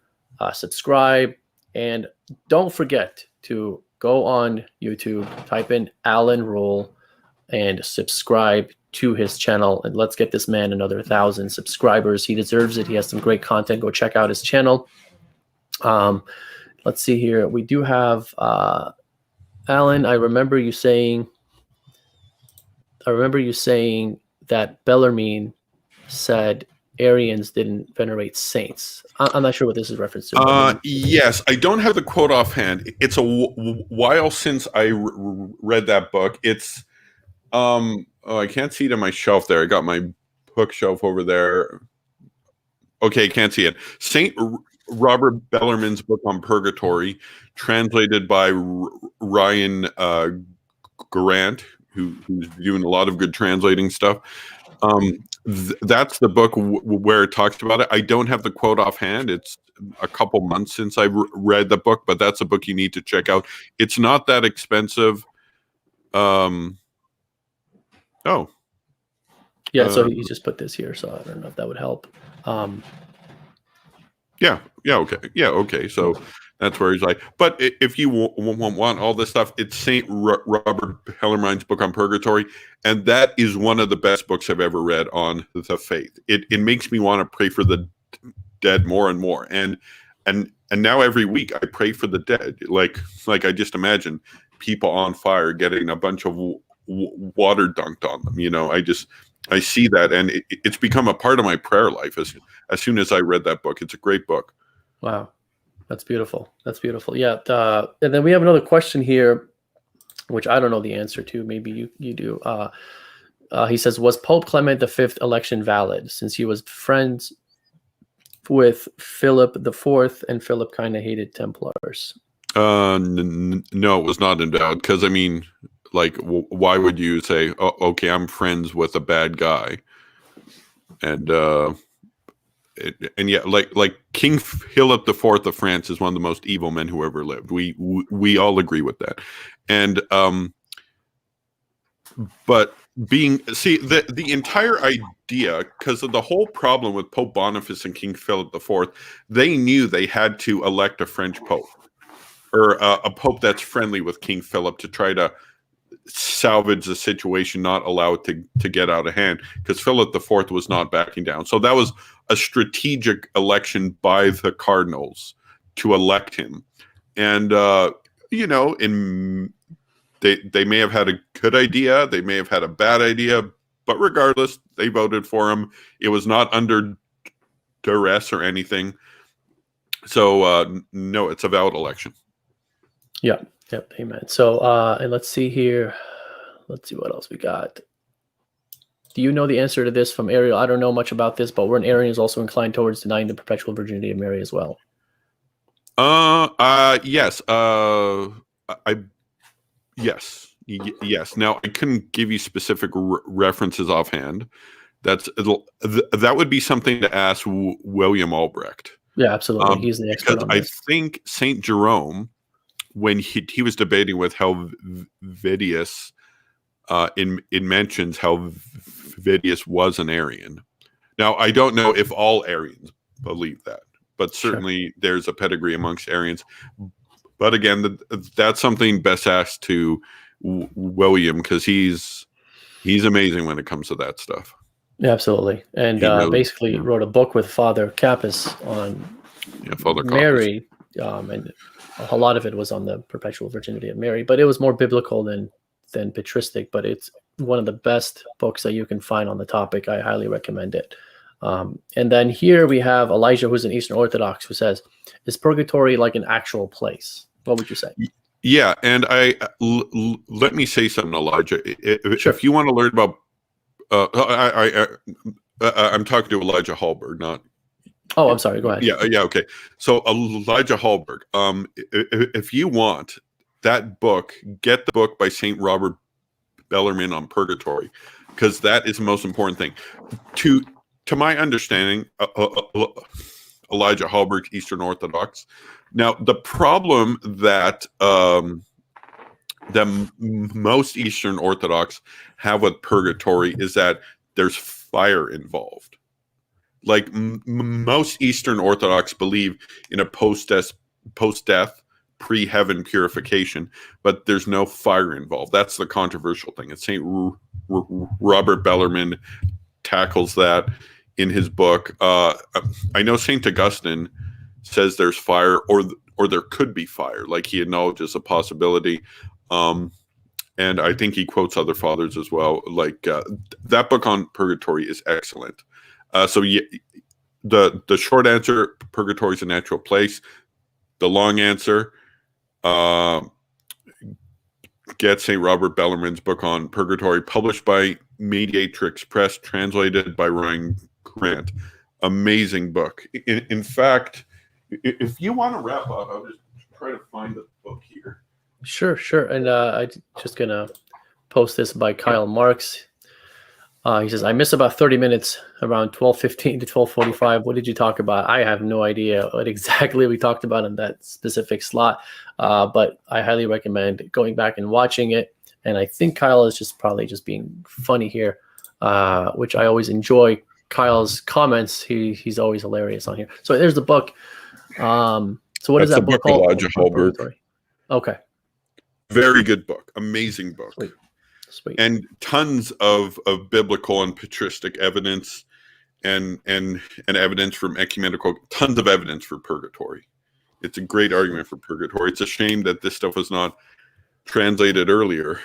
subscribe, and don't forget to go on YouTube, type in Allan Ruhl, and subscribe to his channel. And let's get this man another 1,000 subscribers. He deserves it. He has some great content. Go check out his channel. Let's see here. We do have Allan. I remember you saying that Bellarmine said Arians didn't venerate saints. I'm not sure what this is reference to. Yes, I don't have the quote offhand. It's a while since I read that book. It's I can't see it on my shelf there. I got my bookshelf over there. Okay, can't see it. Saint Robert Bellarmine's book on purgatory, translated by Ryan Grant, who's doing a lot of good translating stuff. That's the book where it talks about it. I don't have the quote offhand. It's a couple months since I read the book, but that's a book you need to check out. It's not that expensive. So he just put this here, so I don't know if that would help. Okay. So that's where he's like, but if you want all this stuff, it's Saint Robert Bellarmine's book on purgatory, and that is one of the best books I've ever read on the faith. It makes me want to pray for the dead more and more, and now every week I pray for the dead. Like I just imagine people on fire getting a bunch of water dunked on them. I see that, and it's become a part of my prayer life as soon as I read that book. It's a great book. Wow. That's beautiful. Yeah. And then we have another question here, which I don't know the answer to. Maybe you do. He says, was Pope Clement V election valid since he was friends with Philip IV and Philip kind of hated Templars? No, it was not invalid. Because, I mean, why would you say, oh, okay, I'm friends with a bad guy? And King Philip IV of France is one of the most evil men who ever lived. We all agree with that. And but the entire idea, because of the whole problem with Pope Boniface and King Philip IV, they knew they had to elect a French pope or a pope that's friendly with King Philip to try to salvage the situation, not allow it to get out of hand, because Philip IV was not backing down. So that was a strategic election by the cardinals to elect him. And in they may have had a good idea, they may have had a bad idea, but regardless, they voted for him. It was not under duress or anything. So no, it's a valid election. Yeah. Yep. Amen. So and let's see here. Let's see what else we got. Do you know the answer to this from Ariel? I don't know much about this, but we're an Arian is also inclined towards denying the perpetual virginity of Mary as well. Yes. Yes. Now I couldn't give you specific references offhand. That would be something to ask William Albrecht. Yeah, absolutely. He's the expert on this. I think Saint Jerome, when he was debating with Helvidius, it mentions how Helvidius was an Arian. Now I don't know if all Arians believe that, but certainly there's a pedigree amongst Arians. But again, that's something best asked to William, because he's amazing when it comes to that stuff. Yeah, absolutely. And basically wrote a book with Father Kappas on Father Mary, and a lot of it was on the perpetual virginity of Mary, but it was more biblical than patristic, but it's one of the best books that you can find on the topic. I highly recommend it. And then here we have Elijah, who's an Eastern Orthodox, who says, is purgatory like an actual place? What would you say? Yeah, and let me say something, Elijah. If you want to learn about, I'm talking to Elijah Hallberg, not. Oh, I'm sorry. Go ahead. Yeah. Okay. So Elijah Hallberg, if you want that book, get the book by Saint Robert Bellarmine on purgatory, because that is the most important thing. To my understanding, Elijah Hallberg, Eastern Orthodox. Now, the problem that most Eastern Orthodox have with purgatory is that there's fire involved. Like most Eastern Orthodox believe in a post-death, pre-heaven purification, but there's no fire involved. That's the controversial thing. And St. Robert Bellarmine tackles that in his book. I know St. Augustine says there's fire, or there could be fire, like he acknowledges a possibility. And I think he quotes other fathers as well. Like that book on purgatory is excellent. So the short answer, purgatory is a natural place. The long answer, get St. Robert Bellarmine's book on purgatory, published by Mediatrix Press, translated by Ryan Grant. Amazing book. In fact, if you want to wrap up, I'll just try to find the book here. Sure. And I'm just going to post this by Kyle Marks. He says, I miss about 30 minutes around 12:15 to 12:45. What did you talk about? I have no idea what exactly we talked about in that specific slot, but I highly recommend going back and watching it. And I think Kyle is probably just being funny here, which I always enjoy. Kyle's comments, he's always hilarious on here. So there's the book. So what is that book called? Elijah Hallberg. Okay. Very good book. Amazing book. Sweet. And tons of biblical and patristic evidence and evidence from ecumenical, tons of evidence for purgatory. It's a great argument for purgatory. It's a shame that this stuff was not translated earlier,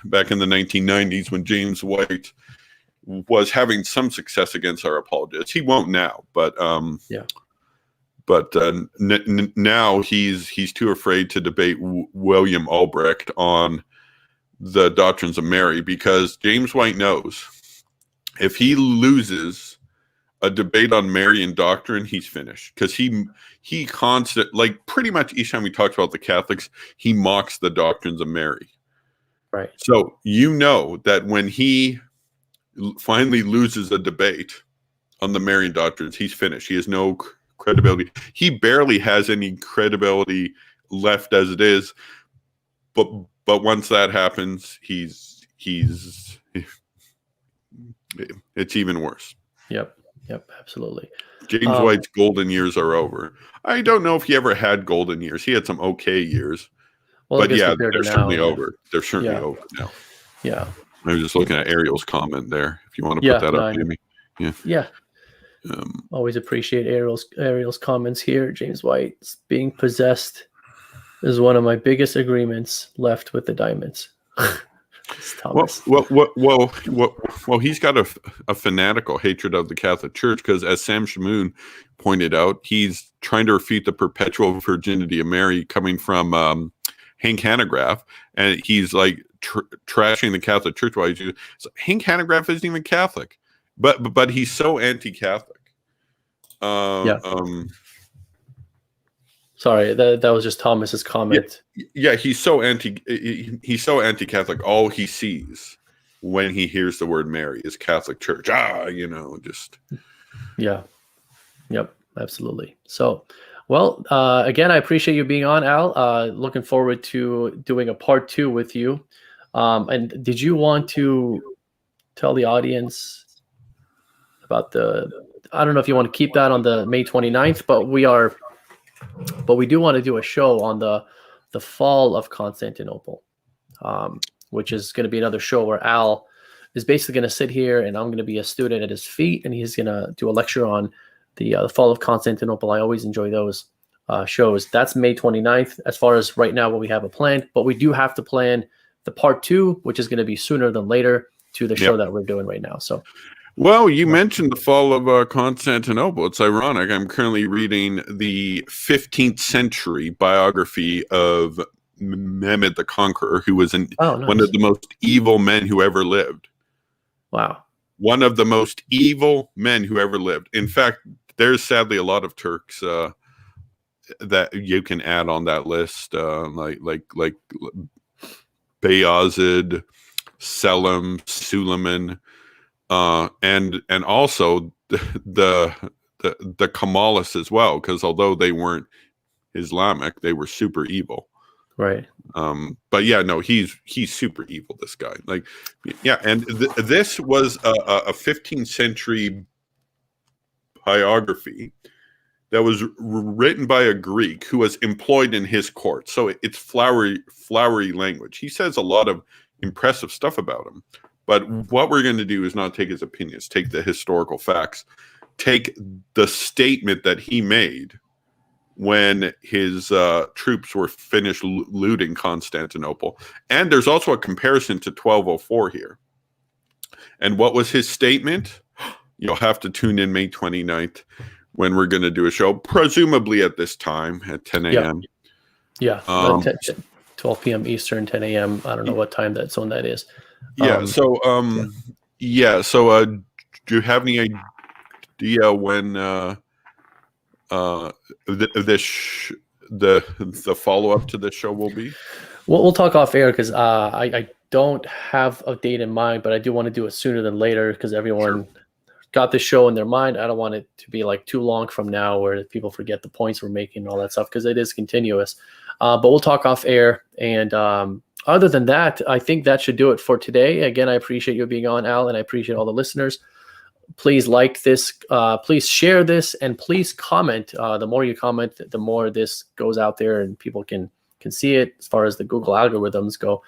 back in the 1990s when James White was having some success against our apologists. He won't now, but now he's too afraid to debate William Albrecht on the doctrines of Mary, because James White knows if he loses a debate on Marian doctrine, he's finished, because he like pretty much each time he talks about the Catholics, he mocks the doctrines of Mary. Right. So you know that when he finally loses a debate on the Marian doctrines, he's finished. He has no credibility. He barely has any credibility left as it is. But once that happens, it's even worse. Yep, absolutely. James White's golden years are over. I don't know if he ever had golden years. He had some okay years. Well, but yeah, they're certainly over. They're certainly over now. Yeah. I was just looking at Ariel's comment there. If you want to put that up, Jamie. Yeah. Always appreciate Ariel's comments here. James White being possessed. This is one of my biggest agreements left with the Diamonds. Thomas. Well, he's got a fanatical hatred of the Catholic Church because, as Sam Shamoon pointed out, he's trying to refute the perpetual virginity of Mary coming from Hank Hanegraaff, and he's like trashing the Catholic Church while he's so Hank Hanegraaff isn't even Catholic, but he's so anti-Catholic. Sorry, that was just Thomas's comment. Yeah, he's so anti-Catholic. All he sees when he hears the word Mary is Catholic Church. Just. Yeah. Yep, absolutely. So, well, again, I appreciate you being on, Al. Looking forward to doing a part 2 with you. And did you want to tell the audience about I don't know if you want to keep that on the May 29th, but we do want to do a show on the fall of Constantinople, which is going to be another show where Al is basically going to sit here and I'm going to be a student at his feet, and he's going to do a lecture on the fall of Constantinople. I always enjoy those shows. That's May 29th as far as right now what we have a plan, but we do have to plan the part 2, which is going to be sooner than later to the show that we're doing right now. So. Well, you mentioned the fall of Constantinople. It's ironic. I'm currently reading the 15th century biography of Mehmed the Conqueror, who was one of the most evil men who ever lived. Wow. One of the most evil men who ever lived. In fact, there's sadly a lot of Turks that you can add on that list, like Bayazid, Selim, Suleiman. And also the Kemalists as well, because although they weren't Islamic, they were super evil. Right. But yeah, no, he's super evil, this guy. Like, yeah, and this was a 15th century biography that was written by a Greek who was employed in his court. So it's flowery language. He says a lot of impressive stuff about him. But what we're going to do is not take his opinions, take the historical facts, take the statement that he made when his troops were finished looting Constantinople. And there's also a comparison to 1204 here. And what was his statement? You'll have to tune in May 29th when we're going to do a show, presumably at this time at 10 a.m. Yeah, 12 p.m. Eastern, 10 a.m. I don't know what time that zone that is. So do you have any idea when the follow-up to this show will be? Well, we'll talk off air because I don't have a date in mind, but I do want to do it sooner than later because everyone got this show in their mind. I don't want it to be like too long from now where people forget the points we're making and all that stuff because it is continuous. But we'll talk off air. And other than that, I think that should do it for today. Again, I appreciate you being on, Al, and I appreciate all the listeners. Please like this, please share this, and please comment. The more you comment, the more this goes out there and people can see it as far as the Google algorithms go.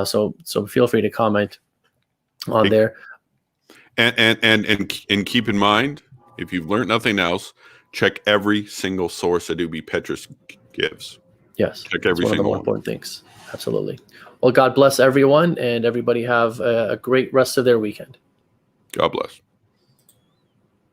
So feel free to comment on there. And keep in mind, if you've learned nothing else, check every single source that Ubi Petrus gives. Yes, check every one of the more important things. Absolutely. Well, God bless everyone, and everybody have a great rest of their weekend. God bless.